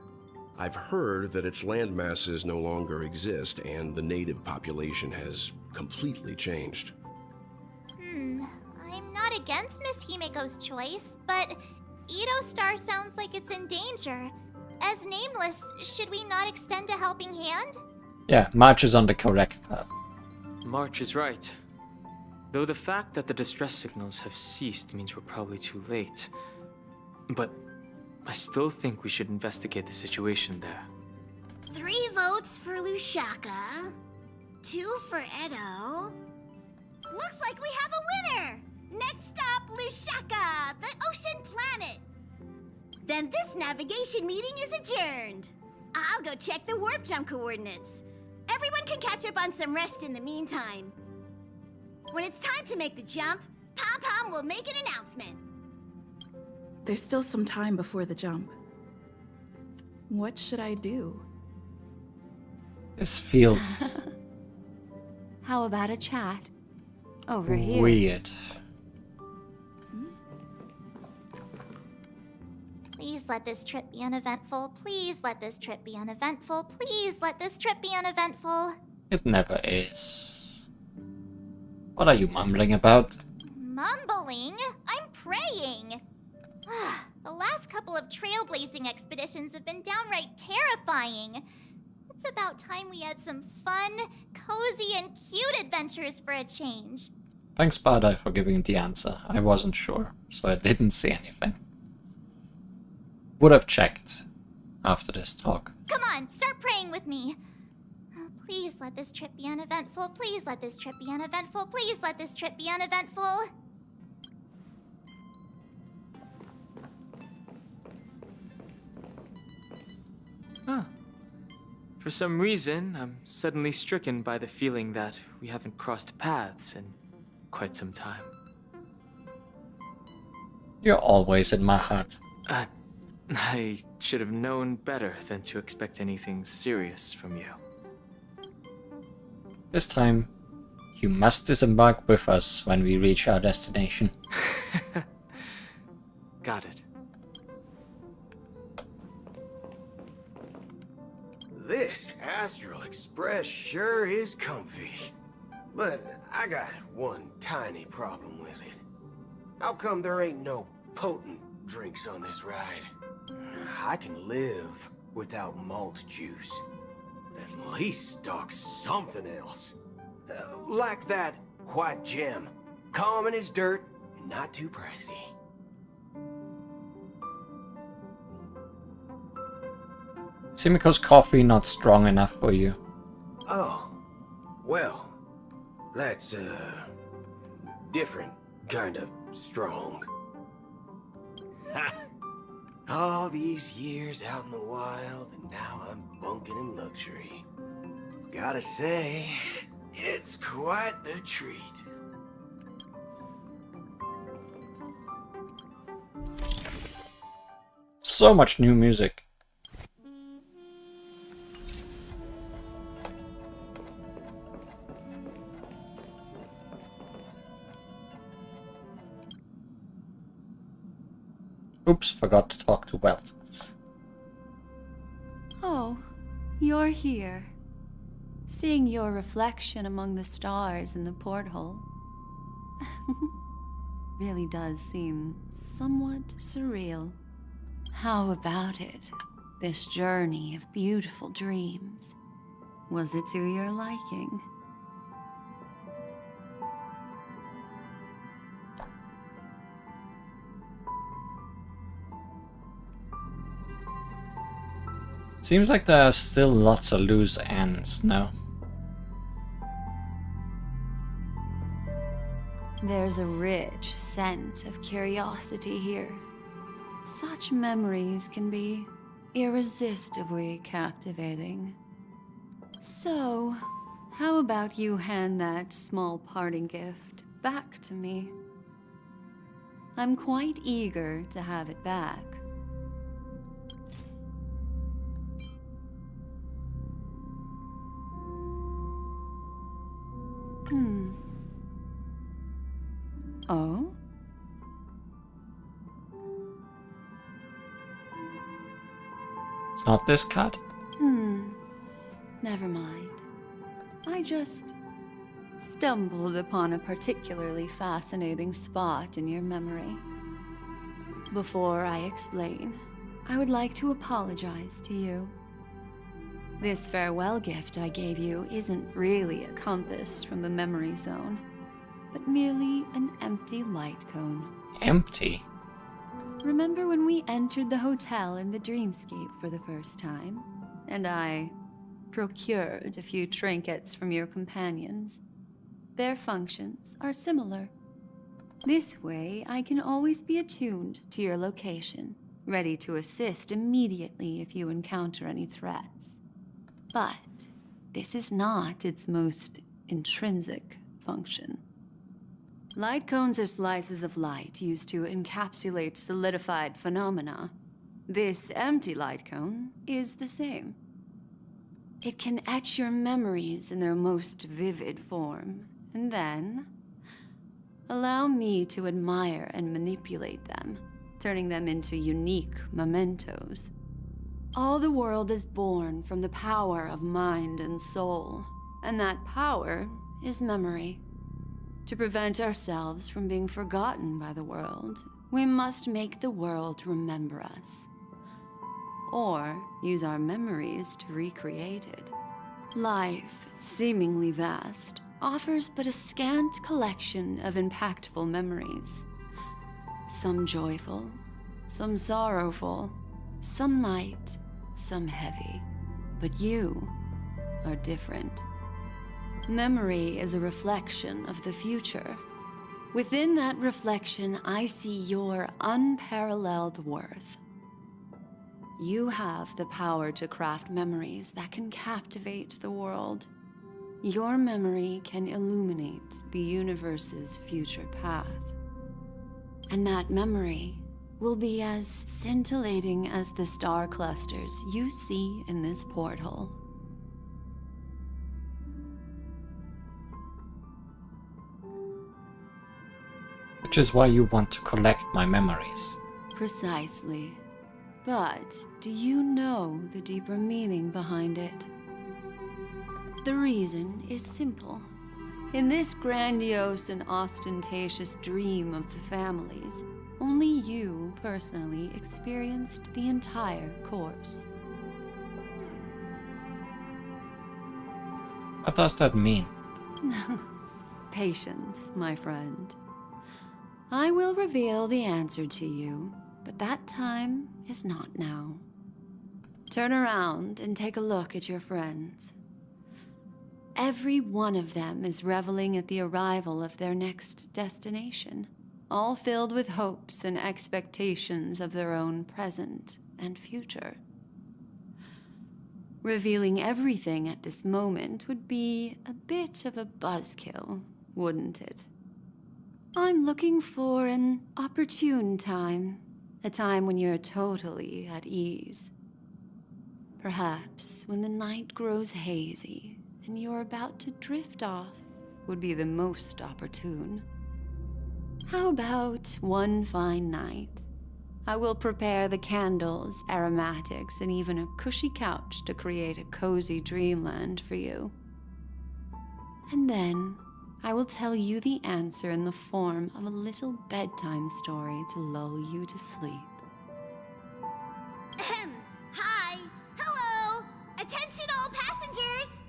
I've heard that its land masses no longer exist and the native population has completely changed. I'm not against Miss Himiko's choice, but Edostar sounds like it's in danger. As nameless, should we not extend a helping hand? Yeah, March is on the correct path. March is right. Though the fact that the distress signals have ceased means we're probably too late. But I still think we should investigate the situation there. 3 votes for Lushaka, 2 for Edo. Looks like we have a winner! Next up, Lushaka, the ocean planet. Then this navigation meeting is adjourned. I'll go check the warp jump coordinates. Everyone can catch up on some rest in the meantime. When it's time to make the jump, Pom-Pom will make an announcement. There's still some time before the jump. What should I do? This feels How about a chat? Over here. weird. Please let this trip be uneventful. Please let this trip be uneventful. Please let this trip be uneventful. It never is. What are you mumbling about? Mumbling? I'm praying. The last couple of trailblazing expeditions have been downright terrifying. It's about time we had some fun, cozy, and cute adventures for a change. Thanks, Badai, for giving the answer. I wasn't sure, so I didn't say anything. Would have checked after this talk. Come on, start praying with me. Please let this trip be uneventful. Please let this trip be uneventful. Please let this trip be uneventful. Huh. For some reason, I'm suddenly stricken by the feeling that we haven't crossed paths in quite some time. You're always in my heart. I should have known better than to expect anything serious from you. This time, you must disembark with us when we reach our destination. Got it. This Astral Express sure is comfy. But I got one tiny problem with it. How come there ain't no potent drinks on this ride? I can live without malt juice. At least stock something else. Like that white gem. Common as dirt and not too pricey. Simiko's coffee not strong enough for you. Oh, well, that's different kind of strong. Ha! All these years out in the wild, and now I'm bunking in luxury. Gotta say, it's quite the treat. So much new music. Oops, forgot to talk to Welt. Oh, you're here. Seeing your reflection among the stars in the porthole really does seem somewhat surreal. How about it? This journey of beautiful dreams. Was it to your liking? Seems like there are still lots of loose ends, no? There's a rich scent of curiosity here. Such memories can be irresistibly captivating. So, how about you hand that small parting gift back to me? I'm quite eager to have it back. Oh? It's not this card? Never mind. I just stumbled upon a particularly fascinating spot in your memory. Before I explain, I would like to apologize to you. This farewell gift I gave you isn't really a compass from the memory zone, but merely an empty light cone. Empty? Remember when we entered the hotel in the dreamscape for the first time, and I procured a few trinkets from your companions? Their functions are similar. This way, I can always be attuned to your location, ready to assist immediately if you encounter any threats. But this is not its most intrinsic function. Light cones are slices of light used to encapsulate solidified phenomena. This empty light cone is the same. It can etch your memories in their most vivid form, and then allow me to admire and manipulate them, turning them into unique mementos. All the world is born from the power of mind and soul, and that power is memory. To prevent ourselves from being forgotten by the world, we must make the world remember us, or use our memories to recreate it. Life, seemingly vast, offers but a scant collection of impactful memories. Some joyful, some sorrowful, some light, some heavy. But you are different. Memory is a reflection of the future. Within that reflection, I see your unparalleled worth. You have the power to craft memories that can captivate the world. Your memory can illuminate the universe's future path. And that memory will be as scintillating as the star clusters you see in this porthole. Which is why you want to collect my memories. Precisely. But do you know the deeper meaning behind it? The reason is simple. In this grandiose and ostentatious dream of the families, only you personally experienced the entire course. What does that mean? Patience, my friend. I will reveal the answer to you, but that time is not now. Turn around and take a look at your friends. Every one of them is reveling at the arrival of their next destination, all filled with hopes and expectations of their own present and future. Revealing everything at this moment would be a bit of a buzzkill, wouldn't it? I'm looking for an opportune time, a time when you're totally at ease. Perhaps when the night grows hazy and you're about to drift off would be the most opportune. How about one fine night? I will prepare the candles, aromatics, and even a cushy couch to create a cozy dreamland for you. And then I will tell you the answer in the form of a little bedtime story to lull you to sleep. Hi! Hello! Attention all passengers!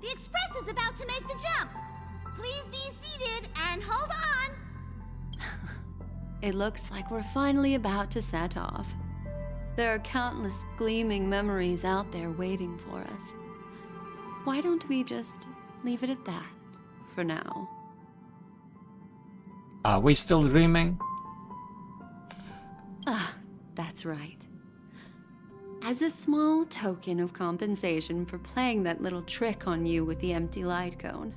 The express is about to make the jump. Please be seated and hold on. It looks like we're finally about to set off. There are countless gleaming memories out there waiting for us. Why don't we just leave it at that for now? Are we still dreaming? Ah, that's right. As a small token of compensation for playing that little trick on you with the empty light cone,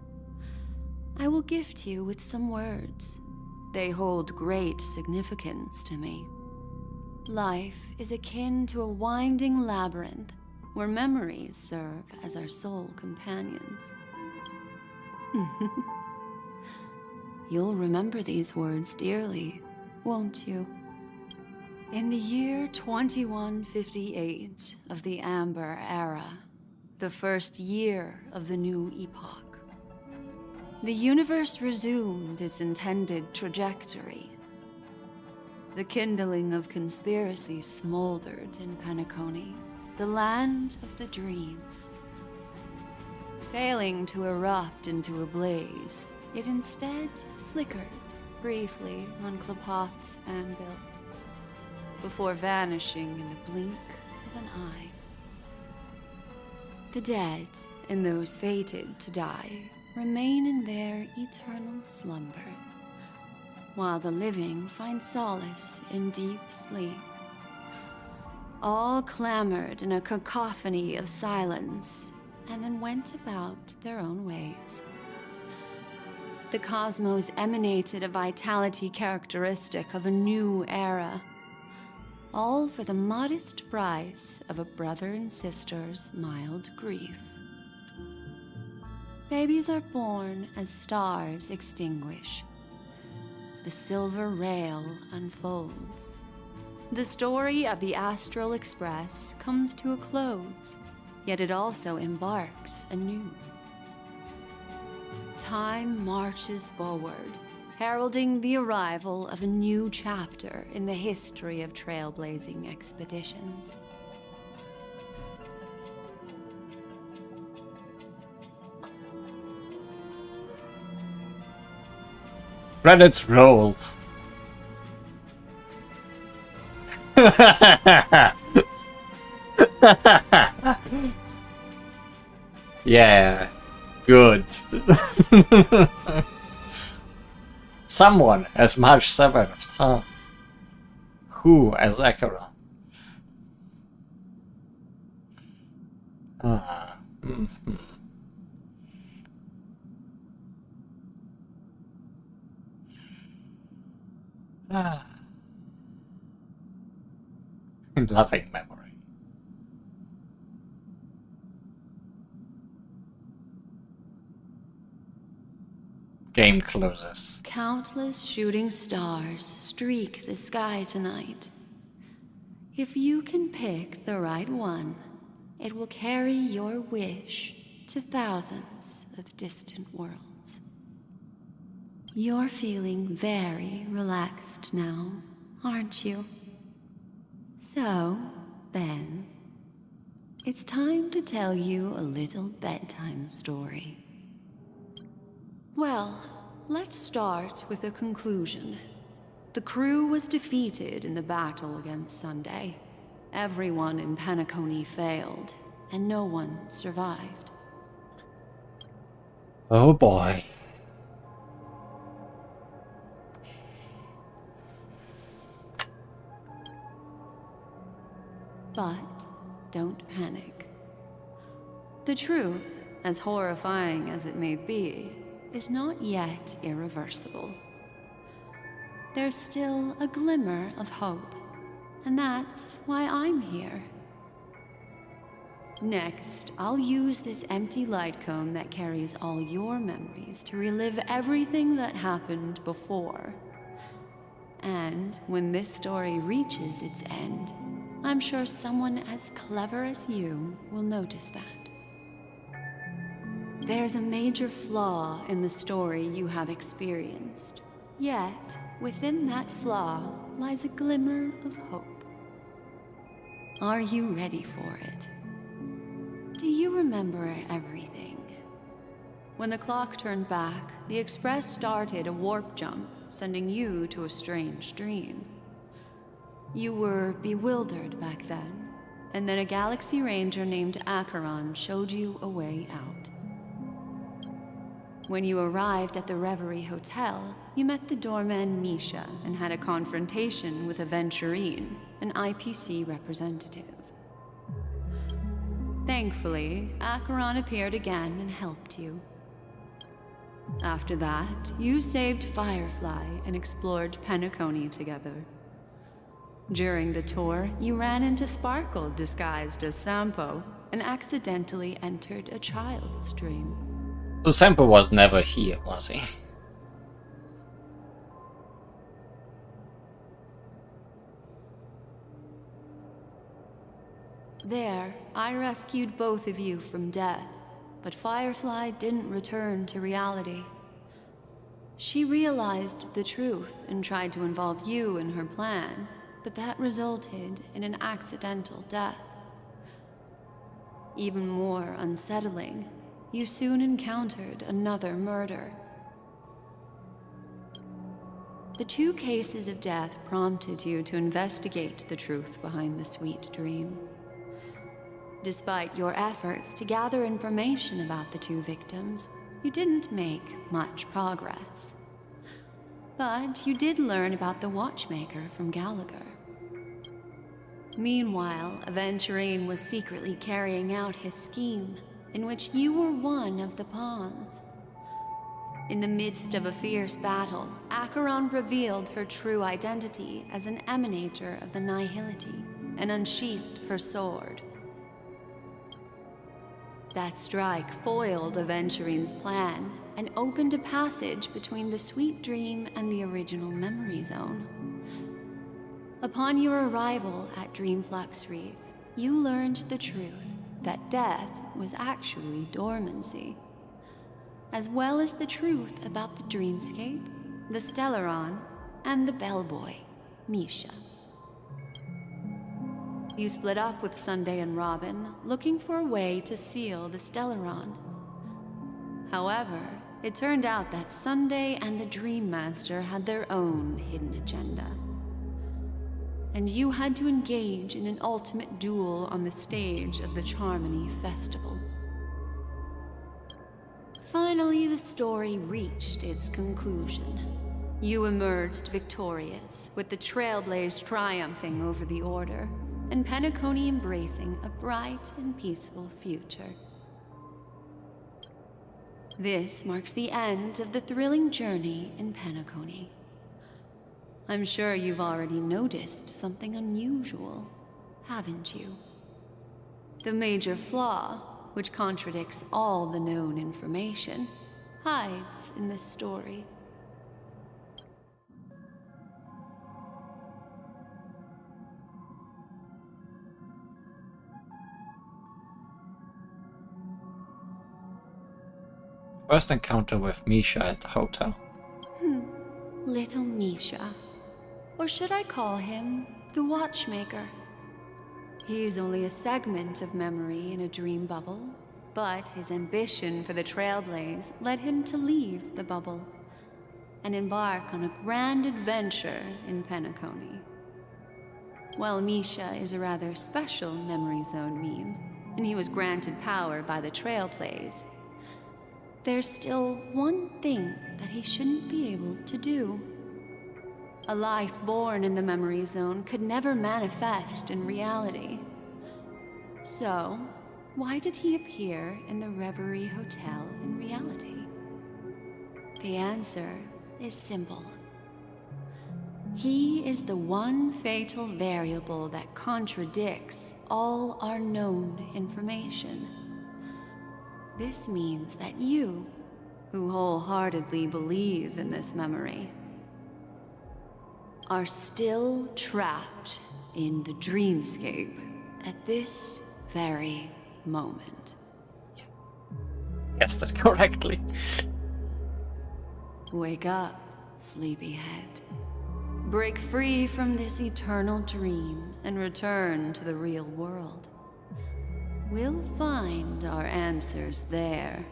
I will gift you with some words. They hold great significance to me. Life is akin to a winding labyrinth where memories serve as our sole companions. You'll remember these words dearly, won't you? In the year 2158 of the Amber Era, the first year of the new epoch, the universe resumed its intended trajectory. The kindling of conspiracy smoldered in Penacony, the land of the dreams. Failing to erupt into a blaze, it instead flickered briefly on Klapoth's anvil, before vanishing in the blink of an eye. The dead and those fated to die remain in their eternal slumber, while the living find solace in deep sleep. All clamored in a cacophony of silence, and then went about their own ways. The cosmos emanated a vitality characteristic of a new era, all for the modest price of a brother and sister's mild grief. Babies are born as stars extinguish. The silver rail unfolds. The story of the Astral Express comes to a close, yet it also embarks anew. Time marches forward, heralding the arrival of a new chapter in the history of trailblazing expeditions. Credits roll. Yeah, good. Someone as March 7th, huh? Who as Acheron? Ah. Mm-hmm. Ah. Loving memory. Game closes. Countless shooting stars streak the sky tonight. If you can pick the right one, it will carry your wish to thousands of distant worlds. You're feeling very relaxed now, aren't you? So, then, it's time to tell you a little bedtime story. Well, let's start with a conclusion. The crew was defeated in the battle against Sunday. Everyone in Penacony failed, and no one survived. Oh boy. But don't panic. The truth, as horrifying as it may be, is not yet irreversible. There's still a glimmer of hope, and that's why I'm here. Next, I'll use this empty light cone that carries all your memories to relive everything that happened before. And when this story reaches its end, I'm sure someone as clever as you will notice that. There's a major flaw in the story you have experienced. Yet, within that flaw lies a glimmer of hope. Are you ready for it? Do you remember everything? When the clock turned back, the Express started a warp jump, sending you to a strange dream. You were bewildered back then, and then a Galaxy Ranger named Acheron showed you a way out. When you arrived at the Reverie Hotel, you met the doorman Misha and had a confrontation with Aventurine, an IPC representative. Thankfully, Acheron appeared again and helped you. After that, you saved Firefly and explored Penacony together. During the tour, you ran into Sparkle disguised as Sampo and accidentally entered a child's dream. So Sampo was never here, was he? There, I rescued both of you from death, but Firefly didn't return to reality. She realized the truth and tried to involve you in her plan, but that resulted in an accidental death. Even more unsettling, you soon encountered another murder. The two cases of death prompted you to investigate the truth behind the sweet dream. Despite your efforts to gather information about the two victims, you didn't make much progress. But you did learn about the watchmaker from Gallagher. Meanwhile, Aventurine was secretly carrying out his scheme, in which you were one of the pawns. In the midst of a fierce battle, Acheron revealed her true identity as an emanator of the Nihility and unsheathed her sword. That strike foiled Aventurine's plan and opened a passage between the sweet dream and the original memory zone. Upon your arrival at Dreamflux Reef, you learned the truth that death was actually dormancy, as well as the truth about the dreamscape, the Stellaron, and the bellboy, Misha. You split up with Sunday and Robin, looking for a way to seal the Stellaron. However, it turned out that Sunday and the Dream Master had their own hidden agenda. And you had to engage in an ultimate duel on the stage of the Charmony Festival. Finally, the story reached its conclusion. You emerged victorious, with the Trailblaze triumphing over the Order, and Penacony embracing a bright and peaceful future. This marks the end of the thrilling journey in Penacony. I'm sure you've already noticed something unusual, haven't you? The major flaw, which contradicts all the known information, hides in this story. First encounter with Misha at the hotel. Little Misha. Or should I call him the Watchmaker? He's only a segment of memory in a dream bubble, but his ambition for the Trailblaze led him to leave the bubble and embark on a grand adventure in Penacony. While Misha is a rather special Memory Zone meme, and he was granted power by the Trailblaze, there's still one thing that he shouldn't be able to do. A life born in the Memory Zone could never manifest in reality. So, why did he appear in the Reverie Hotel in reality? The answer is simple. He is the one fatal variable that contradicts all our known information. This means that you, who wholeheartedly believe in this memory, are still trapped in the dreamscape at this very moment. Guessed that correctly. Wake up, sleepyhead. Break free from this eternal dream and return to the real world. We'll find our answers there.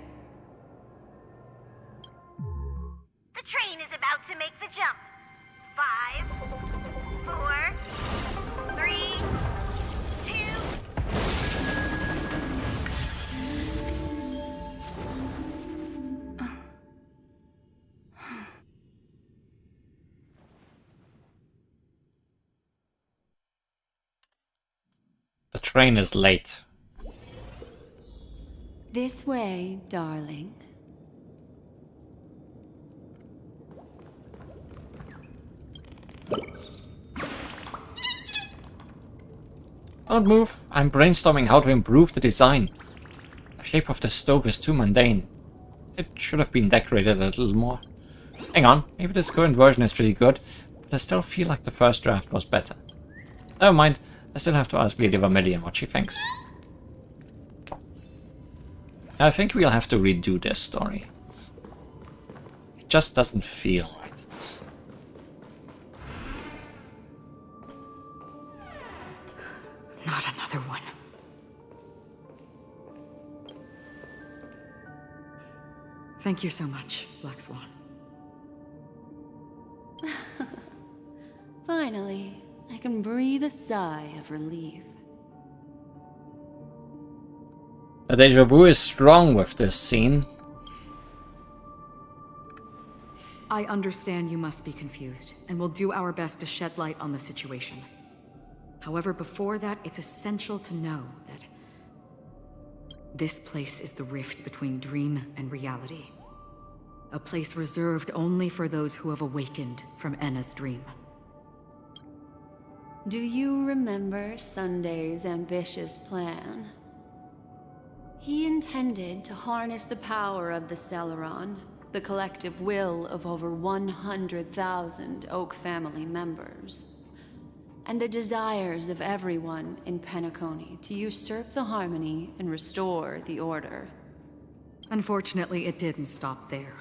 The train is about to make the jump. 5, 4, 3, 2. The train is late. This way, darling. Don't move. I'm brainstorming how to improve the design. The shape of the stove is too mundane. It should have been decorated a little more. Hang on, maybe this current version is pretty good, but I still feel like the first draft was better. Never mind, I still have to ask Lady Vermilion what she thinks. I think we'll have to redo this story. It just doesn't feel right. Not another one. Thank you so much, Black Swan. Finally, I can breathe a sigh of relief. The deja vu is strong with this scene. I understand you must be confused, and we'll do our best to shed light on the situation. However, before that, it's essential to know that this place is the rift between dream and reality. A place reserved only for those who have awakened from Enna's dream. Do you remember Sunday's ambitious plan? He intended to harness the power of the Stellaron, the collective will of over 100,000 Oak family members, and the desires of everyone in Penacony to usurp the harmony and restore the order. Unfortunately, it didn't stop there.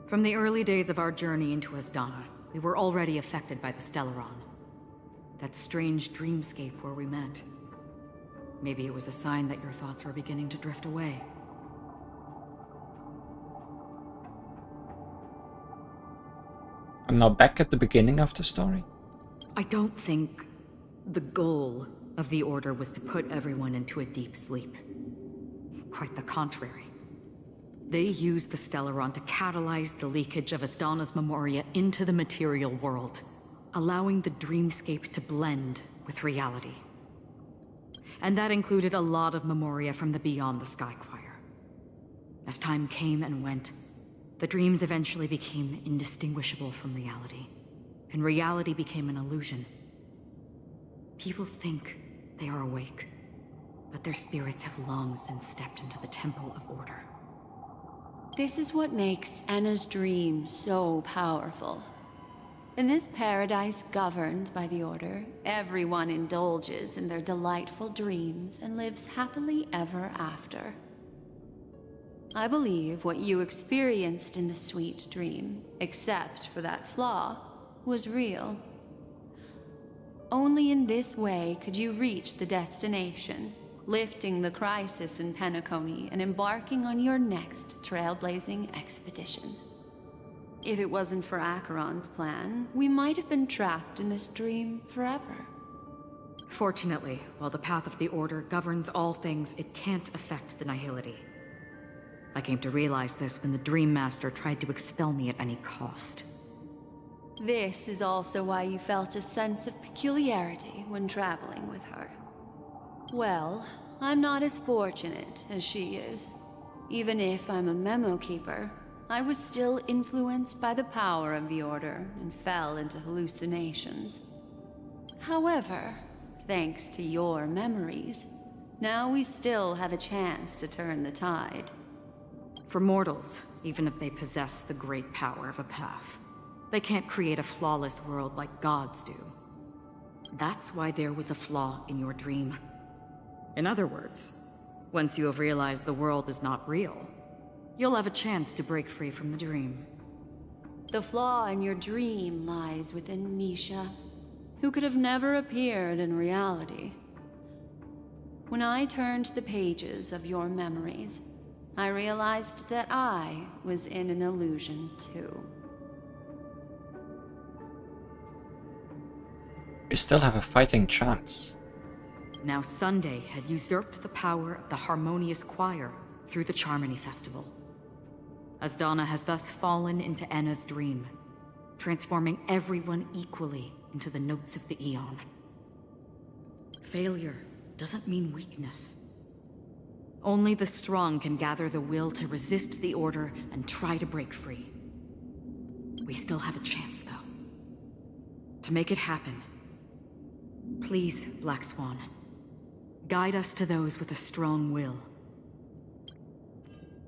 From the early days of our journey into Asdana, we were already affected by the Stellaron. That strange dreamscape where we met. Maybe it was a sign that your thoughts were beginning to drift away. I'm now back at the beginning of the story. I don't think the goal of the Order was to put everyone into a deep sleep. Quite the contrary. They used the Stellaron to catalyze the leakage of Asdana's Memoria into the material world, allowing the dreamscape to blend with reality. And that included a lot of Memoria from the Beyond the Sky Choir. As time came and went, the dreams eventually became indistinguishable from reality, and reality became an illusion. People think they are awake, but their spirits have long since stepped into the Temple of Order. This is what makes Enna's dream so powerful. In this paradise governed by the Order, everyone indulges in their delightful dreams and lives happily ever after. I believe what you experienced in the sweet dream, except for that flaw, was real. Only in this way could you reach the destination, lifting the crisis in Penacony and embarking on your next trailblazing expedition. If it wasn't for Acheron's plan, we might have been trapped in this dream forever. Fortunately, while the path of the Order governs all things, it can't affect the Nihility. I came to realize this when the Dream Master tried to expel me at any cost. This is also why you felt a sense of peculiarity when traveling with her. Well, I'm not as fortunate as she is. Even if I'm a memo keeper, I was still influenced by the power of the Order and fell into hallucinations. However, thanks to your memories, now we still have a chance to turn the tide. For mortals, even if they possess the great power of a path, they can't create a flawless world like gods do. That's why there was a flaw in your dream. In other words, once you have realized the world is not real, you'll have a chance to break free from the dream. The flaw in your dream lies within Misha, who could have never appeared in reality. When I turned the pages of your memories, I realized that I was in an illusion too. We still have a fighting chance. Now Sunday has usurped the power of the Harmonious Choir through the Charmony Festival. Asdana has thus fallen into Enna's dream, transforming everyone equally into the notes of the Eon. Failure doesn't mean weakness. Only the strong can gather the will to resist the Order and try to break free. We still have a chance, though. To make it happen, please, Black Swan, guide us to those with a strong will.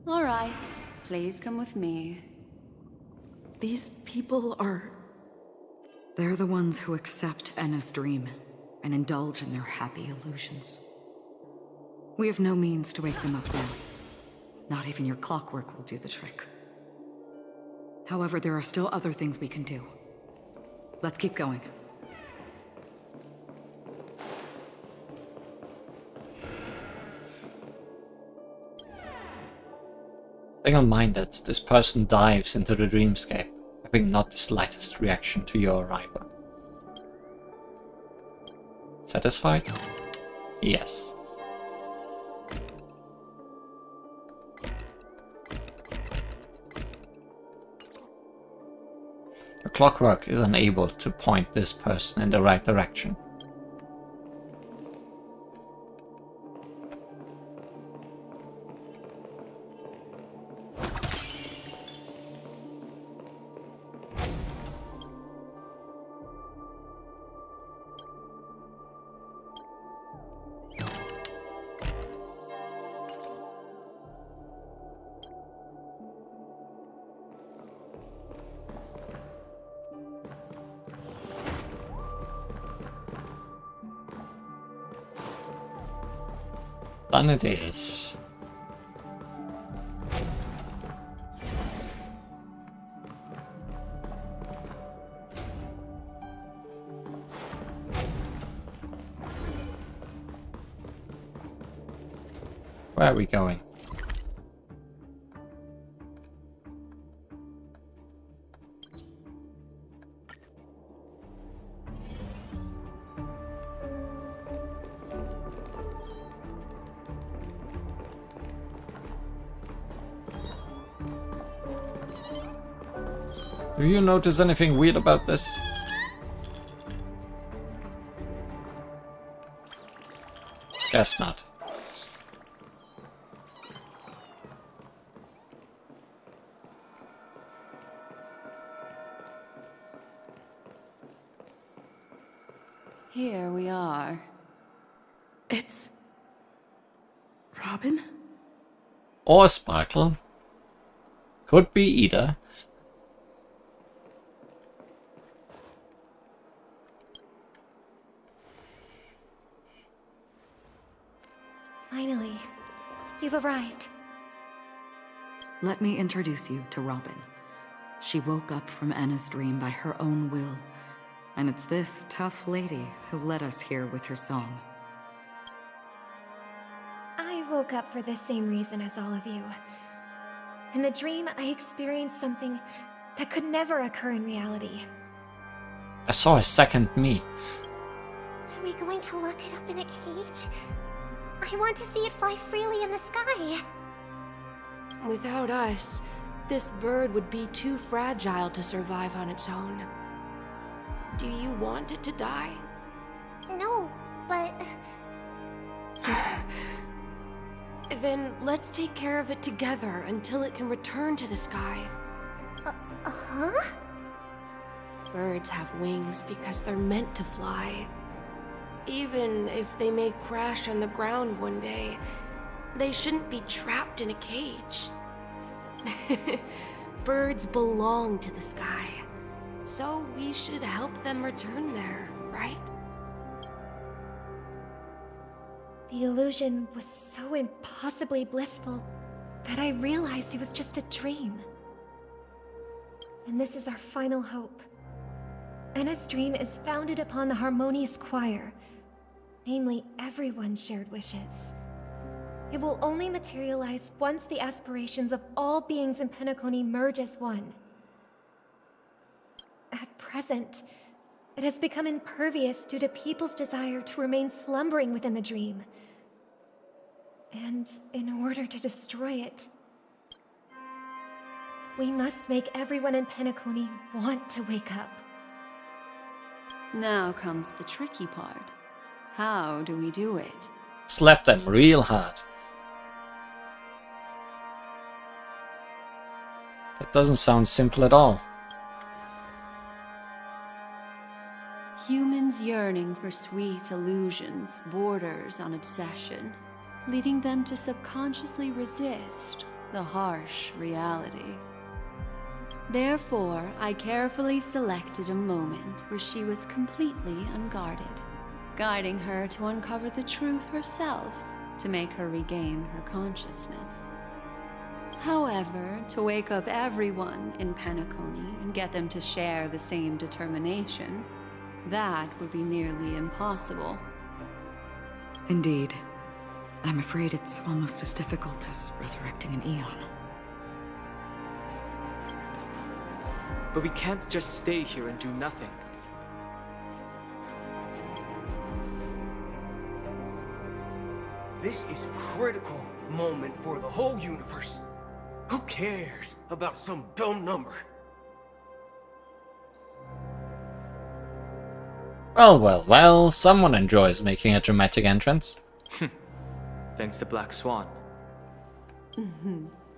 All right, please come with me. These people are... They're the ones who accept Enna's dream and indulge in their happy illusions. We have no means to wake them up now. Not even your clockwork will do the trick. However, there are still other things we can do. Let's keep going. Single-minded, this person dives into the dreamscape, having not the slightest reaction to your arrival. Satisfied? Yes. The clockwork is unable to point this person in the right direction. Done it is. Where are we going? Do you notice anything weird about this? Guess not. Here we are. It's... Robin? Or Sparkle. Could be either. Finally, you've arrived. Let me introduce you to Robin. She woke up from Anna's dream by her own will, and it's this tough lady who led us here with her song. I woke up for the same reason as all of you. In the dream, I experienced something that could never occur in reality. I saw a second me. Are we going to lock it up in a cage? I want to see it fly freely in the sky. Without us, this bird would be too fragile to survive on its own. Do you want it to die? No, but... Then let's take care of it together until it can return to the sky. Huh? Birds have wings because they're meant to fly. Even if they may crash on the ground one day, they shouldn't be trapped in a cage. Birds belong to the sky, so we should help them return there, right? The illusion was so impossibly blissful that I realized it was just a dream. And this is our final hope. Anna's dream is founded upon the harmonious choir, namely everyone's shared wishes. It will only materialize once the aspirations of all beings in Penacony merge as one. At present, it has become impervious due to people's desire to remain slumbering within the dream. And in order to destroy it, we must make everyone in Penacony want to wake up. Now comes the tricky part. How do we do it? Slap them real hard. That doesn't sound simple at all. Humans yearning for sweet illusions borders on obsession, leading them to subconsciously resist the harsh reality. Therefore, I carefully selected a moment where she was completely unguarded, guiding her to uncover the truth herself to make her regain her consciousness. However, to wake up everyone in Penacony and get them to share the same determination, that would be nearly impossible. Indeed. I'm afraid it's almost as difficult as resurrecting an Eon. But we can't just stay here and do nothing. This is a critical moment for the whole universe. Who cares about some dumb number? Well, well, well, someone enjoys making a dramatic entrance. Thanks to Black Swan.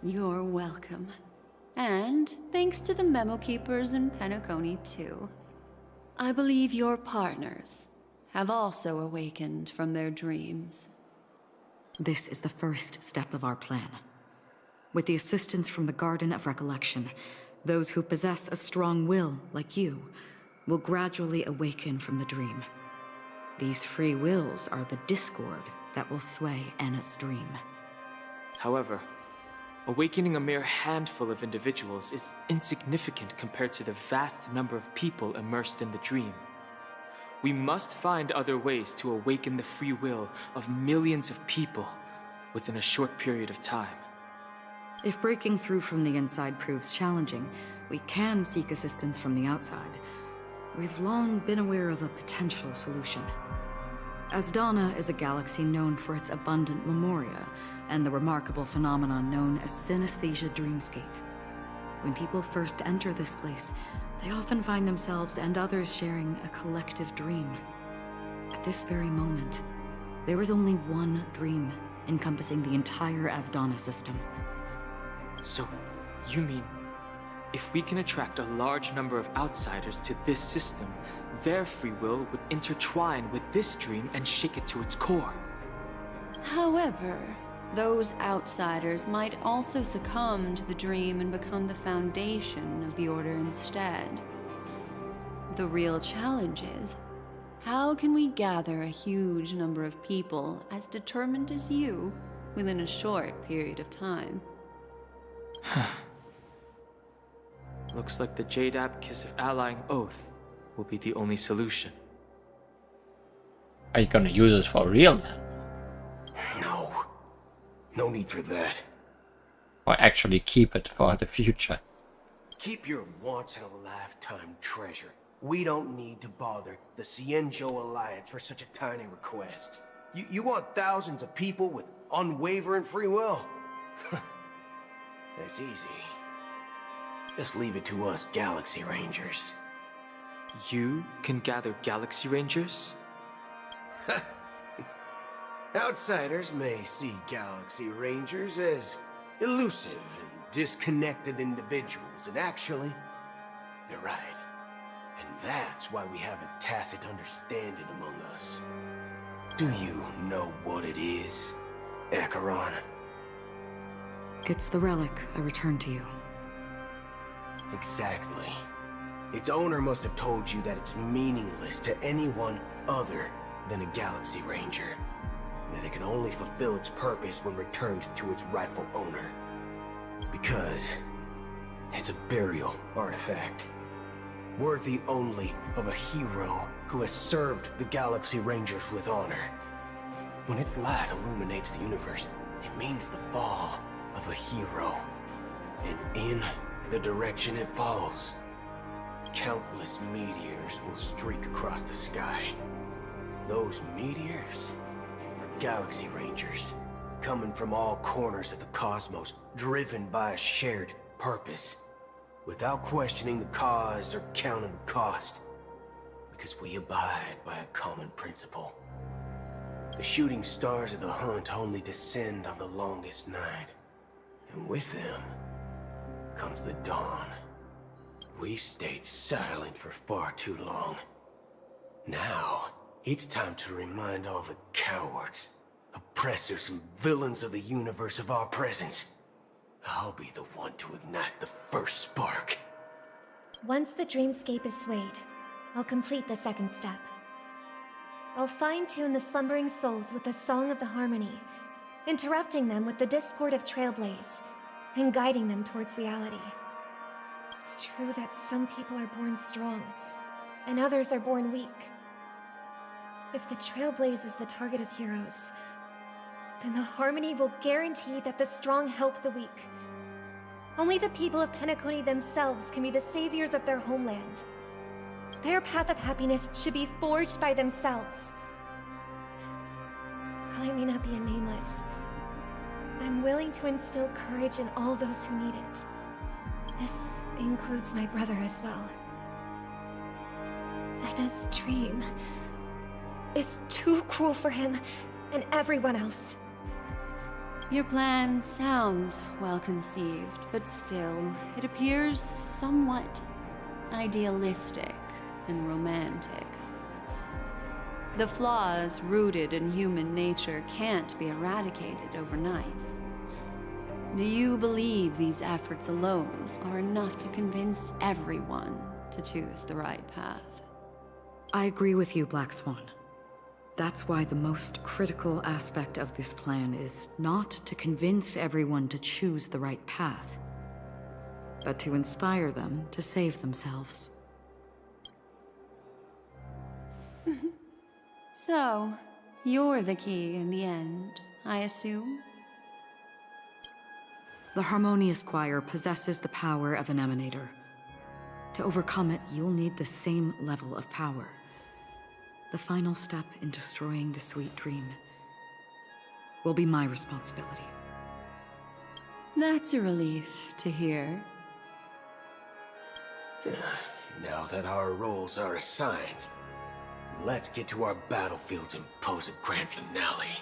You're welcome. And thanks to the memo keepers in Penacony, too. I believe your partners have also awakened from their dreams. This is the first step of our plan. With the assistance from the Garden of Recollection, those who possess a strong will, like you, will gradually awaken from the dream. These free wills are the discord that will sway Anna's dream. However, awakening a mere handful of individuals is insignificant compared to the vast number of people immersed in the dream. We must find other ways to awaken the free will of millions of people within a short period of time. If breaking through from the inside proves challenging, we can seek assistance from the outside. We've long been aware of a potential solution. Asdana is a galaxy known for its abundant memoria and the remarkable phenomenon known as synesthesia dreamscape. When people first enter this place, they often find themselves and others sharing a collective dream. At this very moment, there is only one dream encompassing the entire Asdana system. So, you mean, if we can attract a large number of outsiders to this system, their free will would intertwine with this dream and shake it to its core? However, those outsiders might also succumb to the dream and become the foundation of the Order instead. The real challenge is, how can we gather a huge number of people as determined as you within a short period of time? Looks like the Jade Abacus of Allying Oath will be the only solution. Are you gonna use it for real now? No. No need for that. Or actually keep it for the future? Keep your once-in-a-lifetime treasure. We don't need to bother the Cienjo Alliance for such a tiny request. You want thousands of people with unwavering free will? That's easy. Just leave it to us Galaxy Rangers. You can gather Galaxy Rangers? Outsiders may see Galaxy Rangers as elusive and disconnected individuals, and actually, they're right. And that's why we have a tacit understanding among us. Do you know what it is, Acheron? It's the relic I returned to you. Exactly. Its owner must have told you that it's meaningless to anyone other than a Galaxy Ranger. That it can only fulfill its purpose when returned to its rightful owner. Because it's a burial artifact. Worthy only of a hero who has served the Galaxy Rangers with honor. When its light illuminates the universe, it means the fall of a hero. And in the direction it falls, countless meteors will streak across the sky. Those meteors are Galaxy Rangers, coming from all corners of the cosmos, driven by a shared purpose, without questioning the cause or counting the cost, because we abide by a common principle. The shooting stars of the hunt only descend on the longest night, and with them comes the dawn. We've stayed silent for far too long. Now, it's time to remind all the cowards, oppressors and villains of the universe of our presence. I'll be the one to ignite the first spark. Once the dreamscape is swayed, I'll complete the second step. I'll fine-tune the slumbering souls with the Song of the Harmony, interrupting them with the discord of Trailblaze, and guiding them towards reality. It's true that some people are born strong, and others are born weak. If the Trailblaze is the target of heroes, then the Harmony will guarantee that the strong help the weak. Only the people of Penacony themselves can be the saviors of their homeland. Their path of happiness should be forged by themselves. While I may not be a nameless, I'm willing to instill courage in all those who need it. This includes my brother as well. Anna's dream is too cruel for him and everyone else. Your plan sounds well conceived, but still, it appears somewhat idealistic and romantic. The flaws rooted in human nature can't be eradicated overnight. Do you believe these efforts alone are enough to convince everyone to choose the right path? I agree with you, Black Swan. That's why the most critical aspect of this plan is not to convince everyone to choose the right path, but to inspire them to save themselves. So, you're the key in the end, I assume? The Harmonious Choir possesses the power of an emanator. To overcome it, you'll need the same level of power. The final step in destroying the sweet dream will be my responsibility. That's a relief to hear. Now that our roles are assigned, let's get to our battlefields and pose a grand finale.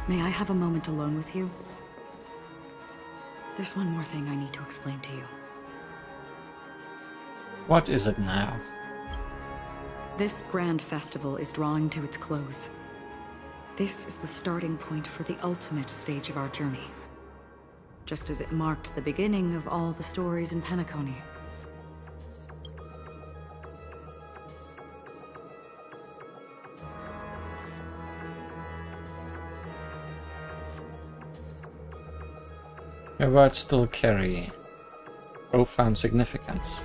May I have a moment alone with you? There's one more thing I need to explain to you. What is it now? This grand festival is drawing to its close. This is the starting point for the ultimate stage of our journey. Just as it marked the beginning of all the stories in Penacony. Your words still carry profound significance.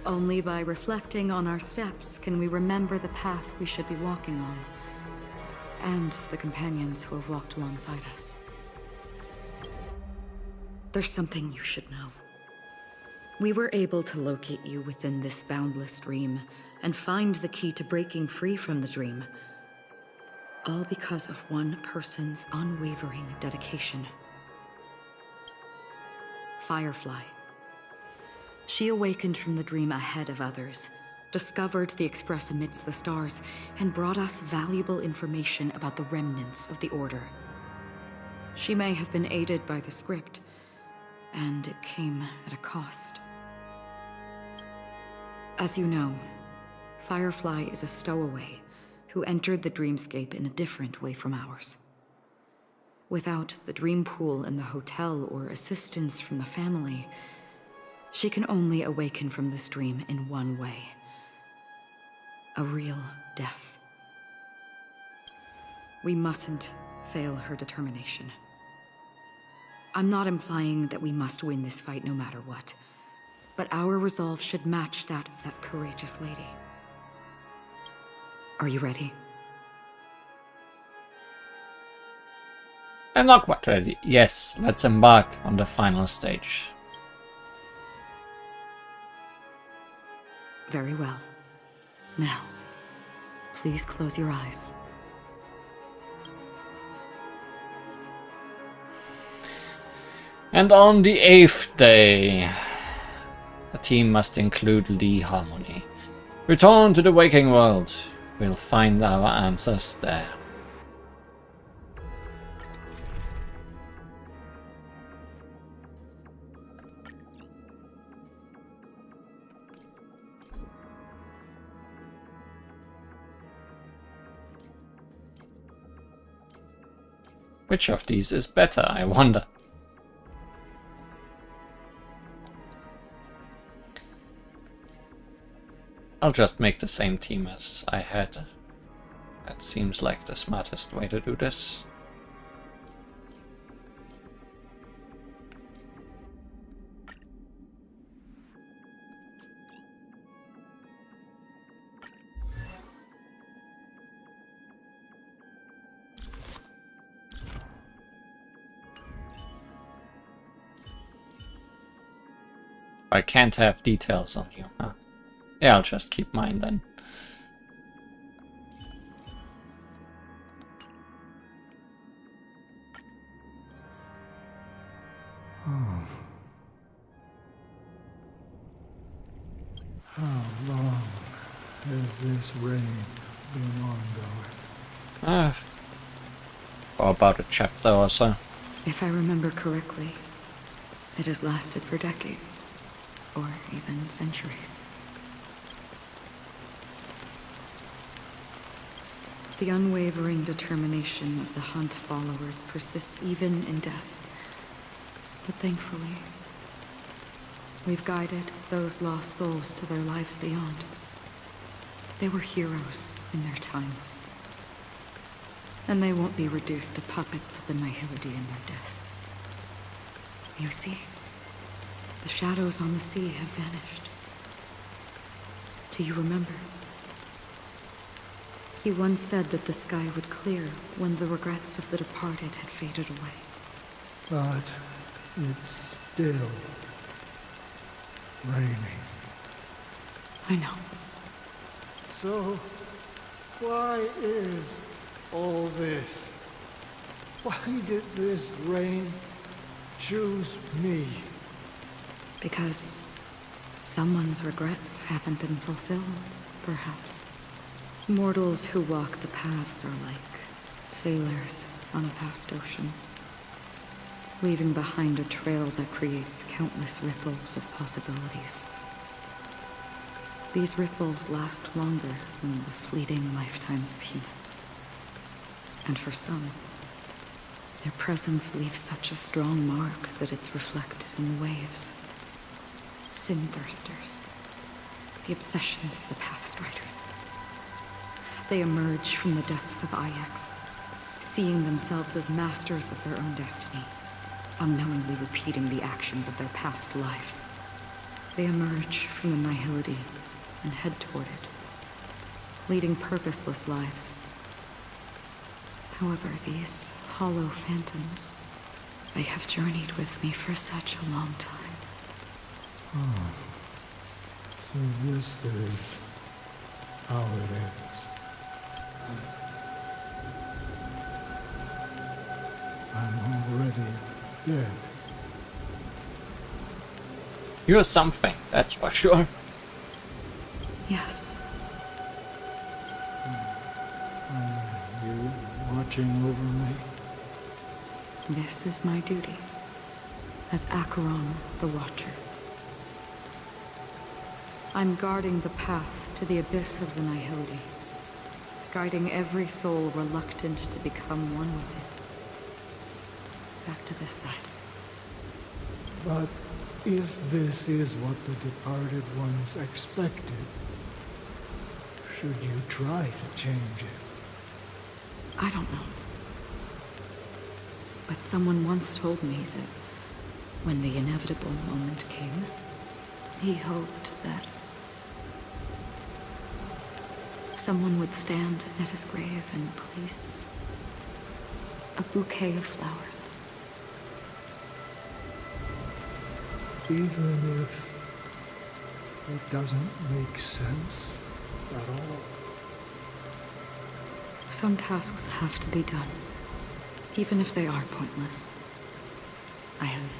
Only by reflecting on our steps can we remember the path we should be walking on, and the companions who have walked alongside us. There's something you should know. We were able to locate you within this boundless dream, and find the key to breaking free from the dream. All because of one person's unwavering dedication. Firefly. She awakened from the dream ahead of others, discovered the Express amidst the stars, and brought us valuable information about the remnants of the Order. She may have been aided by the script, and it came at a cost. As you know, Firefly is a stowaway who entered the dreamscape in a different way from ours. Without the dream pool in the hotel or assistance from the family, she can only awaken from this dream in one way. A real death. We mustn't fail her determination. I'm not implying that we must win this fight no matter what, but our resolve should match that of that courageous lady. Are you ready? I'm not quite ready. Yes, let's embark on the final stage. Very well. Now, please close your eyes. And on the 8th day, the team must include Lee Harmony. Return to the waking world. We'll find our answers there. Which of these is better, I wonder? I'll just make the same team as I had. That seems like the smartest way to do this. I can't have details on you, huh? Yeah, I'll just keep mine then. How long has this rain been ongoing? For about a chapter or so. If I remember correctly, it has lasted for decades, or even centuries. The unwavering determination of the Hunt followers persists even in death. But thankfully, we've guided those lost souls to their lives beyond. They were heroes in their time. And they won't be reduced to puppets of the Nihility in their death. You see, the shadows on the sea have vanished. Do you remember? He once said that the sky would clear when the regrets of the departed had faded away. But it's still raining. I know. So, why is all this? Why did this rain choose me? Because someone's regrets haven't been fulfilled, perhaps. Mortals who walk the paths are like sailors on a vast ocean, leaving behind a trail that creates countless ripples of possibilities. These ripples last longer than the fleeting lifetimes of humans. And for some, their presence leaves such a strong mark that it's reflected in the waves. Sin-thirsters, the obsessions of the Pathstriders. They emerge from the depths of Ix, seeing themselves as masters of their own destiny, unknowingly repeating the actions of their past lives. They emerge from the nihility and head toward it, leading purposeless lives. However, these hollow phantoms, they have journeyed with me for such a long time. Oh. So this is how it is. I'm already dead. You're something, that's for sure. Yes. Are you watching over me? This is my duty, as Acheron the Watcher. I'm guarding the path to the abyss of the nihility, guiding every soul reluctant to become one with it. Back to this side. But if this is what the departed ones expected, should you try to change it? I don't know. But someone once told me that when the inevitable moment came, he hoped that someone would stand at his grave and place a bouquet of flowers. Even if it doesn't make sense at all. Some tasks have to be done, even if they are pointless. I have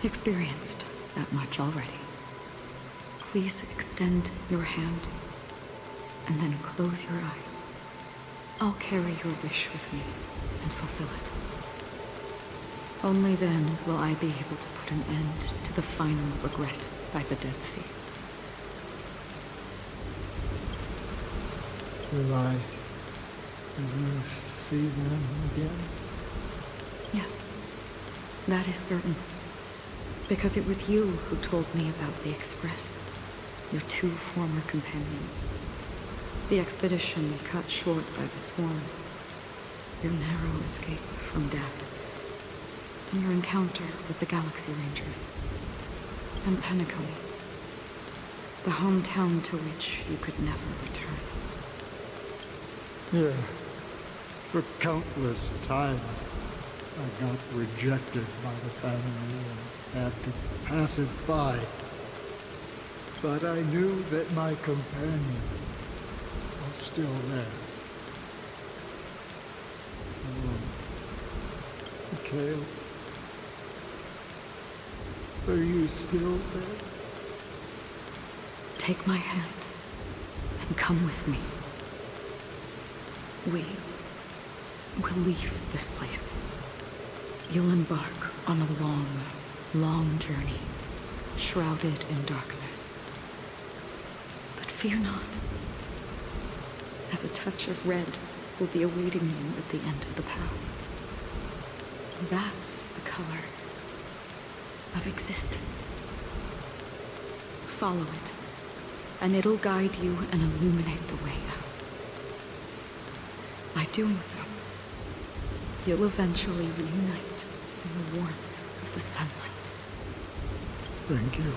experienced that much already. Please extend your hand, and then close your eyes. I'll carry your wish with me and fulfill it. Only then will I be able to put an end to the final regret by the Dead Sea. Will I ever see them again? Yes, that is certain. Because it was you who told me about the Express, your two former companions. The expedition cut short by the swarm, your narrow escape from death, and your encounter with the Galaxy Rangers, and Penacony, the hometown to which you could never return. Yeah. For countless times, I got rejected by the family and had to pass it by. But I knew that my companion was still there. Mikhail, are you still there? Take my hand and come with me. We will leave this place. You'll embark on a long, long journey, shrouded in darkness. But fear not, as a touch of red will be awaiting you at the end of the path. That's the color of existence. Follow it, and it'll guide you and illuminate the way out. By doing so, you'll eventually reunite in the warmth of the sunlight. Thank you.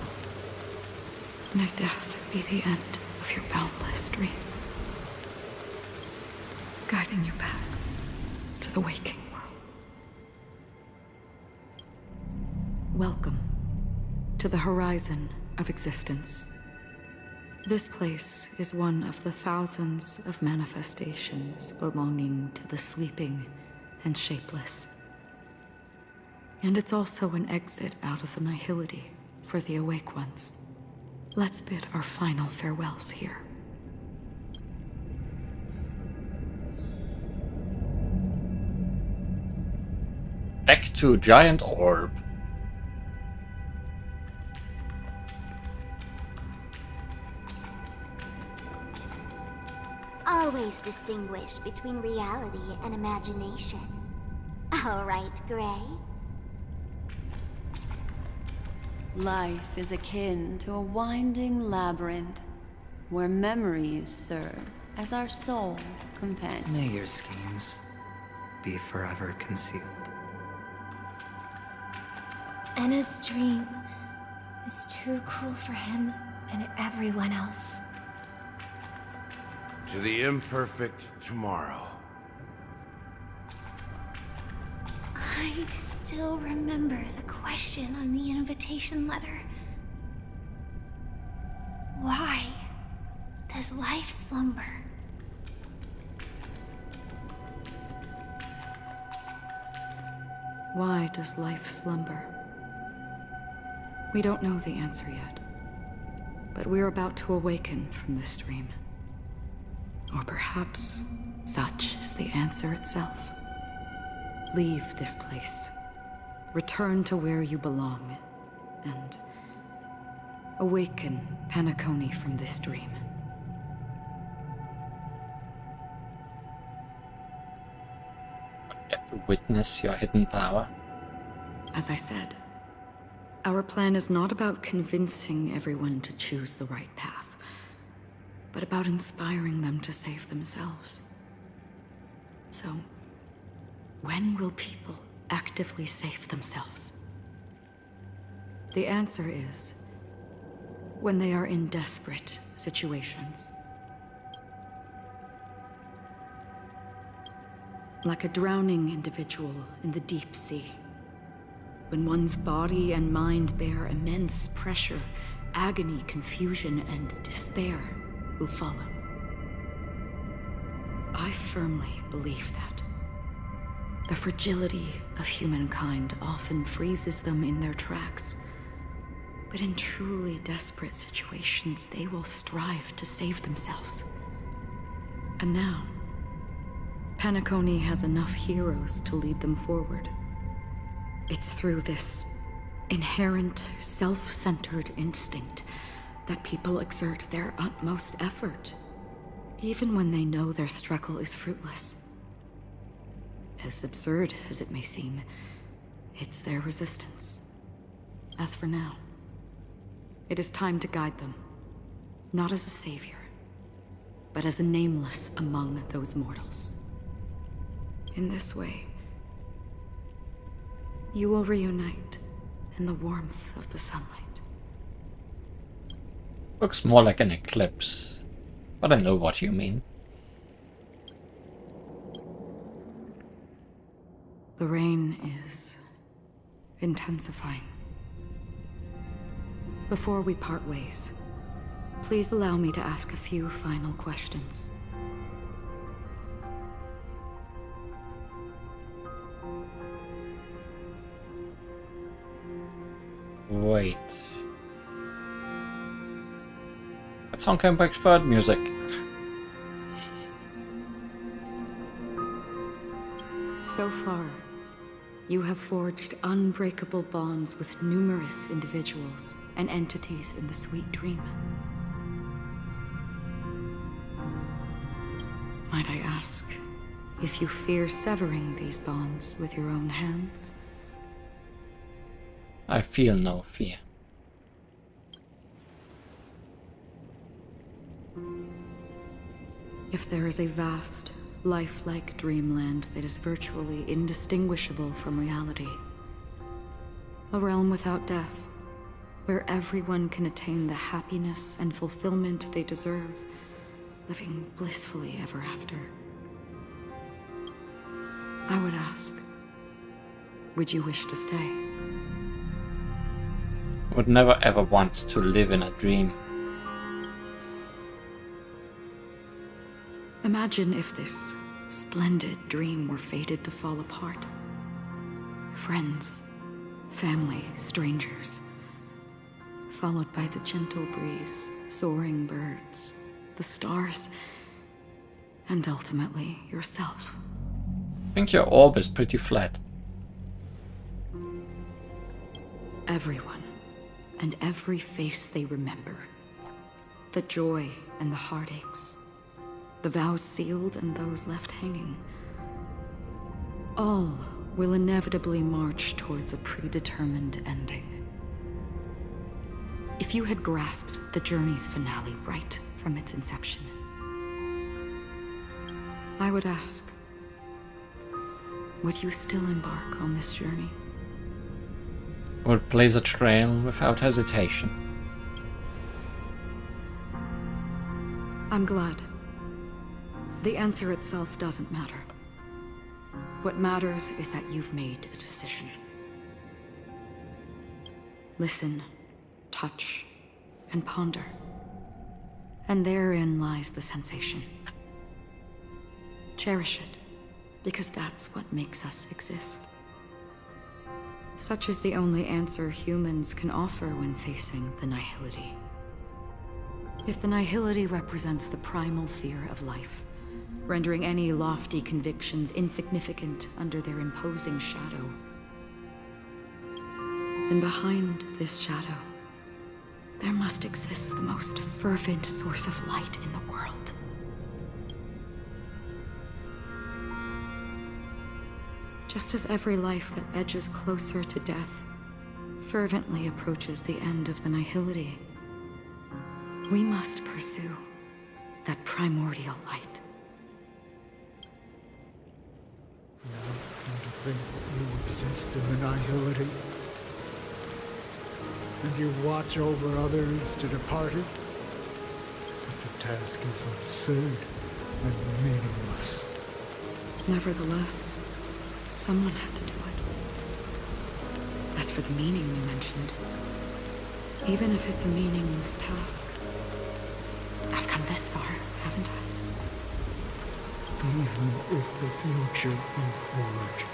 May death be the end of your boundless dream, guiding you back to the waking world. Welcome to the horizon of existence. This place is one of the thousands of manifestations belonging to the sleeping and shapeless. And it's also an exit out of the nihility for the awake ones. Let's bid our final farewells here. Back to Giant Orb. Always distinguish between reality and imagination. All right, Gray? Life is akin to a winding labyrinth where memories serve as our sole companion. May your schemes be forever concealed. Enna's dream is too cruel for him and everyone else. To the imperfect tomorrow. I still remember the question on the invitation letter. Why does life slumber? Why does life slumber? We don't know the answer yet, but we're about to awaken from this dream. Or perhaps such is the answer itself. Leave this place, return to where you belong, and awaken Penacony from this dream. Get to witness your hidden power. As I said, our plan is not about convincing everyone to choose the right path, but about inspiring them to save themselves. So, when will people actively save themselves? The answer is when they are in desperate situations. Like a drowning individual in the deep sea. When one's body and mind bear immense pressure, agony, confusion, and despair will follow. I firmly believe that. The fragility of humankind often freezes them in their tracks. But in truly desperate situations, they will strive to save themselves. And now, Penacony has enough heroes to lead them forward. It's through this inherent, self-centered instinct that people exert their utmost effort, even when they know their struggle is fruitless. As absurd as it may seem, it's their resistance. As for now, it is time to guide them, not as a savior, but as a nameless among those mortals. In this way, you will reunite in the warmth of the sunlight. Looks more like an eclipse, but I know what you mean. The rain is intensifying. Before we part ways, please allow me to ask a few final questions. Wait. That's Honkai Impact's third music. So far, you have forged unbreakable bonds with numerous individuals and entities in the Sweet Dream. Might I ask if you fear severing these bonds with your own hands? I feel no fear. If there is a vast, lifelike dreamland that is virtually indistinguishable from reality, a realm without death, where everyone can attain the happiness and fulfillment they deserve, living blissfully ever after, I would ask, would you wish to stay? I would never ever want to live in a dream. Imagine if this splendid dream were fated to fall apart. Friends, family, strangers, followed by the gentle breeze, soaring birds, the stars, and ultimately yourself. I think your orb is pretty flat. Everyone, and every face they remember. The joy and the heartaches. The vows sealed and those left hanging. All will inevitably march towards a predetermined ending. If you had grasped the journey's finale right from its inception, I would ask, would you still embark on this journey? Would blaze a trail without hesitation. I'm glad. The answer itself doesn't matter. What matters is that you've made a decision. Listen, touch, and ponder. And therein lies the sensation. Cherish it, because that's what makes us exist. Such is the only answer humans can offer when facing the nihility. If the nihility represents the primal fear of life, rendering any lofty convictions insignificant under their imposing shadow, then behind this shadow, there must exist the most fervent source of light in the world. Just as every life that edges closer to death fervently approaches the end of the nihility, we must pursue that primordial light. Now, to think you exist in the nihility, and you watch over others to depart it, such a task is absurd and meaningless. Nevertheless, someone had to do it. As for the meaning you mentioned, even if it's a meaningless task, I've come this far, haven't I? Even if the future you forge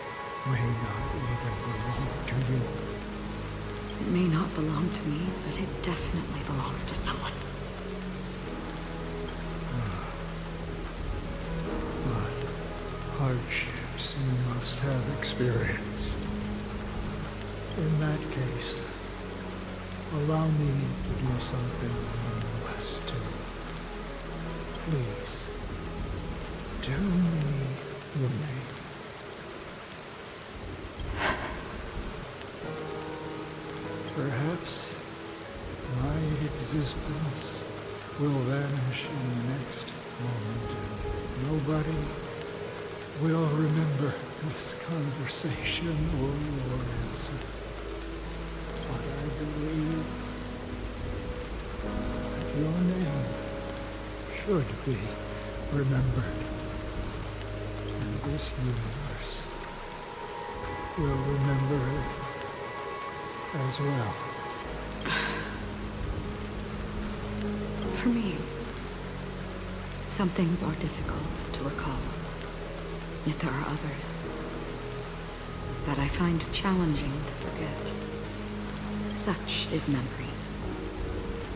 may not even belong to you. It may not belong to me, but it definitely belongs to someone. But hardships you must have experienced. In that case, allow me to do something meaningless too. Please, tell me your name. Perhaps my existence will vanish in the next moment, and nobody will remember this conversation or your answer. But I believe that your name should be remembered, and this universe will remember it as well. For me, some things are difficult to recall. Yet there are others that I find challenging to forget. Such is memory,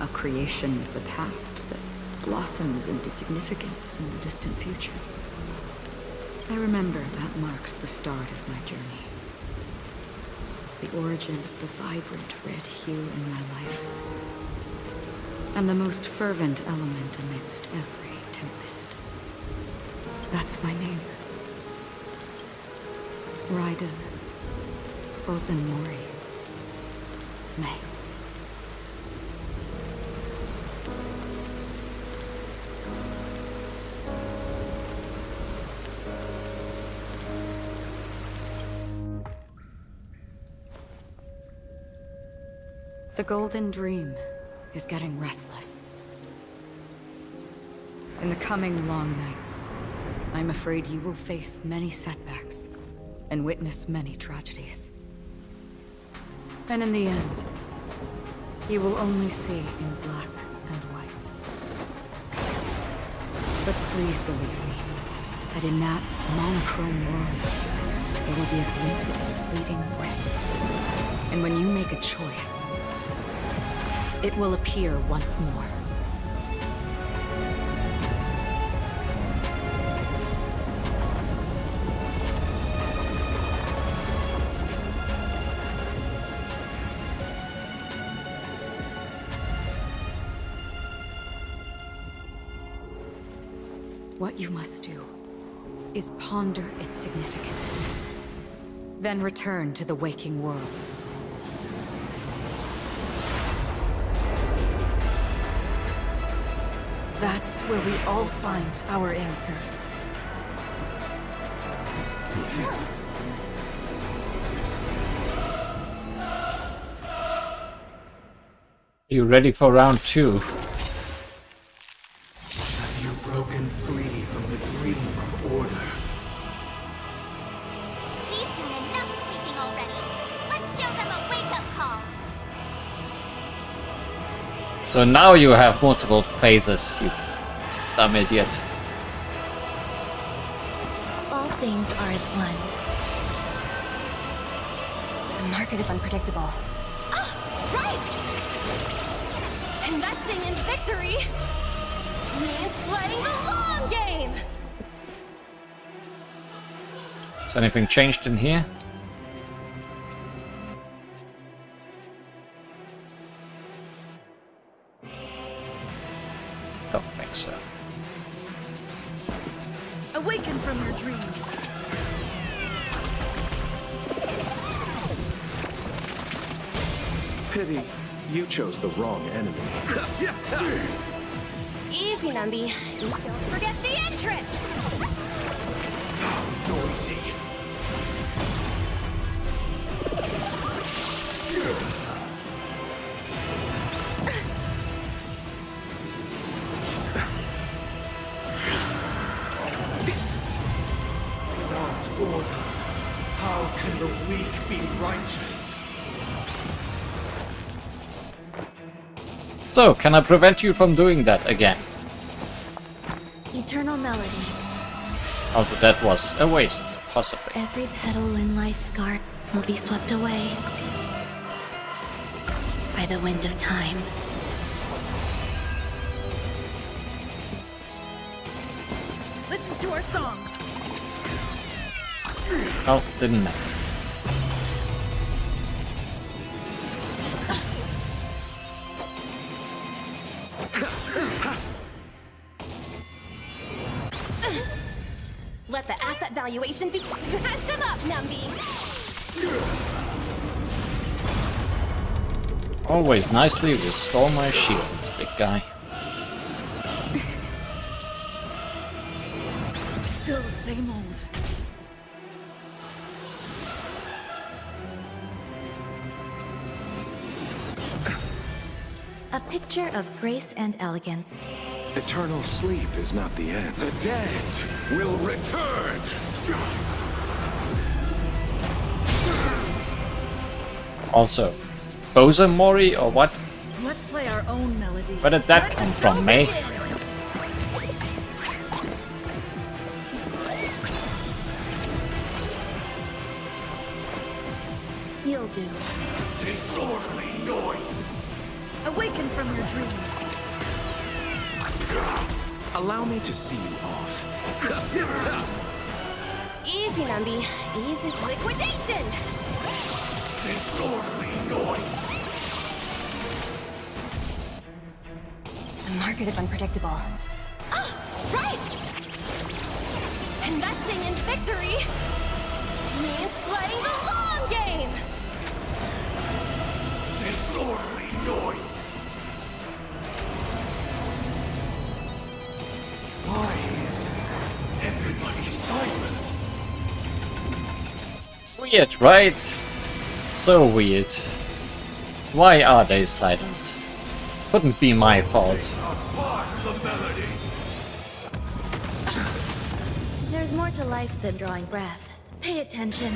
a creation of the past that blossoms into significance in the distant future. I remember that marks the start of my journey. The origin of the vibrant red hue in my life, and the most fervent element amidst every tempest. That's my name. Raiden Ozenmori May. The Golden Dream is getting restless. In the coming long nights, I'm afraid you will face many setbacks and witness many tragedies. And in the end, you will only see in black and white. But please believe me, that in that monochrome world, there will be a glimpse of fleeting red. And when you make a choice, it will appear once more. What you must do is ponder its significance, then return to the waking world. That's where we all find our answers. You ready for round 2? Have you broken free from the dream of order? We've done enough sleeping already. Let's show them a wake-up call. So now you have multiple phases, you dumb idiot. All things are as one. The market is unpredictable. Ah, right! Investing in victory means playing the long game! Has anything changed in here? Don't think so. Awaken from your dream. Pity you chose the wrong enemy. Easy, Numby. Don't forget the entrance! Noisy. Without order, how can the weak be righteous? So, can I prevent you from doing that again? Eternal melody. Although that was a waste, possibly. Every petal in life's garden will be swept away by the wind of time. Listen to our song. Oh, didn't matter. Let the asset valuation be... Catch them up, Numby! Always nicely restore my shields, big guy. Still the same old. A picture of grace and elegance. Eternal sleep is not the end. The dead will return! Also, Bowser Mori or what? Let's play our own melody. Where did that come from, May? You'll do. Disorderly noise! Awaken from your dream. Allow me to see you off. Easy, Numby. Easy liquidation! Disorderly noise! The market is unpredictable. Ah, right! Investing in victory means playing the long game! Disorderly noise! Why is everybody silent? Weird, right? So weird. Why are they silent? Couldn't be my fault. There's more to life than drawing breath. Pay attention.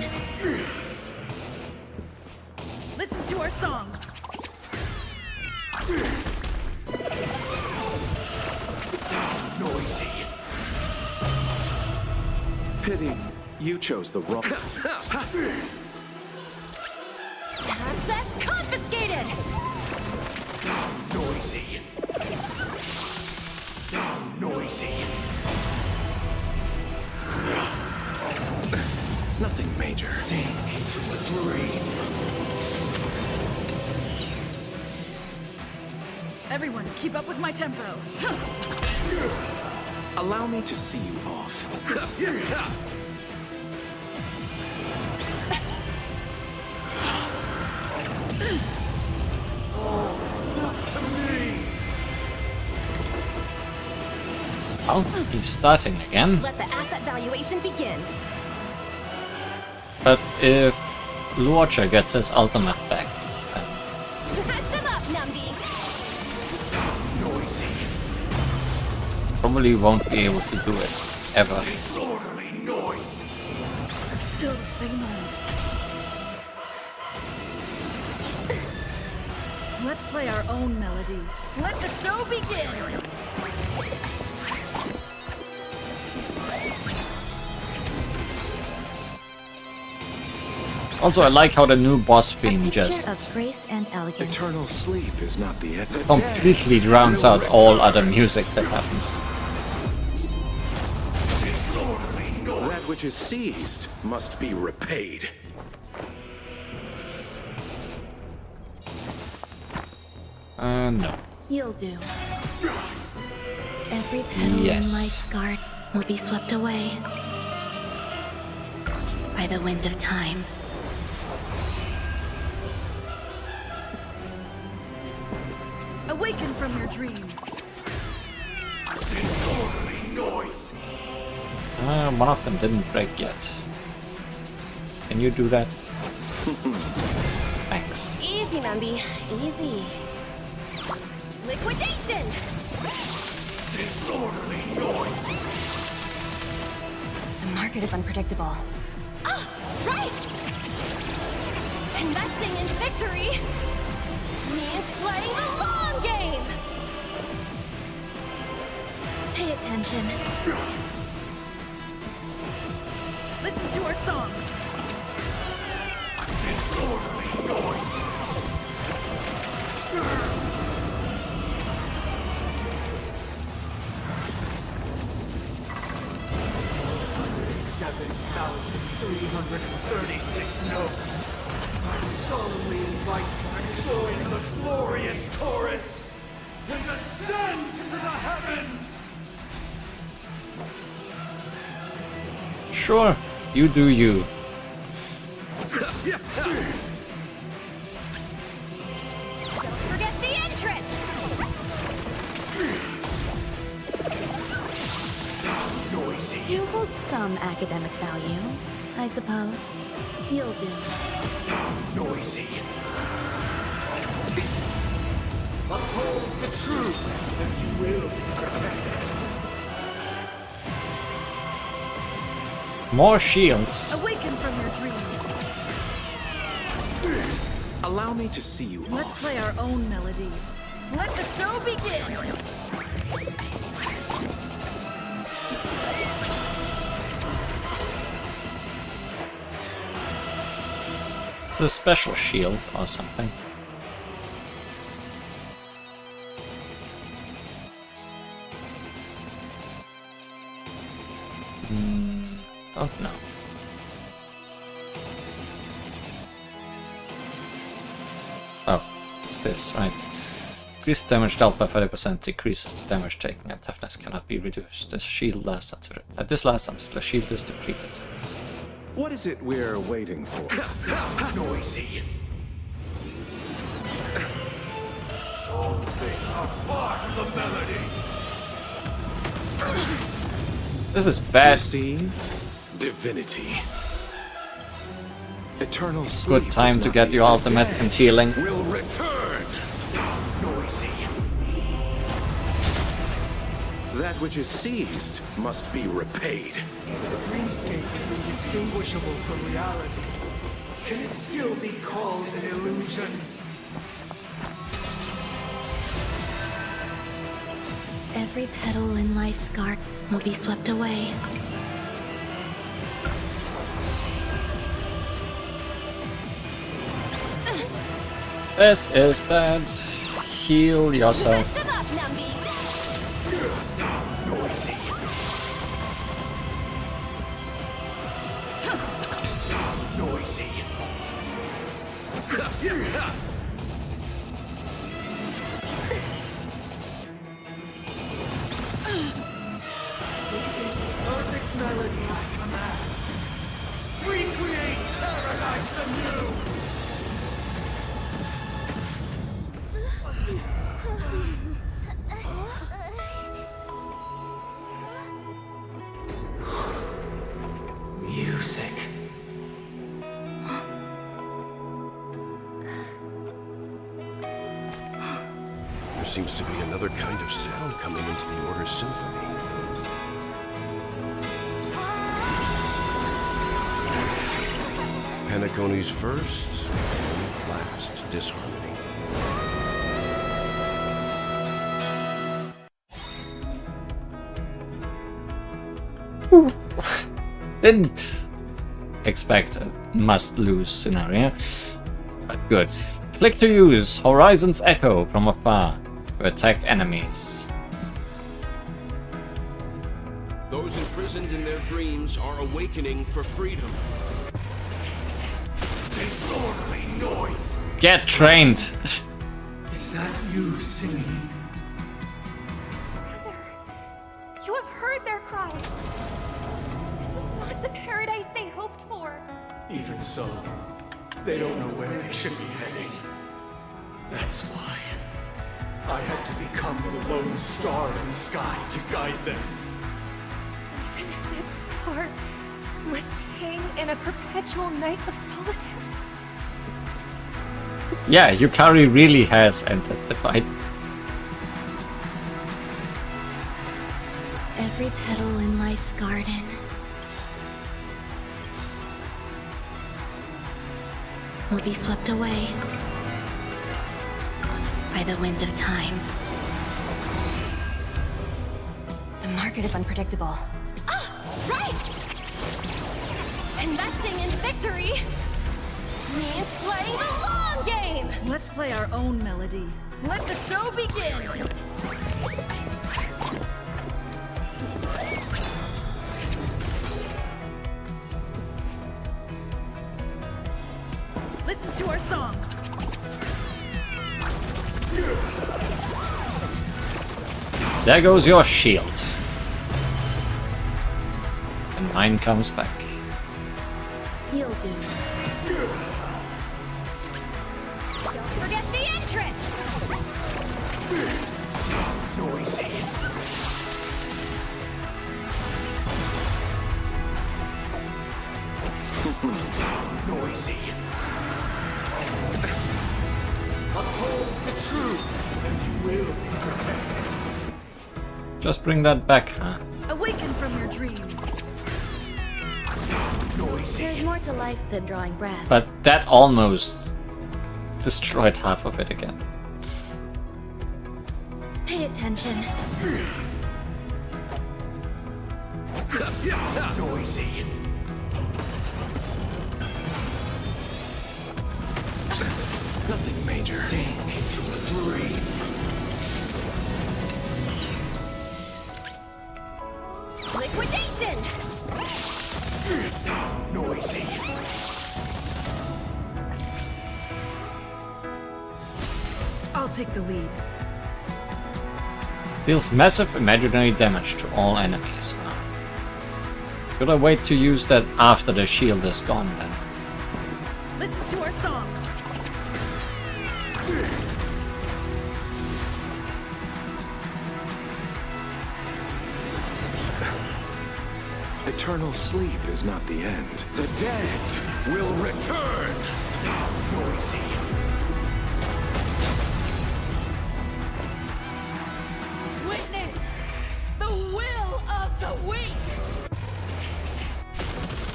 Listen to our song. Noisy. Pity you chose the wrong... Assets confiscated! Noisy. Noisy. Nothing major. Sink into a dream. Everyone, keep up with my tempo. Allow me to see you off. Oh, he's starting again. Let the asset valuation begin. But if Luocha gets his ultimate back, probably won't be able to do it ever. Still the same old. Let's play our own melody. Let the show begin! Also, I like how the new boss beam just Of grace and elegance. Eternal sleep is not the end. completely drowns out all other music that happens. That which is seized must be repaid. No. You'll do. Every petal in life's guard will be swept away by the wind of time. Awaken from your dream. One of them didn't break yet. Can you do that? Thanks. Easy, Memby. Easy. Liquidation! The market is unpredictable. Ah, right! Investing in victory means playing the long game! Pay attention. Listen to our song. Disorderly noise. 7,336 notes. I solemnly invite you to join the glorious chorus and ascend into the heavens! Sure, you do you. Don't forget the entrance! You hold some academic value, I suppose. You'll do. Noisy. Uphold the truth that you will protect. More shields. Awaken from your dream. Allow me to see you Let's off. play our own melody. Let the show begin! Is this a special shield or something? Don't know. Oh, it's this, right. Increased damage dealt by 30% decreases the damage taken and toughness cannot be reduced. This shield lasts until the shield is depleted. What is it we're waiting for? Noisy. All things are part of the melody. This is bad. See? Divinity. Eternal sleep. Good time to get your ultimate and healing. Will return. Noisy. That which is seized must be repaid. The dreamscape is indistinguishable from reality. Can it still be called an illusion? Every petal in life's garden will be swept away. This is bad. Heal yourself. Noisy. Noisy. Perfect melody I command. Recreate paradise anew. Music. seems to be another kind of sound coming into the Order's symphony. Penacony's first and last disharmony. Didn't expect a must-lose scenario, but good. Click to use Horizon's Echo from afar to attack enemies. Those imprisoned in their dreams are awakening for freedom. Disorderly noise! Get trained! Is that you singing? Brother, you have heard their cries. This is not the paradise they hoped for. Even so, they don't know where they should be heading. That's why I had to become the lone star in the sky to guide them. Even if that star must hang in a perpetual night of solitude. Yeah, Yukari really has entered the fight. Every petal in life's garden will be swept away by the wind of time. The market is unpredictable. Ah, right! Investing in victory means playing the long game! Let's play our own melody. Let the show begin! Listen to our song. There goes your shield. And mine comes back. You'll do. Don't forget the entrance! Noisy. Noisy. Uphold the truth, and you will be protected. Just bring that back, huh? Awaken from your dream. There's more to life than drawing breath. But that almost destroyed half of it again. Pay attention. Noisy. Nothing major. Sink into a dream. Liquidation! Noisy. I'll take the lead. Deals massive imaginary damage to all enemies. Should I wait to use that after the shield is gone then? Listen to our song. Eternal sleep is not the end. The dead will return! Noisy. Witness the will of the weak.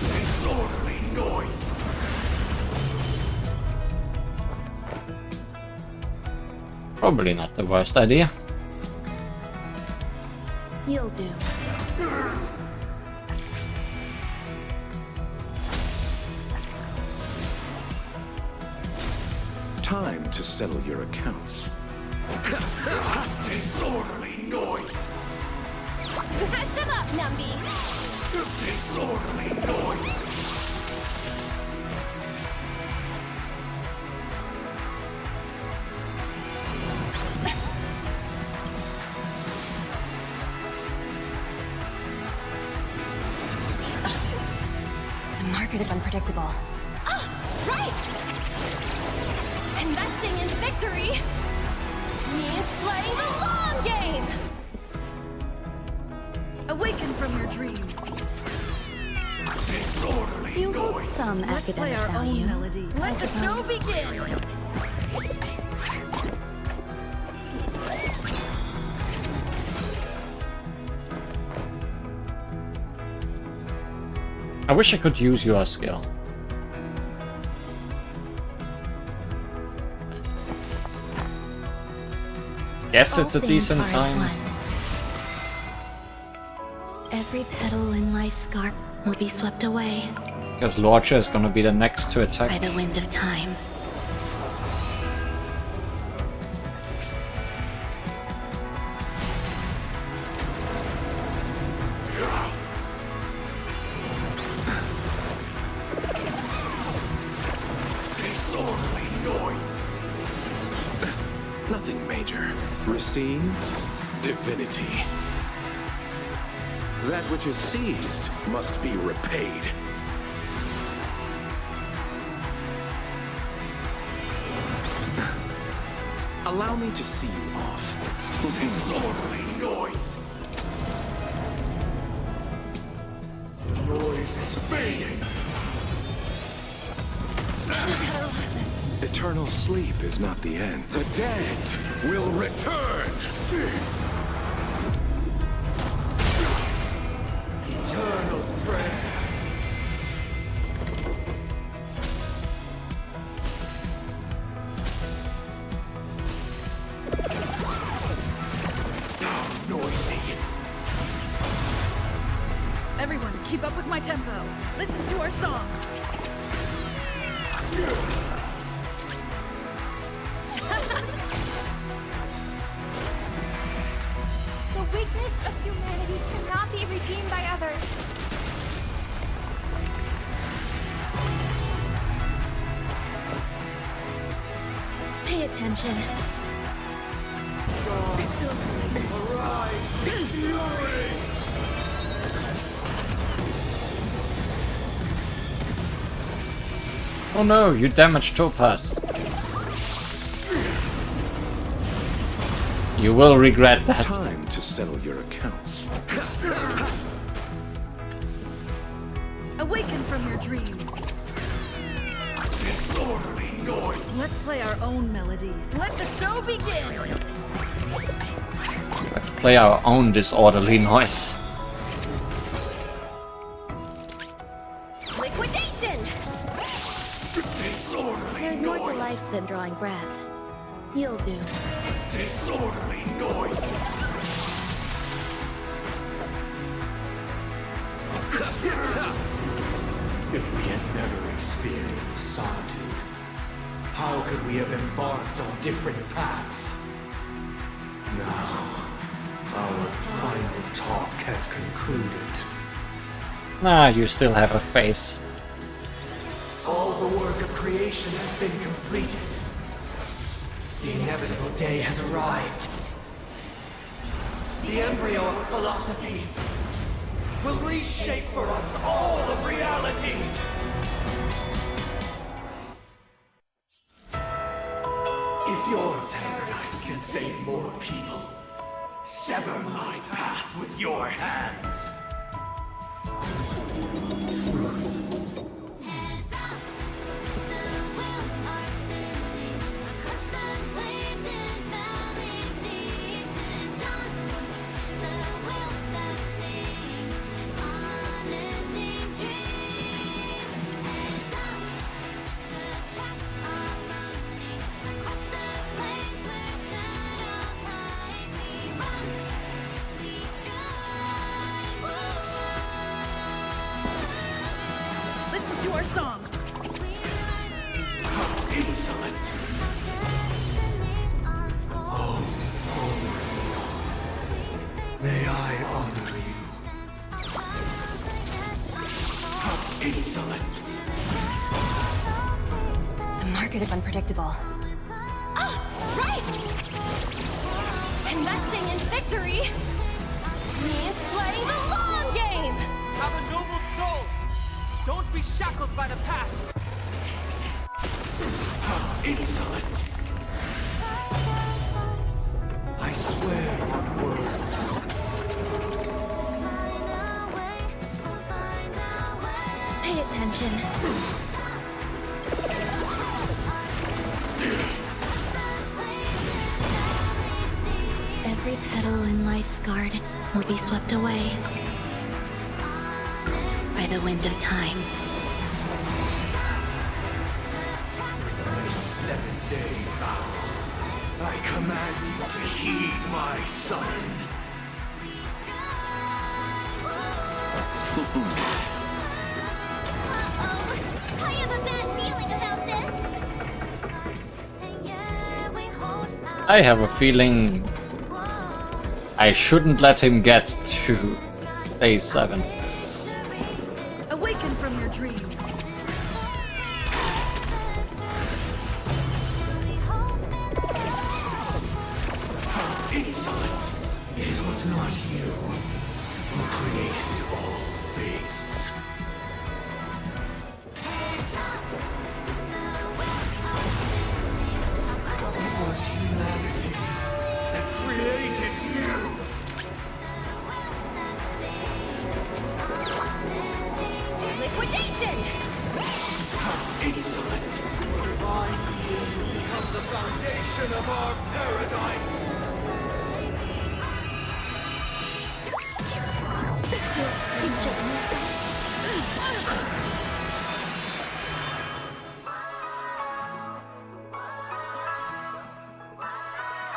Disorderly noise. Probably not the worst idea. You'll do. Time to settle your accounts. Disorderly noise. Patch them up, Numby! Disorderly noise. The market is unpredictable. Ah, right! Investing in victory means playing the long game! Awaken from your dream. Disorderly You hold noise. some Let's play academic our value. own melody. Let the show begin. I wish I could use your skill. Yes, it's a decent time. Every petal in life's garden will be swept away Because Lorcha is gonna be the next to attack. by the wind of time. Nothing major. Receive divinity. That which is seized must be repaid. Allow me to see you off. Disorderly noise! The noise is fading! Eternal sleep is not the end. The dead will return! Eternal prayer! Everyone, keep up with my tempo. Listen to our song. The weakness of humanity cannot be redeemed by others. Pay attention. Oh no, you damaged Topaz. You will regret that. Time to settle your accounts. Awaken from your dream. Disorderly noise! Let's play our own melody. Let the show begin! Let's play our own disorderly noise. Liquidation! Disorderly There's more to noise! life than drawing breath. You'll do. Disorderly noise! If we had never experienced solitude, how could we have embarked on different paths? Now, our final talk has concluded. Ah, you still have a face. All the work of creation has been completed. The inevitable day has arrived. The embryo of philosophy will reshape for us all of reality. If your paradise can save more people, sever my path with your hands. Listen to our song. How insolent! Oh, may I honor you? How insolent! The market is unpredictable. Ah, right! Investing in victory means playing the long game! Have a noble soul! Don't be shackled by the past! How insolent! I swear on words. Pay attention. Every petal in life's garden will be swept away by the wind of time. My 7-day vow. I command you to heed my son. I have a bad feeling about this. I have a feeling I shouldn't let him get to day 7. Awaken from your dream. How insolent! It was not you who created all things. It was humanity that created you. Liquidation! How insolent! Divine beings become the foundation of our paradise.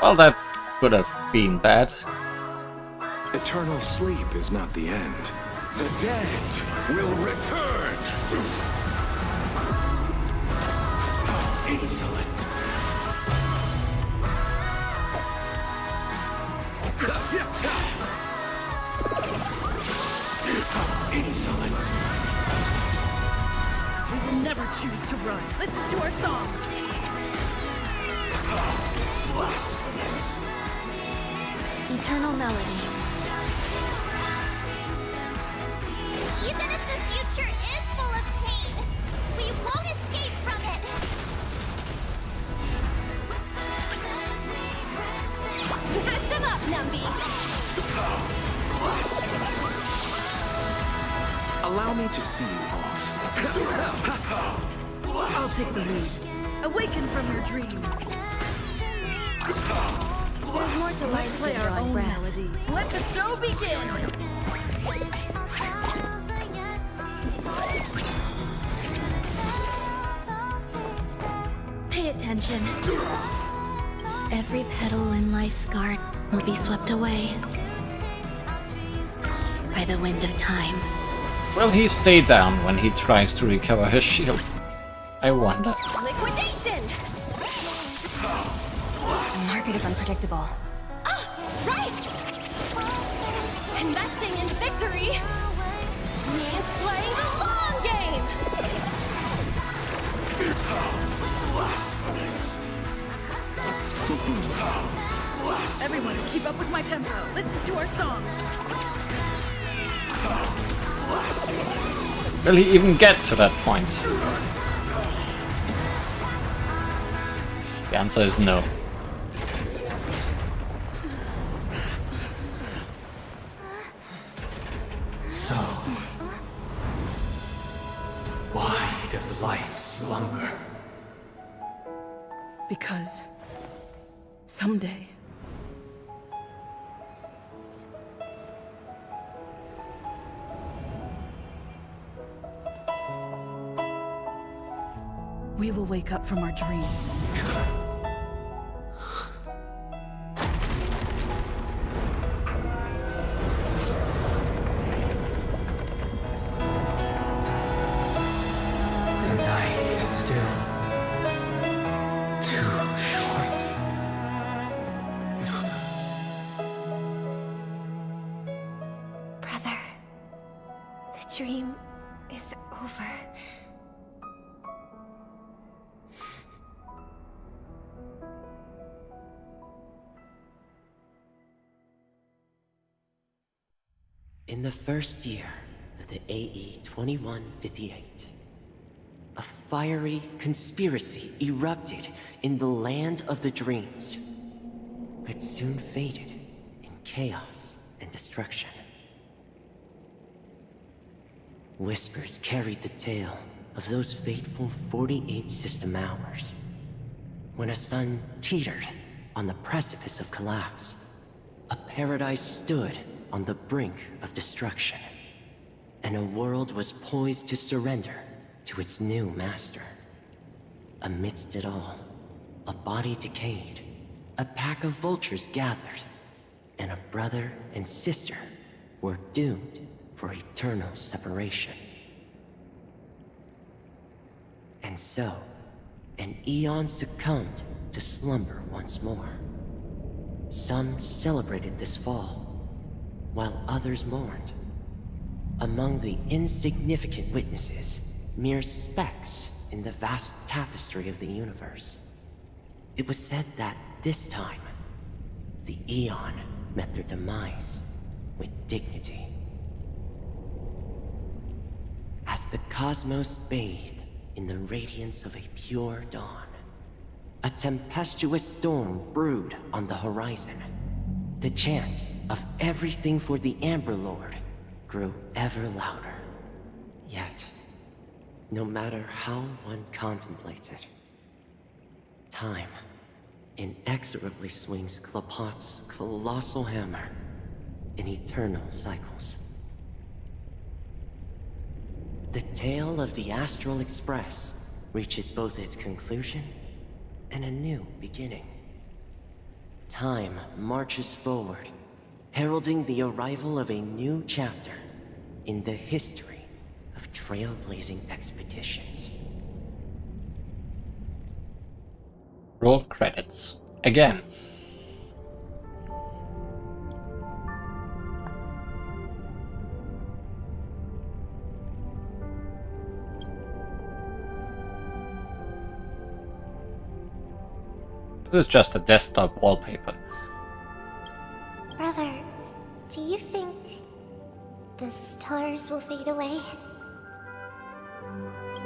Well, that could have been bad. Eternal sleep is not the end. The dead will return! How insolent! How insolent! We will never choose to run. Listen to our song. Blasphemous! Eternal melody. Even if the future is full of pain, we won't escape from it. Pack them up, Numby. Allow me to see you off. I'll take the lead. Awaken from your dream. There's more to life Play than our drawing own breath. melody. Let the show begin. Pay attention. Every petal in life's garden will be swept away by the wind of time. Will he stay down when he tries to recover his shield? I wonder. Liquidation! The market is unpredictable. Right! Investing in victory means playing the long game! Everyone, keep up with my tempo. Listen to our song. Will he even get to that point? The answer is no. So, why does life slumber? Because someday we will wake up from our dreams. The night is still too short. Brother, the dream is over. In the first year of the AE 2158, a fiery conspiracy erupted in the land of the dreams, but soon faded in chaos and destruction. Whispers carried the tale of those fateful 48 system hours, when a sun teetered on the precipice of collapse. A paradise stood on the brink of destruction. and a world was poised to surrender to its new master. Amidst it all, a body decayed, a pack of vultures gathered, and a brother and sister were doomed for eternal separation. And so, an eon succumbed to slumber once more. Some celebrated this fall, while others mourned. Among the insignificant witnesses, mere specks in the vast tapestry of the universe. It was said that this time, the Eon met their demise with dignity. As the cosmos bathed in the radiance of a pure dawn, a tempestuous storm brewed on the horizon. The chant of everything for the Amber Lord grew ever louder. Yet, no matter how one contemplates it, time inexorably swings Klapot's colossal hammer in eternal cycles. The tale of the Astral Express reaches both its conclusion and a new beginning. Time marches forward, heralding the arrival of a new chapter in the history of trailblazing expeditions. Roll credits. Again. This is just a desktop wallpaper. Brother, do you think the stars will fade away?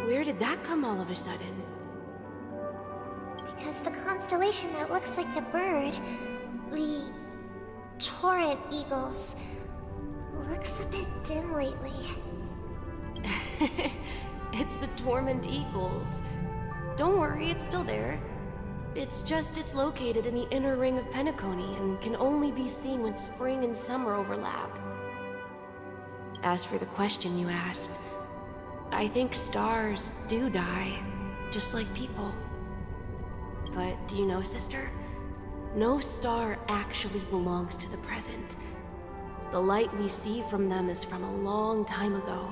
Where did that come all of a sudden? Because the constellation that looks like a bird, the Torrent Eagles, looks a bit dim lately. It's the Torment Eagles. Don't worry, it's still there. It's just it's located in the inner ring of Penacony and can only be seen when spring and summer overlap. As for the question you asked, I think stars do die, just like people. But do you know, sister? No star actually belongs to the present. The light we see from them is from a long time ago.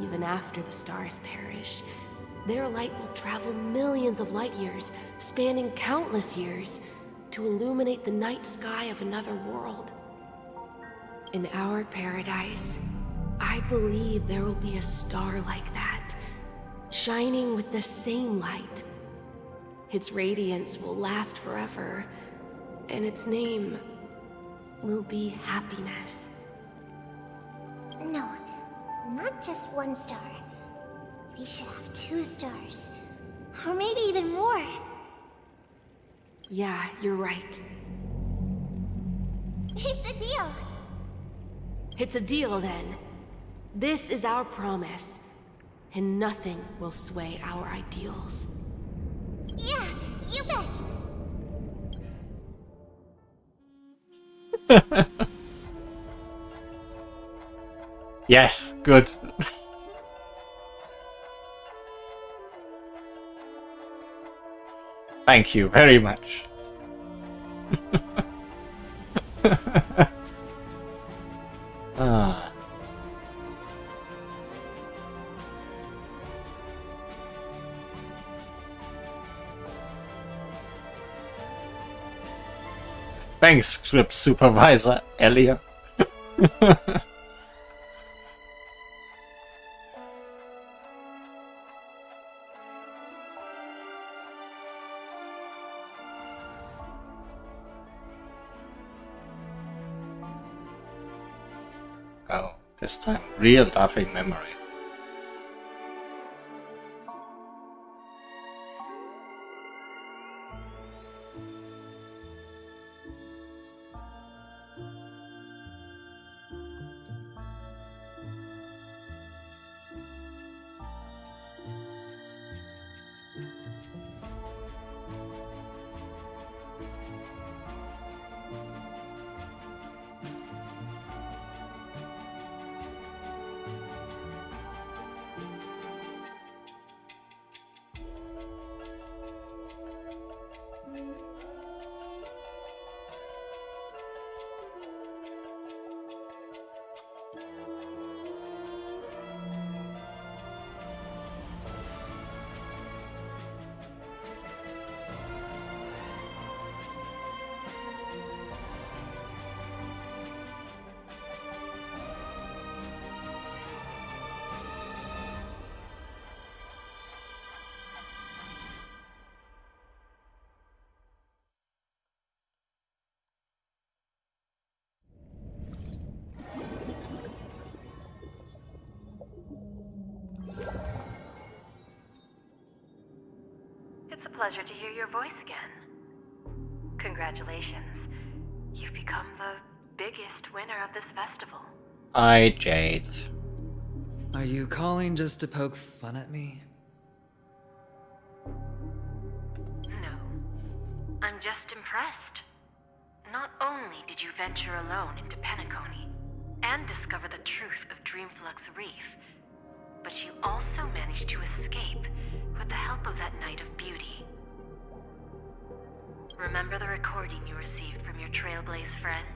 Even after the stars perish, their light will travel millions of light years, spanning countless years, to illuminate the night sky of another world. In our paradise, I believe there will be a star like that, shining with the same light. Its radiance will last forever, and its name will be happiness. No, not just one star. We should have 2 stars. Or maybe even more. Yeah, you're right. It's a deal. It's a deal, then. This is our promise, and nothing will sway our ideals. Yeah, you bet. Yes, good. Thank you very much. Ah. Thanks, script supervisor Elliot. Oh, this time real laughing memories. pleasure to hear your voice again. Congratulations. You've become the biggest winner of this festival. Hi, Jade. Are you calling just to poke fun at me? No. I'm just impressed. Not only did you venture alone into Penacony and discover the truth of Dreamflux Reef, but you also managed to escape with the help of that Knight of Beauty. Remember the recording you received from your Trailblaze friend?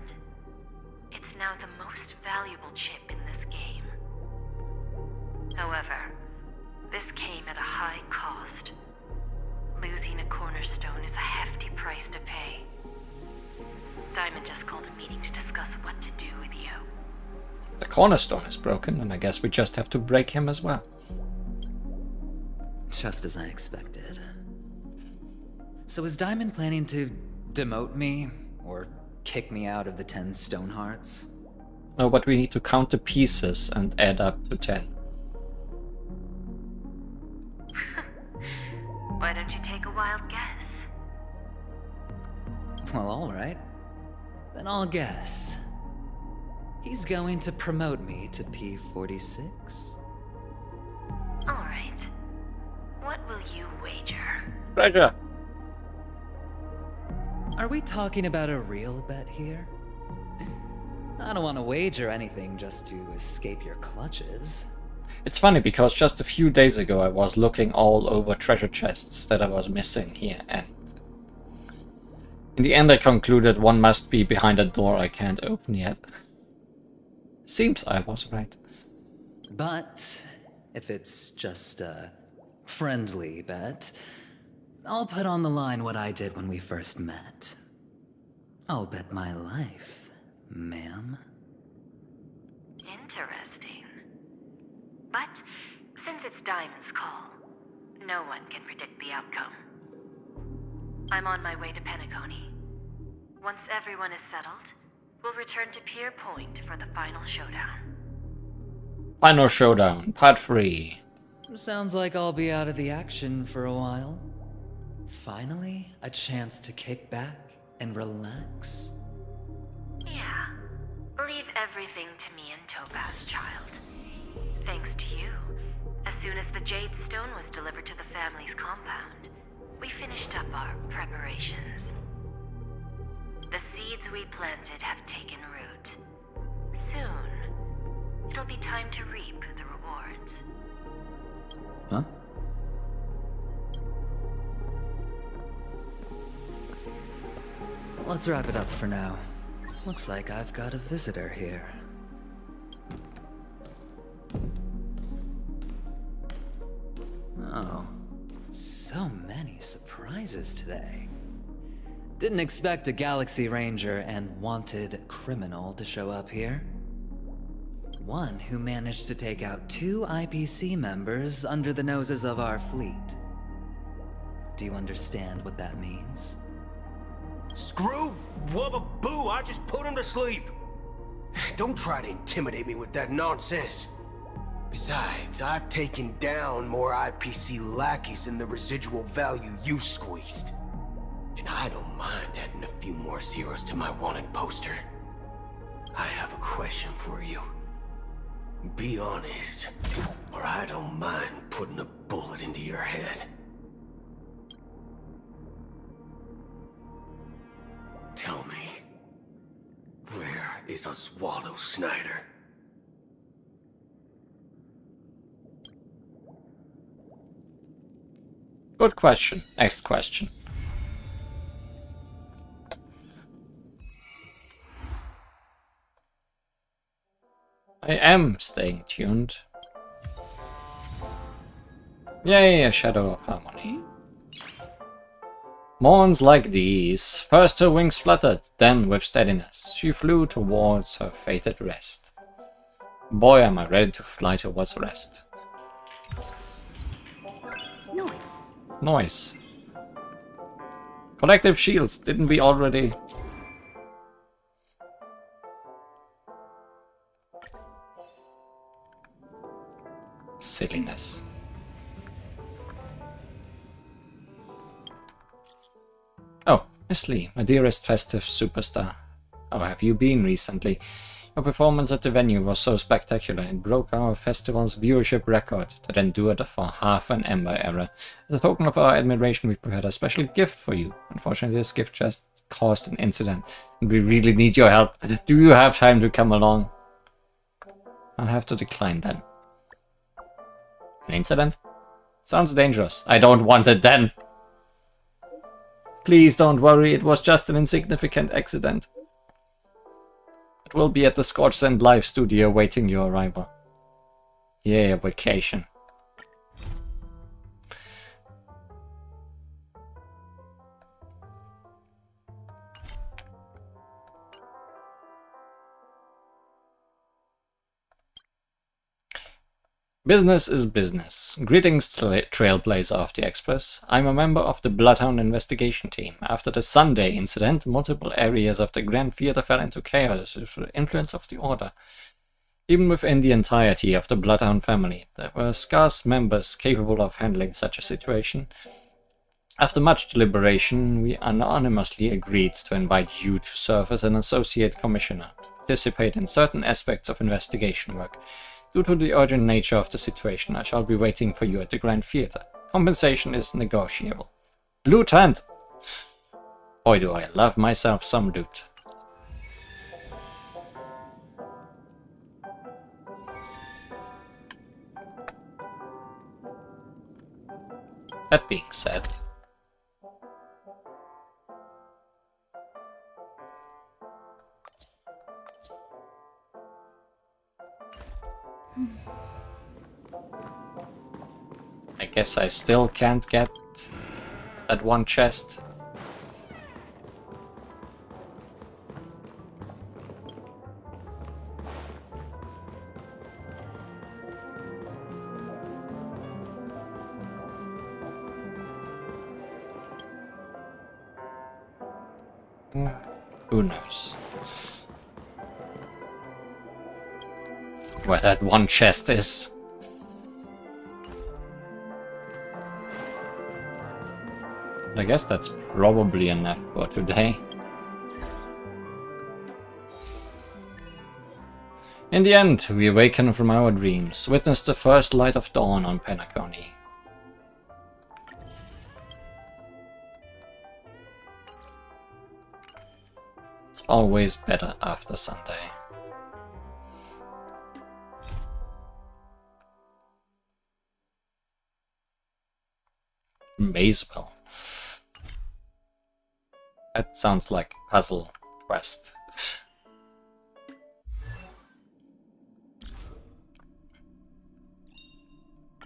It's now the most valuable chip in this game. However, this came at a high cost. Losing a cornerstone is a hefty price to pay. Diamond just called a meeting to discuss what to do with you. The cornerstone is broken, and I guess we just have to break him as well. Just as I expected. So is Diamond planning to demote me, or kick me out of the 10 Stonehearts? No, but we need to count the pieces and add up to 10. Why don't you take a wild guess? Well, alright. Then I'll guess. He's going to promote me to P46? Alright. What will you wager? Treasure! Are we talking about a real bet here? I don't want to wager anything just to escape your clutches. It's funny because just a few days ago I was looking all over treasure chests that I was missing here, and in the end I concluded one must be behind a door I can't open yet. Seems I was right. But if it's just a friendly bet, I'll put on the line what I did when we first met. I'll bet my life, ma'am. Interesting. But since it's Diamond's call, no one can predict the outcome. I'm on my way to Penacony. Once everyone is settled, we'll return to Pier Point for the final showdown. Final showdown, part 3. Sounds like I'll be out of the action for a while. Finally, a chance to kick back and relax. Yeah. Leave everything to me and Topaz, child. Thanks to you, as soon as the Jade Stone was delivered to the family's compound, we finished up our preparations. The seeds we planted have taken root. Soon, it'll be time to reap the rewards. Huh? Let's wrap it up for now. Looks like I've got a visitor here. Oh, so many surprises today. Didn't expect a Galaxy Ranger and wanted criminal to show up here. One who managed to take out 2 IPC members under the noses of our fleet. Do you understand what that means? Screw wubba boo, I just put him to sleep. Don't try to intimidate me with that nonsense. Besides, I've taken down more IPC lackeys than the residual value you squeezed. And I don't mind adding a few more zeros to my wanted poster. I have a question for you. Be honest, or I don't mind putting a bullet into your head. Tell me, where is Oswaldo Snyder? Good question. Next question. I am staying tuned. Yay, a Shadow of Harmony. Morns like these. First her wings fluttered, then with steadiness she flew towards her fated rest. Boy, am I ready to fly towards rest. Noise. Collective shields, didn't we already? Silliness. Leslie, my dearest festive superstar. How have you been recently? Your performance at the venue was so spectacular, it broke our festival's viewership record that endured for half an Ember era. As a token of our admiration, we prepared a special gift for you. Unfortunately, this gift just caused an incident, and we really need your help. Do you have time to come along? I'll have to decline then. An incident? Sounds dangerous. I don't want it then. Please don't worry, it was just an insignificant accident. It will be at the Scorched Sand Live studio waiting your arrival. Yeah, vacation. Business is business. Greetings, Trailblazer of the Express. I'm a member of the Bloodhound investigation team. After the Sunday incident, multiple areas of the Grand Theater fell into chaos through the influence of the Order. Even within the entirety of the Bloodhound family, there were scarce members capable of handling such a situation. After much deliberation, we anonymously agreed to invite you to serve as an associate commissioner, to participate in certain aspects of investigation work. Due to the urgent nature of the situation, I shall be waiting for you at the Grand Theater. Compensation is negotiable. Loot hunt! Boy, do I love myself some loot. That being said, I guess I still can't get that one chest. Who knows where that one chest is? I guess that's probably enough for today. In the end, we awaken from our dreams, witness the first light of dawn on Penacony. It's always better after Sunday. Mazeville. That sounds like a puzzle quest.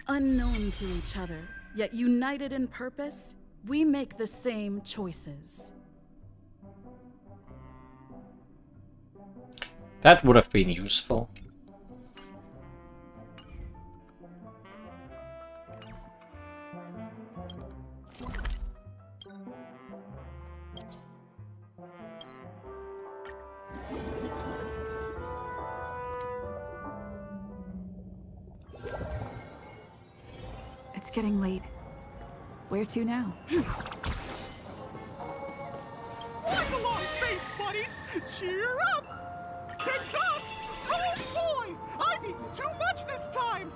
Unknown to each other, yet united in purpose, we make the same choices. That would have been useful. It's getting late. Where to now? Like a long face, buddy! Cheer up! Tick tock! Oh boy! I've eaten too much this time!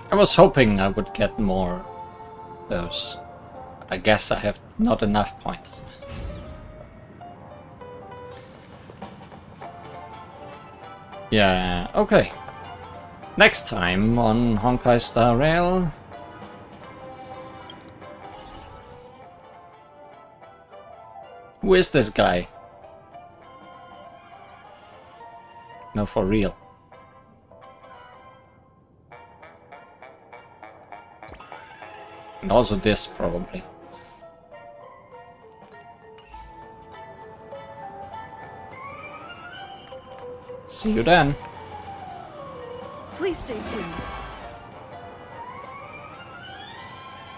I was hoping I would get more of those. But I guess I have not enough points. Yeah, okay. Next time on Honkai Star Rail. Who is this guy? No, for real. And also this, probably. See you then. Please stay tuned.